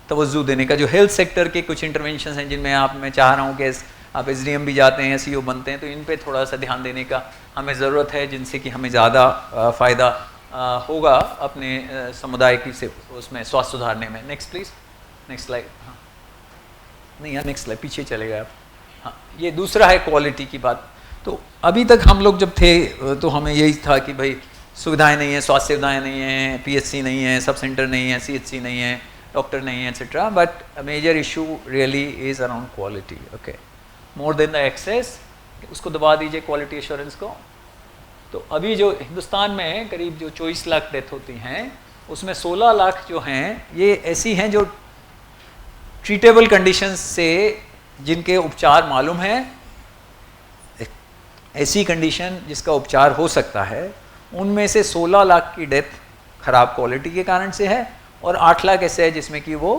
तवज्जो देने का, जो हेल्थ सेक्टर के कुछ इंटरवेंशन हैं जिनमें मैं चाह रहा हूँ कि आप SDM भी जाते हैं, CO बनते हैं, तो इन पे थोड़ा सा ध्यान देने का हमें ज़रूरत है, जिनसे कि हमें ज़्यादा फ़ायदा होगा अपने समुदाय की से उसमें स्वास्थ्य सुधारने में। नेक्स्ट प्लीज़, नेक्स्ट स्लाइड, हाँ नहीं यार नेक्स्ट स्लाइड, पीछे चलेगा आप, हाँ। ये दूसरा है क्वालिटी की बात। तो अभी तक हम लोग जब थे तो हमें यही था कि भाई सुविधाएँ नहीं हैं, स्वास्थ्य सुविधाएँ नहीं हैं, PHC नहीं है, सब सेंटर नहीं है, CHC नहीं है, डॉक्टर नहीं है, etcetera, but major issue really is around quality. Okay, more than the access, उसको दबा दीजिए क्वालिटी एश्योरेंस को। तो अभी जो हिंदुस्तान में करीब जो 24 लाख डेथ होती हैं, उसमें 16 लाख जो हैं ये ऐसी हैं जो ट्रीटेबल कंडीशंस से जिनके उपचार मालूम है, ऐसी कंडीशन जिसका उपचार हो सकता है, उनमें से 16 लाख की डेथ खराब क्वालिटी के कारण से है, और 8 लाख ऐसे है जिसमें कि वो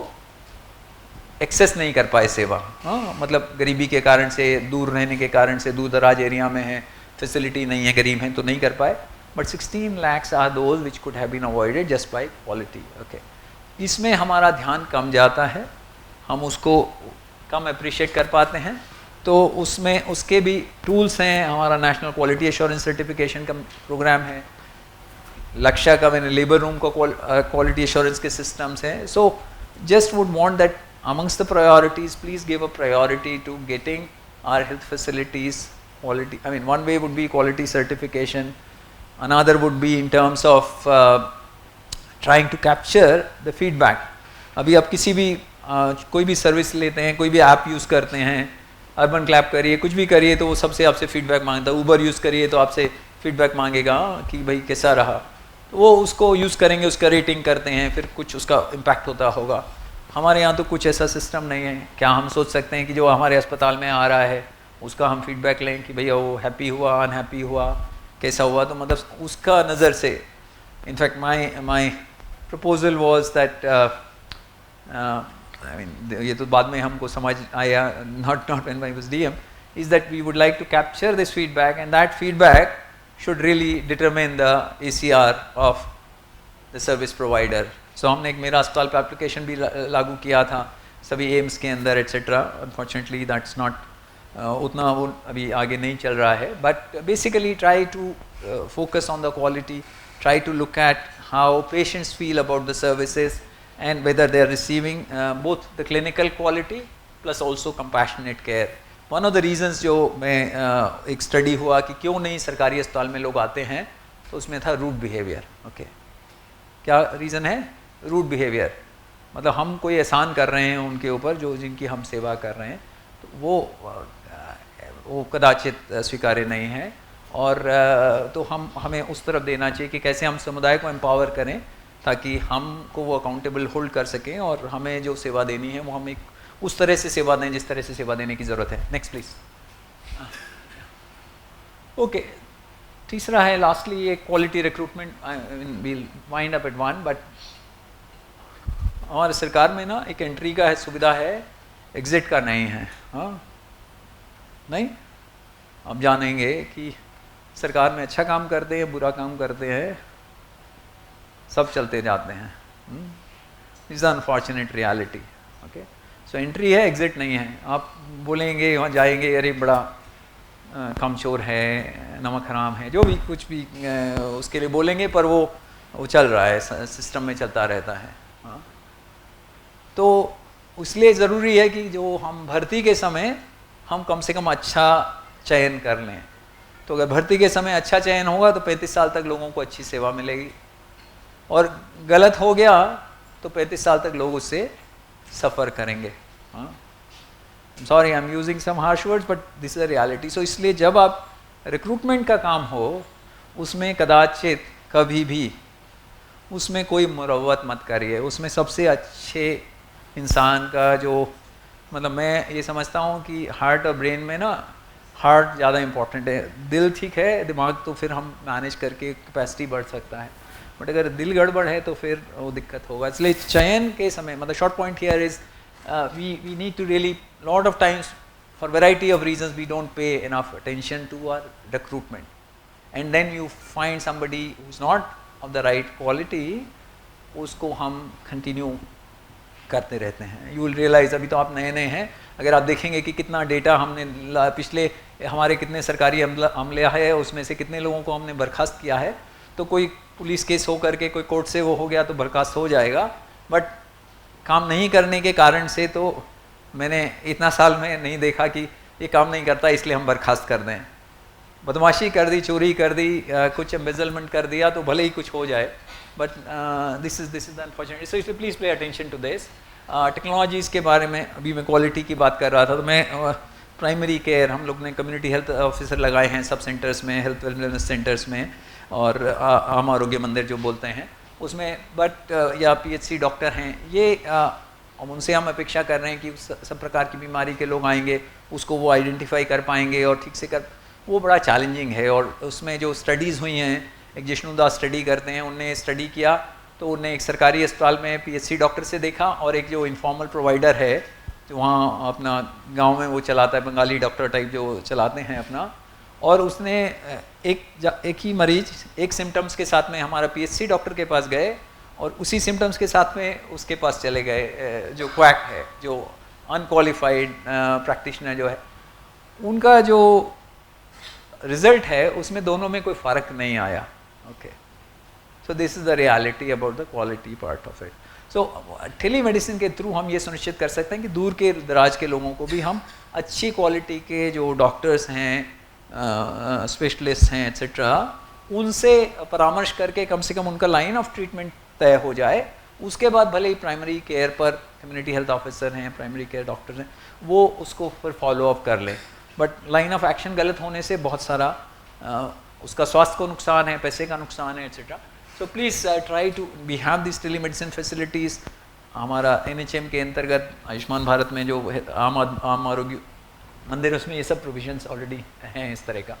एक्सेस नहीं कर पाए सेवा, हाँ, मतलब गरीबी के कारण से, दूर रहने के कारण से, दूर दराज एरिया में है, फैसिलिटी नहीं है, गरीब हैं तो नहीं कर पाए, but 16 lakhs are those which could have been avoided just by quality. Okay, इसमें हमारा ध्यान कम जाता है, हम उसको कम अप्रिशिएट कर पाते हैं। तो उसमें उसके भी टूल्स हैं, हमारा नेशनल क्वालिटी एश्योरेंस सर्टिफिकेशन का प्रोग्राम है, लक्ष्य का मैंने लेबर रूम का क्वालिटी एश्योरेंस के सिस्टम्स हैं। So just would want that amongst the priorities, please give a priority to getting our health facilities quality. I mean, one way would be quality certification, another would be in terms of trying to capture the feedback. अभी आप किसी भी कोई भी service लेते हैं, कोई भी ऐप यूज़ करते हैं, अर्बन क्लैप करिए, कुछ भी करिए तो वो सबसे आपसे फीडबैक मांगता है। ऊबर यूज़ करिए तो आपसे फीडबैक मांगेगा कि भाई कैसा रहा, तो वो उसको यूज़ करेंगे, उसका रेटिंग करते हैं, फिर कुछ उसका इम्पैक्ट होता होगा। हमारे यहाँ तो कुछ ऐसा सिस्टम नहीं है। क्या हम सोच सकते हैं कि जो हमारे अस्पताल में आ रहा है उसका हम फीडबैक लें कि भैया वो हैप्पी हुआ, अनहैप्पी हुआ, कैसा हुआ? तो मतलब उसका नज़र से, in fact my proposal was that, I mean ये तो बाद में हमको समझ आया, not when I was DM, is that we would like to capture this feedback and that feedback should really determine the ACR of the service provider. So हमने एक मेरा अस्पताल पे एप्लीकेशन भी लागू किया था सभी एम्स के अंदर एट्सेट्रा। अनफॉर्चुनेटली दैट्स नॉट उतना वो अभी आगे नहीं चल रहा है, but basically try to focus on the quality, try to look at how patients feel about the services and whether they are receiving both the clinical quality plus also compassionate care. One of the reasons जो मैं एक study हुआ कि क्यों नहीं सरकारी अस्पताल में लोग आते हैं, तो उसमें था रूड बिहेवियर। ओके, क्या रीज़न है? रूड बिहेवियर, मतलब हम कोई एहसान कर रहे हैं उनके ऊपर जो जिनकी हम सेवा कर रहे हैं, तो वो कदाचित स्वीकार्य नहीं है। और तो हमें उस तरफ देना चाहिए कि कैसे हम समुदाय को एम्पावर करें ताकि हमको वो अकाउंटेबल होल्ड कर सकें और हमें जो सेवा देनी है वो हम एक उस तरह से सेवा दें जिस तरह से सेवा देने की ज़रूरत है। Next please. ओके, तीसरा है लास्टली ये quality recruitment, will wind up at one, but हमारे सरकार में ना एक एंट्री का है सुविधा है, एग्जिट का नहीं है। हाँ नहीं, आप जानेंगे कि सरकार में अच्छा काम करते हैं, बुरा काम करते हैं, सब चलते जाते हैं। Is unfortunate reality. Okay, so entry है, एग्जिट नहीं है। आप बोलेंगे वहाँ जाएंगे, अरे बड़ा कमचोर है, नमक हराम है, जो भी कुछ भी उसके लिए बोलेंगे, पर वो चल रहा है, सिस्टम में चलता रहता है। हाँ, तो इसलिए ज़रूरी है कि जो हम भर्ती के समय हम कम से कम अच्छा चयन कर लें। तो अगर भर्ती के समय अच्छा चयन होगा तो 35 साल तक लोगों को अच्छी सेवा मिलेगी, और गलत हो गया तो 35 साल तक लोग उससे सफ़र करेंगे। हाँ, sorry I am using some harsh words but this is a reality. So इसलिए जब आप रिक्रूटमेंट का काम हो उसमें कदाचित कभी भी उसमें कोई मुरव्वत मत करिए। उसमें सबसे अच्छे इंसान का जो मतलब मैं ये समझता हूँ कि हार्ट और ब्रेन में ना हार्ट ज़्यादा इम्पॉर्टेंट है। दिल ठीक है, दिमाग तो फिर हम मैनेज करके कैपेसिटी बढ़ सकता है, बट अगर दिल गड़बड़ है तो फिर वो दिक्कत होगा। इसलिए चयन के समय मतलब short point here is we need to really lot of times for variety of reasons we don't pay enough attention to our recruitment, and then you find somebody who's not of the right quality, उसको हम continue करते रहते हैं। You will realize अभी तो आप नए नए हैं, अगर आप देखेंगे कि कितना डेटा हमने पिछले हमारे कितने सरकारी अमले है उसमें से कितने लोगों को हमने बर्खास्त किया है, तो कोई पुलिस केस हो करके कोई कोर्ट से वो हो गया तो बर्खास्त हो जाएगा, बट काम नहीं करने के कारण से तो मैंने इतना साल में नहीं देखा कि ये काम नहीं करता इसलिए हम बर्खास्त कर दें। बदमाशी कर दी, चोरी कर दी, कुछ एम्बेजलमेंट कर दिया तो भले ही कुछ हो जाए, बट दिस इज अनफॉर्चुनेट। सो इसलिए प्लीज़ पे अटेंशन टू दिस। टेक्नोलॉजीज़ के बारे में अभी मैं क्वालिटी की बात कर रहा था, तो मैं प्राइमरी केयर हम लोग ने कम्युनिटी हेल्थ ऑफिसर लगाए हैं सब सेंटर्स में, हेल्थ वेलनेस सेंटर्स में, और आम आरोग्य मंदिर जो बोलते हैं उसमें, बट या PHC डॉक्टर हैं, ये उनसे हम अपेक्षा कर रहे हैं कि सब प्रकार की बीमारी के लोग आएंगे, उसको वो आइडेंटिफाई कर पाएंगे और ठीक से कर, वो बड़ा चैलेंजिंग है। और उसमें जो स्टडीज़ हुई हैं, एक जिष्णु दास स्टडी करते हैं, उनने स्टडी किया तो उन्हें एक सरकारी अस्पताल में PHC डॉक्टर से देखा, और एक जो इनफॉर्मल प्रोवाइडर है जो वहाँ अपना गाँव में वो चलाता है, बंगाली डॉक्टर टाइप जो चलाते हैं अपना, और उसने एक ही मरीज एक सिम्टम्स के साथ में हमारा PHC डॉक्टर के पास गए और उसी सिम्टम्स के साथ में उसके पास चले गए जो क्वैक है, जो अनक्वालिफाइड प्रैक्टिशनर जो है, उनका जो रिजल्ट है उसमें दोनों में कोई फ़र्क नहीं आया। Okay, so this is the reality about the quality part of it. So telemedicine के थ्रू हम ये सुनिश्चित कर सकते हैं कि दूर के दराज के लोगों को भी हम अच्छी क्वालिटी के जो डॉक्टर्स हैं, स्पेशलिस्ट हैं एक्सेट्रा, उनसे परामर्श करके कम से कम उनका लाइन ऑफ ट्रीटमेंट तय हो जाए। उसके बाद भले ही प्राइमरी केयर पर कम्युनिटी हेल्थ ऑफिसर हैं, प्राइमरी केयर डॉक्टर हैं, वो उसको फिर फॉलो अप कर लें, बट लाइन ऑफ एक्शन गलत होने से बहुत सारा उसका स्वास्थ्य को नुकसान है, पैसे का नुकसान है etcetera. So please try to we have this telemedicine facilities. हमारा NHM के अंतर्गत आयुष्मान भारत में जो आम आरोग्य मंदिर, उसमें ये सब प्रोविजंस ऑलरेडी हैं इस तरह का।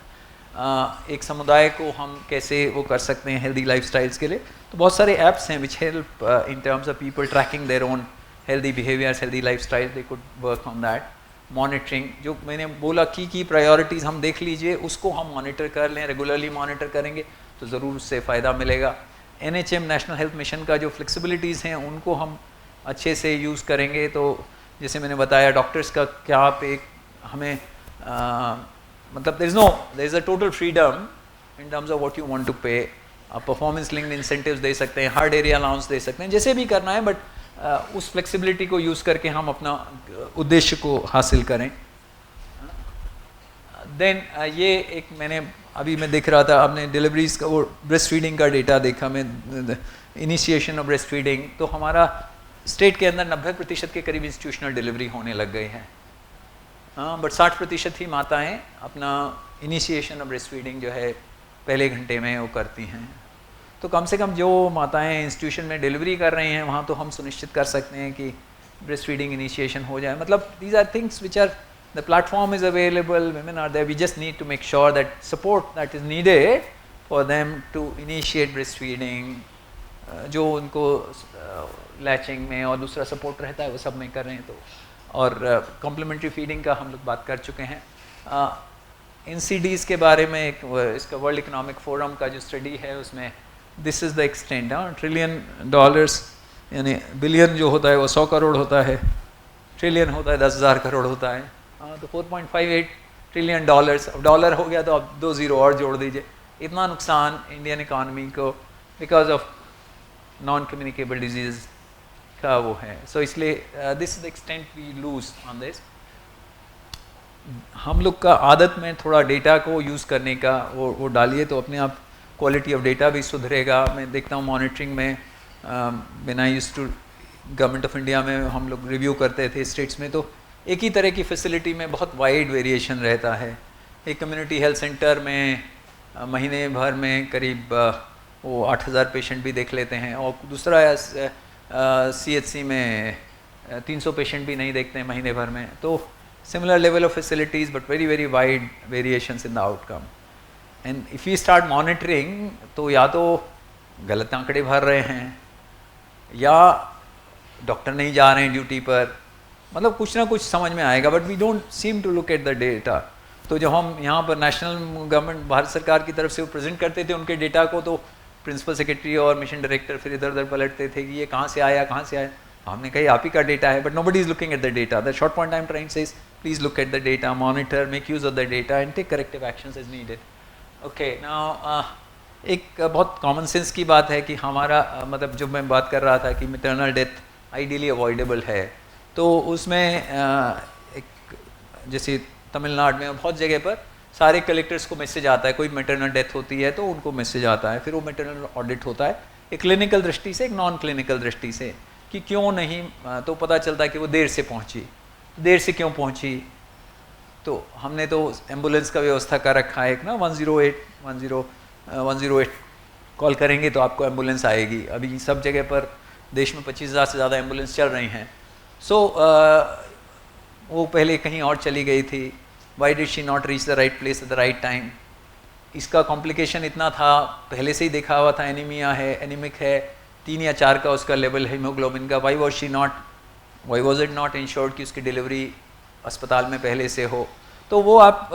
एक समुदाय को हम कैसे वो कर सकते हैं हेल्दी लाइफस्टाइल्स के लिए, तो बहुत सारे ऐप्स हैं which help in terms of people tracking their own healthy behaviours, healthy lifestyle, they could work on that. Monitoring, जो मैंने बोला की प्रायोरिटीज़ हम देख लीजिए, उसको हम मॉनिटर कर लें, रेगुलरली मॉनिटर करेंगे तो ज़रूर उससे फ़ायदा मिलेगा। NHM नेशनल हेल्थ मिशन का जो फ्लेक्सिबिलिटीज़ हैं उनको हम अच्छे से यूज़ करेंगे, तो जैसे मैंने बताया डॉक्टर्स का क्या आप एक हमें मतलब there is a total freedom in terms of what you want to pay. आप परफॉर्मेंस लिंक्ड इंसेंटिव्स दे सकते हैं, हार्ड एरिया अलाउंस दे सकते हैं, जैसे भी करना है, बट उस फ्लेक्सिबिलिटी को यूज़ करके हम अपना उद्देश्य को हासिल करें। देन ये एक मैंने अभी मैं देख रहा था, आपने डिलीवरीज का वो ब्रेस्ट फीडिंग का डेटा देखा, मैं इनिशिएशन ऑफ ब्रेस्ट फीडिंग, तो हमारा स्टेट के अंदर 90% के करीब इंस्टीट्यूशनल डिलीवरी होने लग गई है। हाँ, बट 60% ही माताएं अपना इनिशिएशन ऑफ ब्रेस्ट फीडिंग जो है पहले घंटे में वो करती हैं। तो कम से कम जो माताएं इंस्टीट्यूशन में डिलीवरी कर रही हैं वहाँ तो हम सुनिश्चित कर सकते हैं कि ब्रेस्ट फीडिंग इनिशिएशन हो जाए. मतलब these are things which are the platform is available, women are there, we just need to make sure that support that is needed for them to initiate breastfeeding. जो उनको latching में और दूसरा support रहता है वो सब में कर रहे हैं. तो और कॉम्प्लीमेंट्री फीडिंग का हम लोग बात कर चुके हैं. NCDs के बारे में एक इसका वर्ल्ड इकोनॉमिक फोरम का जो स्टडी है उसमें this is the extent. $1 trillion यानी बिलियन जो होता है वो 100 करोड़ होता है, ट्रिलियन होता है 10,000 करोड़ होता है. तो $4.58 ट्रिलियन. अब डॉलर हो गया तो अब 2 ज़ीरो और जोड़ दीजिए. इतना नुकसान इंडियन इकॉनमी को because of non communicable disease का वो है. सो इसलिए this is the extent we lose on this. हम लोग का आदत में थोड़ा डेटा को यूज़ करने का वो डालिए तो अपने आप क्वालिटी ऑफ डेटा भी सुधरेगा. मैं देखता हूँ मॉनिटरिंग में when I used to government of India में हम लोग रिव्यू करते थे स्टेट्स में, तो एक ही तरह की फैसिलिटी में बहुत वाइड वेरिएशन रहता है. एक कम्युनिटी हेल्थ सेंटर में महीने भर में करीब वो 8,000 पेशेंट भी देख लेते हैं और दूसरा CHC में 300 पेशेंट भी नहीं देखते हैं महीने भर में. तो similar level of facilities but very very wide variations in the outcome. And if you start monitoring तो या तो गलत आंकड़े भर रहे हैं या डॉक्टर नहीं जा रहे हैं ड्यूटी पर, मतलब कुछ ना कुछ समझ में आएगा. But we don't seem to look at the data. तो जब हम यहाँ पर नेशनल गवर्नमेंट भारत सरकार की तरफ से वो प्रेजेंट करते थे उनके डेटा को, तो प्रिंसिपल सेक्रेटरी और मिशन डायरेक्टर फिर इधर उधर पलटते थे कि ये कहाँ से आया कहाँ से आया. हमने कहा आप ही का डेटा है, but nobody is looking at the data. The short point I am trying say please look at the data, monitor, make use of the data and take corrective actions as needed. Okay, now एक बहुत common sense की बात है कि हमारा मतलब जो मैं बात कर रहा था कि मैटरनल डेथ आइडियली अवॉइडेबल है, तो उसमें एक जैसे तमिलनाडु में बहुत जगह पर सारे कलेक्टर्स को मैसेज आता है, कोई मैटरनल डेथ होती है तो उनको मैसेज आता है, फिर वो मैटरनल ऑडिट होता है एक क्लिनिकल दृष्टि से एक नॉन क्लिनिकल दृष्टि से कि क्यों नहीं. तो पता चलता है कि वो देर से पहुंची. देर से क्यों पहुंची? तो हमने तो एम्बुलेंस का व्यवस्था कर रखा है एक ना 108 कॉल करेंगे तो आपको एम्बुलेंस आएगी. अभी सब जगह पर देश में 25,000 से ज़्यादा एम्बुलेंस चल रही हैं. सो वो पहले कहीं और चली गई थी. Why did she not reach the right place at the right time? इसका कॉम्प्लिकेशन इतना था, पहले से ही देखा हुआ था, एनीमिया है, एनीमिक है, 3 या 4 का उसका लेवल है हीमोग्लोबिन का. Why was it not insured कि उसकी डिलीवरी अस्पताल में पहले से हो? तो वो आप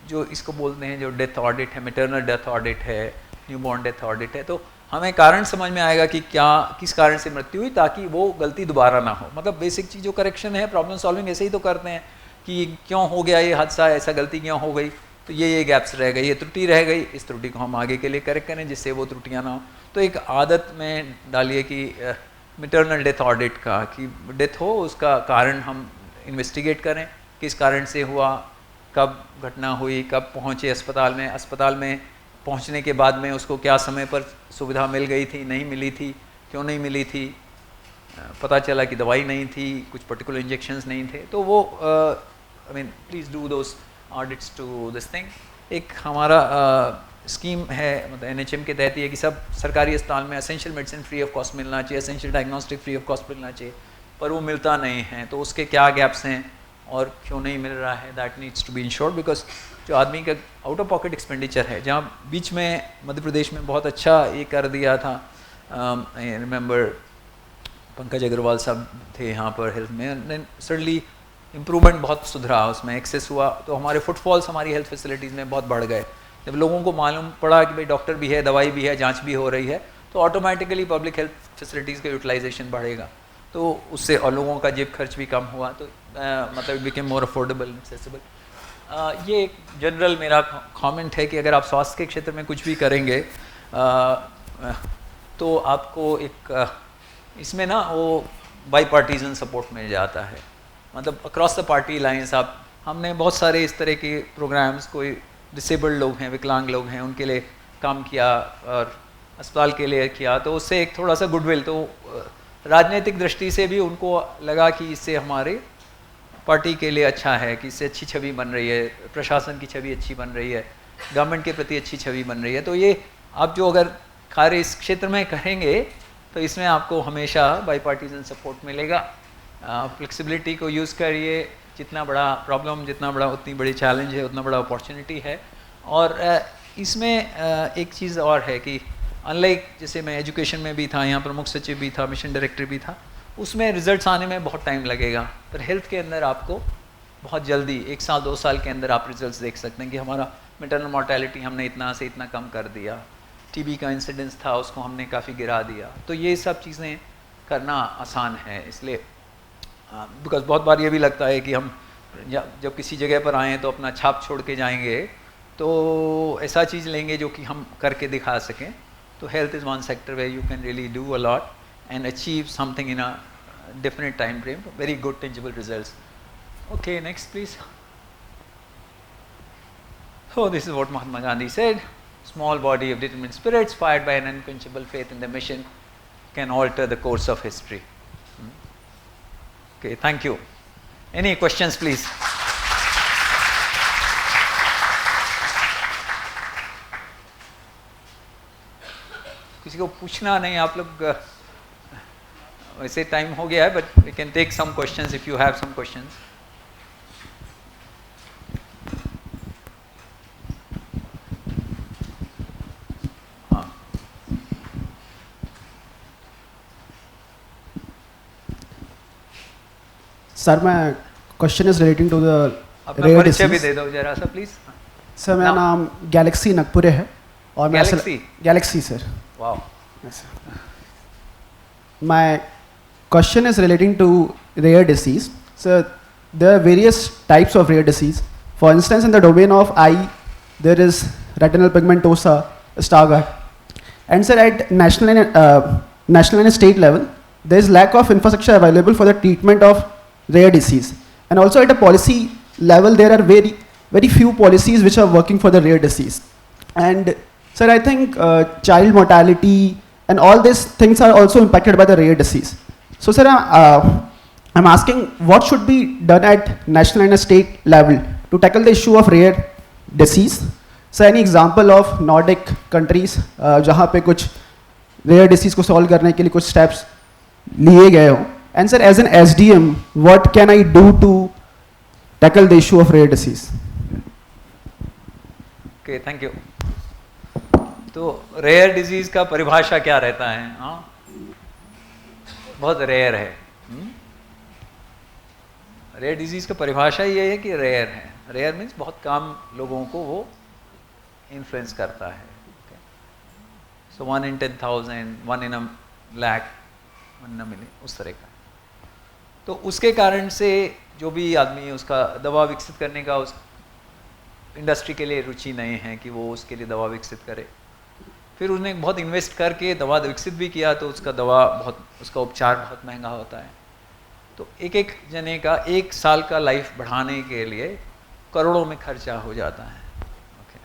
जो इसको बोलते हैं जो डेथ ऑडिट है, मैटरनल डेथ ऑडिट है, न्यूबॉर्न डेथ ऑडिट है, तो हमें कारण समझ में आएगा कि क्या किस कारण से मृत्यु हुई ताकि वो गलती दोबारा ना हो. मतलब बेसिक चीज़ों करेक्शन है, प्रॉब्लम सॉल्विंग ऐसे ही तो करते हैं कि क्यों हो गया ये हादसा, ऐसा गलती क्यों हो गई, तो ये गैप्स रह गई, ये त्रुटि रह गई, इस त्रुटि को हम आगे के लिए करेक्ट करें जिससे वो त्रुटियाँ ना हो. तो एक आदत में डालिए कि मैटरनल डेथ ऑडिट का, कि डेथ हो उसका कारण हम इन्वेस्टिगेट करें, किस कारण से हुआ, कब घटना हुई, कब पहुँचे अस्पताल में पहुंचने के बाद में उसको क्या समय पर सुविधा मिल गई थी, नहीं मिली थी, क्यों नहीं मिली थी, पता चला कि दवाई नहीं थी, कुछ पर्टिकुलर इंजेक्शंस नहीं थे. तो वो I mean please do those audits to this thing. एक हमारा स्कीम है, मतलब NHM के तहत ये कि सब सरकारी अस्पताल में essential medicine free of cost मिलना चाहिए, essential diagnostic free of cost मिलना चाहिए, पर वो मिलता नहीं है. तो उसके क्या गैप्स हैं और क्यों नहीं मिल रहा है, that needs to be ensured. Because जो आदमी का आउट ऑफ पॉकेट एक्सपेंडिचर है, जहाँ बीच में मध्य प्रदेश में बहुत अच्छा ये कर दिया था, आई रिमेंबर पंकज अग्रवाल साहब थे यहाँ पर हेल्थ में, सडनली इम्प्रूवमेंट बहुत सुधरा, उसमें एक्सेस हुआ, तो हमारे फुटफॉल्स हमारी हेल्थ फैसिलिटीज़ में बहुत बढ़ गए. जब लोगों को मालूम पड़ा कि भाई डॉक्टर भी है, दवाई भी है, जांच भी हो रही है, तो ऑटोमेटिकली पब्लिक हेल्थ फैसिलिटीज़ का यूटिलाइजेशन बढ़ेगा. तो उससे और लोगों का जेब खर्च भी कम हुआ, तो मतलब बिकेम मोर अफोर्डेबल, एक्सेसिबल. ये एक जनरल मेरा कमेंट है कि अगर आप स्वास्थ्य के क्षेत्र में कुछ भी करेंगे तो आपको एक इसमें ना वो बाई पार्टीजन सपोर्ट मिल जाता है, मतलब अक्रॉस द पार्टी लाइंस. हमने बहुत सारे इस तरह के प्रोग्राम्स, कोई डिसेबल्ड लोग हैं, विकलांग लोग हैं, उनके लिए काम किया और अस्पताल के लिए किया, तो उससे एक थोड़ा सा गुडविल, तो राजनीतिक दृष्टि से भी उनको लगा कि इससे हमारे पार्टी के लिए अच्छा है, कि इससे अच्छी छवि बन रही है, प्रशासन की छवि अच्छी बन रही है, गवर्नमेंट के प्रति अच्छी छवि बन रही है. तो ये आप जो अगर कार्य इस क्षेत्र में करेंगे तो इसमें आपको हमेशा बाईपार्टीजन सपोर्ट मिलेगा। फ्लेक्सिबिलिटी को यूज़ करिए, जितना बड़ा प्रॉब्लम, जितना बड़ा उतनी बड़ी चैलेंज है उतना बड़ा अपॉर्चुनिटी है। और इसमें एक चीज़ और है कि अनलाइक जैसे मैं एजुकेशन में भी था, यहाँ प्रमुख सचिव भी था, मिशन डायरेक्टर भी था, उसमें रिजल्ट्स आने में बहुत टाइम लगेगा, पर हेल्थ के अंदर आपको बहुत जल्दी 1 साल 2 साल के अंदर आप रिजल्ट्स देख सकते हैं कि हमारा मैटरनल मॉर्टेलिटी हमने इतना से इतना कम कर दिया, टीबी का इंसिडेंस था उसको हमने काफ़ी गिरा दिया। तो ये सब चीज़ें करना आसान है। इसलिए बिकॉज बहुत बार ये भी लगता है कि हम जब किसी जगह पर आएँ तो अपना छाप छोड़ के जाएंगे, तो ऐसा चीज़ लेंगे जो कि हम करके दिखा सकें। तो health is one sector way you can really do a lot and achieve something in a definite time frame, very good tangible results. Okay, next please. So this is what Mahatma Gandhi said, small body of determined spirits fired by an unquenchable faith in the mission can alter the course of history. Okay, thank you. Any questions please? किसी को पूछना नहीं, आप लोग वैसे time हो गया है, but we can take some questions if you have some questions. हाँ, सर मैं question is relating to the अपना रेयर परिचय भी डिसीज। दे दो जरा सा प्लीज। सर मेरा नाम गैलेक्सी नगपुरे है और मैं Galaxy sir. Wow. My question is relating to rare disease. So there are various types of rare disease. For instance, in the domain of eye, there is retinal pigmentosa, Stargardt. And sir, at national and state level, there is lack of infrastructure available for the treatment of rare disease. And also at a policy level, there are very few policies which are working for the rare disease. And sir, I think child mortality and all these things are also impacted by the rare disease. So sir, I'm asking what should be done at national and state level to tackle the issue of rare disease. So any example of Nordic countries जहाँ पे कुछ rare disease को solve करने के लिए कुछ steps लिए गए हों. And sir, as an SDM, what can I do to tackle the issue of rare disease? Okay, thank you. तो रेयर डिजीज का परिभाषा क्या रहता है? हाँ, बहुत रेयर है। रेयर डिजीज का परिभाषा ये है कि रेयर है। रेयर मीन्स बहुत कम लोगों को वो इन्फ्लुएंस करता है। सो 1 in 10,000, 1 in a lakh, 1 in a million, उस तरह का। तो उसके कारण से जो भी आदमी उसका दवा विकसित करने का उस इंडस्ट्री के लिए रुचि नहीं है कि वो उसके लिए दवा विकसित करे, फिर उसने बहुत इन्वेस्ट करके दवा विकसित भी किया तो उसका उपचार बहुत महंगा होता है। तो एक एक जने का 1 साल का लाइफ बढ़ाने के लिए करोड़ों में खर्चा हो जाता है। Okay,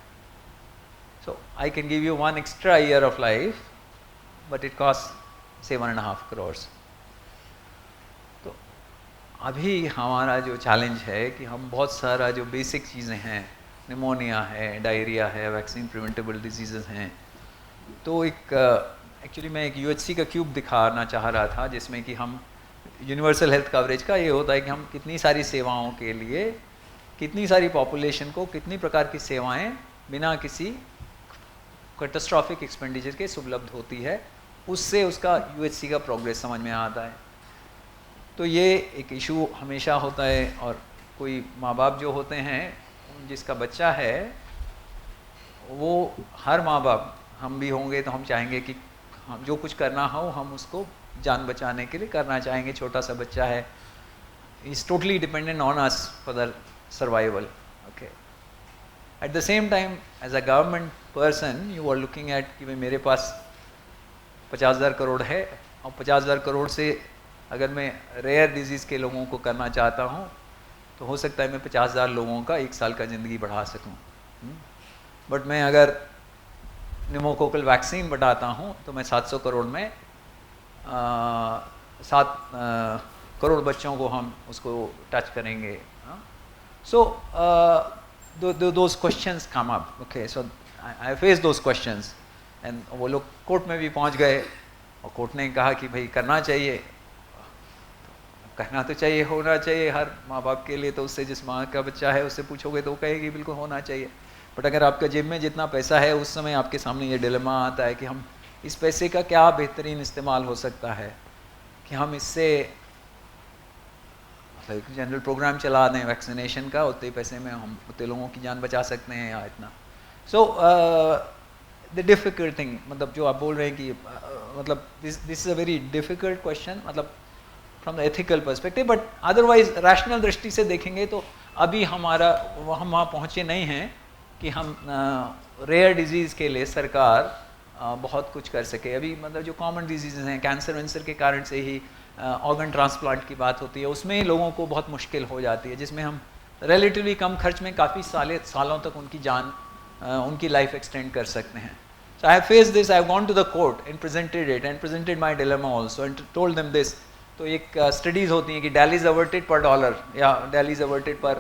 so I can give you 1 extra year of life, but it costs say 1.5 crores। तो अभी हमारा जो चैलेंज है कि हम बहुत सारा जो बेसिक चीज़ें हैं, निमोनिया है, डायरिया है, वैक्सीन प्रिवेंटेबल डिजीज़ेस हैं, तो एक एक्चुअली मैं एक UHC का क्यूब दिखाना चाह रहा था जिसमें कि हम यूनिवर्सल हेल्थ कवरेज का ये होता है कि हम कितनी सारी सेवाओं के लिए कितनी सारी पॉपुलेशन को कितनी प्रकार की सेवाएं बिना किसी कैटास्ट्रॉफिक एक्सपेंडिचर के उपलब्ध होती है, उससे उसका UHC का प्रोग्रेस समझ में आता है। तो ये एक इशू हमेशा होता है। और कोई माँ बाप जो होते हैं जिसका बच्चा है, वो हर माँ बाप, हम भी होंगे तो हम चाहेंगे कि हम जो कुछ करना हो हम उसको जान बचाने के लिए करना चाहेंगे। छोटा सा बच्चा है, is totally dependent on us for the survival. Okay, at the same time as a government person you are looking at कि भाई मेरे पास 50,000 करोड़ है और 50,000 करोड़ से अगर मैं रेयर डिजीज़ के लोगों को करना चाहता हूँ तो हो सकता है मैं 50,000 लोगों का 1 साल का ज़िंदगी बढ़ा सकूँ। बट मैं अगर निमोकोकल वैक्सीन बढ़ाता हूँ तो मैं 700 करोड़ में 7 करोड़ बच्चों को हम उसको टच करेंगे। सो those questions come up. Okay, so I face those questions and वो लोग कोर्ट में भी पहुंच गए और कोर्ट ने कहा कि भाई करना चाहिए, कहना तो चाहिए, होना चाहिए हर माँ बाप के लिए। तो उससे जिस माँ का बच्चा है उससे पूछोगे तो वो कहेगी बिल्कुल होना चाहिए। बट अगर आपका जेब में जितना पैसा है उस समय आपके सामने ये डिलेमा आता है कि हम इस पैसे का क्या बेहतरीन इस्तेमाल हो सकता है कि हम इससे जनरल प्रोग्राम चला दें वैक्सीनेशन का, उतने पैसे में हम उतने लोगों की जान बचा सकते हैं या इतना। सो द डिफ़िकल्ट थिंग, मतलब जो आप बोल रहे हैं कि मतलब this is a very difficult question, मतलब from the ethical perspective. But otherwise rational दृष्टि से देखेंगे तो अभी हमारा हम वहाँ पहुँचे नहीं हैं कि हम रेयर डिजीज़ के लिए सरकार बहुत कुछ कर सके। अभी मतलब जो कॉमन डिजीज़ हैं, कैंसर वैंसर के कारण से ही ऑर्गन ट्रांसप्लांट की बात होती है, उसमें ही लोगों को बहुत मुश्किल हो जाती है, जिसमें हम रिलेटिवली कम खर्च में काफ़ी सालों तक उनकी जान उनकी लाइफ एक्सटेंड कर सकते हैं। So I have faced this, I have gone to the court and presented it and presented my dilemma also and told them this. तो एक स्टडीज़ होती हैं कि dialysis averted per dollar या dialysis averted per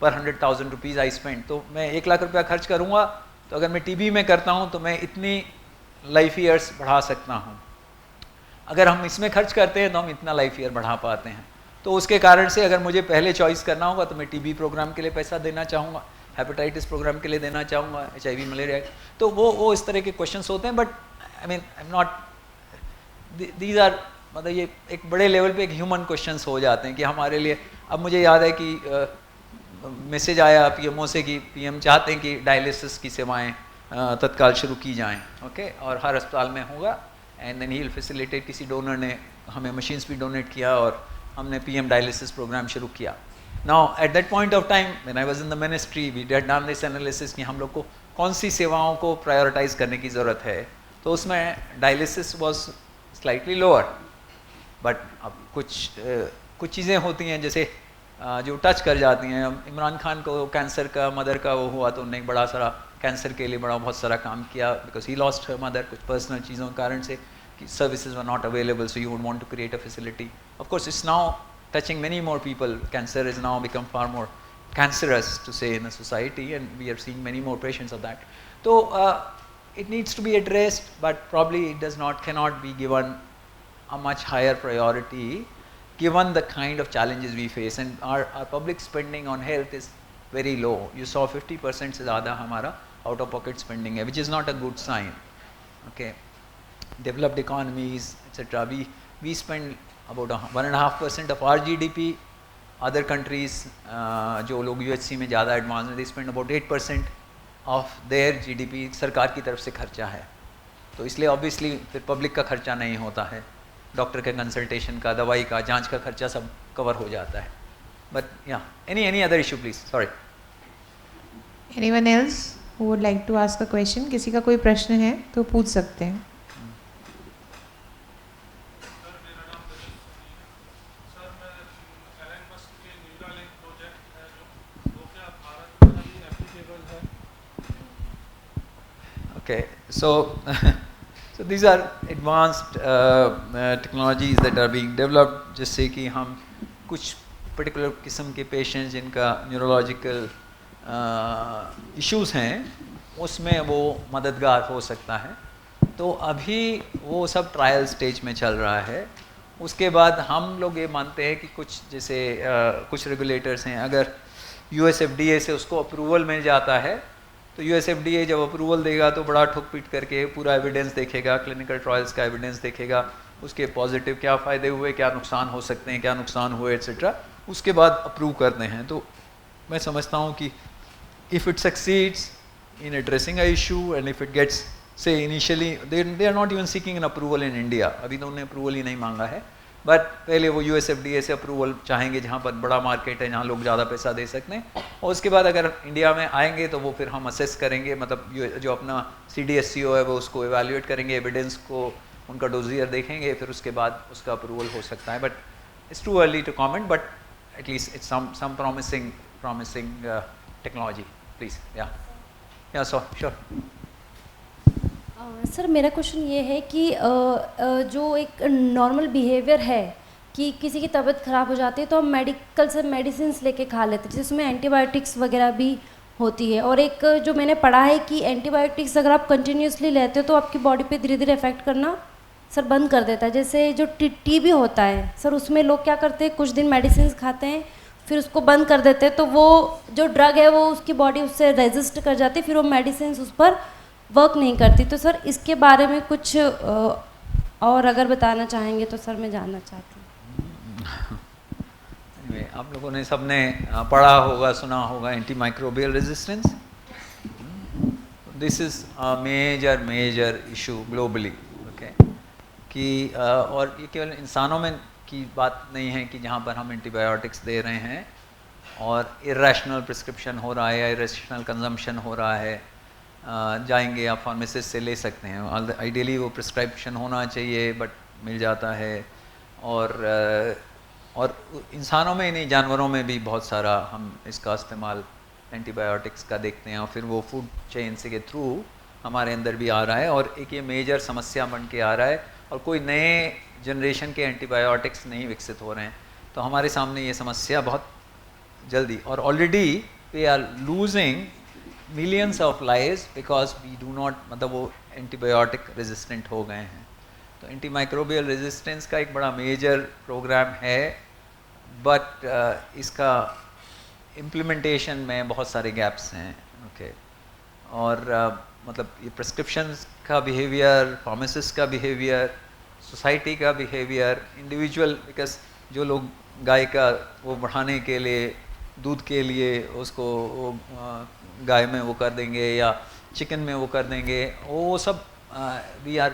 100,000 rupees I spend. तो मैं 1 लाख रुपया खर्च करूँगा तो अगर मैं टीबी में करता हूँ तो मैं इतनी लाइफ ईयर्स बढ़ा सकता हूँ, अगर हम इसमें खर्च करते हैं तो हम इतना लाइफ ईयर बढ़ा पाते हैं। तो उसके कारण से अगर मुझे पहले चॉइस करना होगा तो मैं टीबी प्रोग्राम के लिए पैसा देना चाहूँगा, हेपेटाइटिस प्रोग्राम के लिए देना चाहूँगा, HIV मलेरिया। तो वो इस तरह के क्वेश्चंस होते हैं। But I mean I am not, these are, मतलब ये एक बड़े लेवल पे एक ह्यूमन क्वेश्चंस हो जाते हैं कि हमारे लिए। अब मुझे याद है कि मैसेज आया PMO से कि PM चाहते हैं कि डायलिसिस की सेवाएं तत्काल शुरू की जाएं, ओके, और हर अस्पताल में होगा। And then he will facilitate, किसी डोनर ने हमें मशीन्स भी डोनेट किया और हमने PM डायलिसिस प्रोग्राम शुरू किया। Now at that point of time when I was in the ministry, we had done this analysis कि हम लोग को कौन सी सेवाओं को प्रायोरिटाइज करने की ज़रूरत है। तो उसमें dialysis was slightly lower, but अब कुछ चीज़ें होती हैं जैसे जो टच कर जाती हैं। इमरान खान को कैंसर का, मदर का वो हुआ तो उन्होंने बड़ा सारा कैंसर के लिए बहुत सारा काम किया, because she lost her mother कुछ पर्सनल चीज़ों के कारण से कि services were not available, so you would want to create a facility. Of course it's now touching many more people. Cancer has now become far more cancerous to say in a society, and we are seeing many more patients of that. So it needs to be addressed, but probably it cannot be given a much higher priority given the kind of challenges we face, and our public spending on health is very low. You saw 50% से ज़्यादा हमारा out of pocket spending है, which is not a good sign. Okay, developed economies etc. we spend about 1.5% of our GDP. Other countries जो लोग UHC में ज़्यादा advance हैं, they spend about 8% of their GDP सरकार की तरफ से खर्चा है। तो इसलिए ऑब्वियसली फिर पब्लिक का खर्चा नहीं होता है, डॉक्टर के कंसल्टेशन का, दवाई का, जांच का खर्चा सब कवर हो जाता है। बट या any other issue please, sorry. Anyone else who would like to ask a question? किसी का कोई प्रश्न है तो पूछ सकते हैं। Okay, so these are advanced technologies that are being developed, जिससे कि हम कुछ particular किस्म के पेशेंट्स जिनका न्यूरोलॉजिकल इश्यूज हैं उसमें वो मददगार हो सकता है। तो अभी वो सब ट्रायल स्टेज में चल रहा है। उसके बाद हम लोग ये मानते हैं कि कुछ जैसे कुछ रेगुलेटर्स हैं, अगर USFDA से उसको अप्रूवल मिल जाता है तो USFDA जब अप्रूवल देगा तो बड़ा ठुक पीट करके पूरा एविडेंस देखेगा, क्लिनिकल ट्रायल्स का एविडेंस देखेगा, उसके पॉजिटिव क्या फ़ायदे हुए, क्या नुकसान हो सकते हैं, क्या नुकसान हुए एट्सेट्रा, उसके बाद अप्रूव करते हैं। तो मैं समझता हूँ कि if it succeeds in addressing a issue and if it gets say initially they are not even seeking an approval in India, अभी तो उन्होंने अप्रूवल ही नहीं मांगा है, बट पहले वो USFDA से अप्रूवल चाहेंगे जहाँ पर बड़ा मार्केट है, जहाँ लोग ज़्यादा पैसा दे सकते हैं, और उसके बाद अगर इंडिया में आएंगे तो वो फिर हम असेस करेंगे, मतलब जो अपना CDSCO है वो उसको एवेल्यूएट करेंगे, एविडेंस को उनका डोजियर देखेंगे, फिर उसके बाद उसका अप्रूवल हो सकता है। But it's too early to comment, but at least it's some promising technology. Please yeah sure. Sir मेरा क्वेश्चन ये है कि जो एक नॉर्मल बिहेवियर है कि किसी की तबीयत ख़राब हो जाती है तो हम मेडिकल से मेडिसिन लेके खा लेते हैं, जिसमें एंटीबायोटिक्स वगैरह भी होती है। और एक जो मैंने पढ़ा है कि एंटीबायोटिक्स अगर आप कंटिन्यूसली लेते हो तो आपकी बॉडी पे धीरे धीरे इफेक्ट करना सर बंद कर देता है। जैसे जो टीबी होता है सर, उसमें लोग क्या करते हैं, कुछ दिन मेडिसिन खाते हैं फिर उसको बंद कर देते हैं, तो वो जो ड्रग है वो उसकी बॉडी उससे रेजिस्ट कर जाती है, फिर वो मेडिसिन उस पर वर्क नहीं करती। तो सर इसके बारे में कुछ और अगर बताना चाहेंगे तो सर मैं जानना चाहती हूँ। आप लोगों ने सबने पढ़ा होगा, सुना होगा antimicrobial resistance. This is a major issue globally, okay. कि और ये केवल इंसानों में की बात नहीं है कि जहाँ पर हम एंटीबायोटिक्स दे रहे हैं और इरेशनल प्रिस्क्रिप्शन हो रहा है या इरेशनल कंजम्पशन हो रहा है। जाएंगे आप फार्मासिस्ट से ले सकते हैं, आइडियली वो प्रिस्क्रिप्शन होना चाहिए बट मिल जाता है। और इंसानों में ही नहीं, जानवरों में भी बहुत सारा हम इसका इस्तेमाल एंटीबायोटिक्स का देखते हैं और फिर वो फूड चेन से के थ्रू हमारे अंदर भी आ रहा है और एक ये मेजर समस्या बन के आ रहा है और कोई नए जनरेशन के एंटीबायोटिक्स नहीं विकसित हो रहे हैं। तो हमारे सामने ये समस्या बहुत जल्दी, और already we are losing millions of lives because we do not, मतलब वो एंटीबायोटिक रेजिस्टेंट हो गए हैं। तो एंटीमाइक्रोबियल रेजिस्टेंस का एक बड़ा मेजर प्रोग्राम है, बट इसका इम्प्लीमेंटेशन में बहुत सारे गैप्स हैं, ओके। और मतलब ये प्रिस्क्रिप्शंस का बिहेवियर, फार्मासिस्ट का बिहेवियर, सोसाइटी का बिहेवियर, इंडिविजुअल, बिकॉज जो लोग गाय का वो बढ़ाने के लिए, दूध के लिए उसको वो गाय में वो कर देंगे या चिकन में वो कर देंगे, वो सब वी आर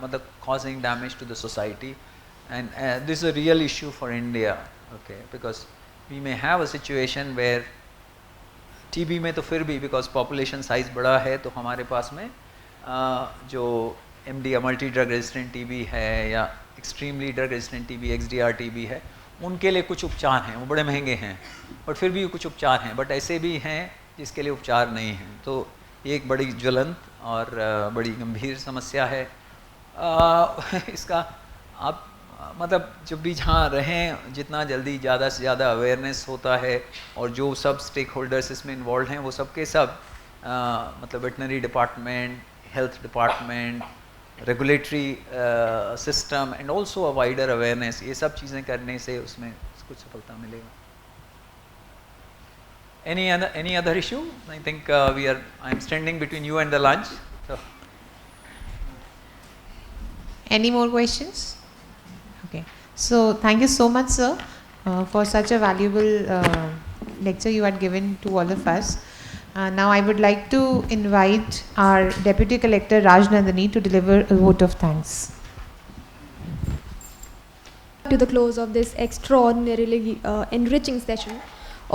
मतलब causing damage to the society, and this is a real issue for India, okay, because we may have a situation where TB में तो फिर भी because population size बड़ा है तो हमारे पास में जो MD multi drug resistant TB है या extremely drug resistant TB XDR TB है, उनके लिए कुछ उपचार हैं, वो बड़े महंगे हैं बट फिर भी कुछ उपचार हैं, बट ऐसे भी हैं जिसके लिए उपचार नहीं हैं। तो ये एक बड़ी ज्वलंत और बड़ी गंभीर समस्या है। इसका आप मतलब जब भी जहाँ रहें, जितना जल्दी ज़्यादा से ज़्यादा अवेयरनेस होता है और जो सब स्टेक होल्डर्स इसमें इन्वॉल्व हैं वो सब के सब मतलब veterinary department, health department, regulatory system and also a wider awareness, ये सब चीज़ें करने से उसमें कुछ सफलता मिलेगा। Any other issue? I think I'm standing between you and the lunch. So. Any more questions? Okay. So thank you so much, sir, for such a valuable lecture you had given to all of us. Now I would like to invite our Deputy Collector Raj Nandini to deliver a vote of thanks. To the close of this extraordinarily enriching session,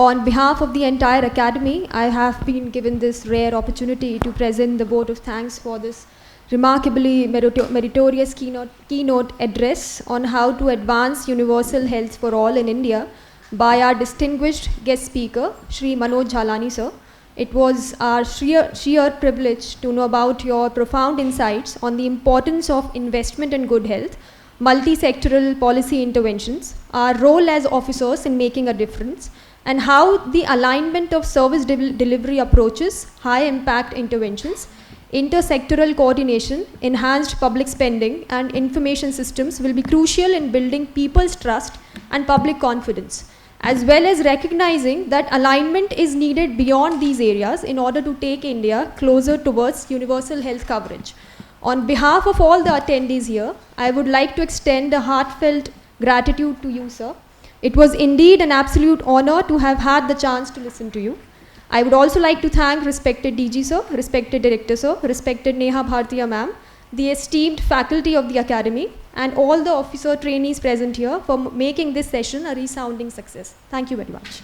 on behalf of the entire Academy, I have been given this rare opportunity to present the vote of thanks for this remarkably meritorious keynote address on how to advance universal health for all in India by our distinguished guest speaker, Shri Manoj Jhalani sir. It was our sheer privilege to know about your profound insights on the importance of investment in good health, multi-sectoral policy interventions, our role as officers in making a difference, and how the alignment of service delivery approaches, high impact interventions, intersectoral coordination, enhanced public spending and information systems will be crucial in building people's trust and public confidence, as well as recognizing that alignment is needed beyond these areas in order to take India closer towards universal health coverage. On behalf of all the attendees here, I would like to extend a heartfelt gratitude to you, sir. It was indeed an absolute honor to have had the chance to listen to you. I would also like to thank respected DG sir, respected Director sir, respected Neha Bhartiya ma'am, the esteemed faculty of the Academy, and all the officer trainees present here for making this session a resounding success. Thank you very much.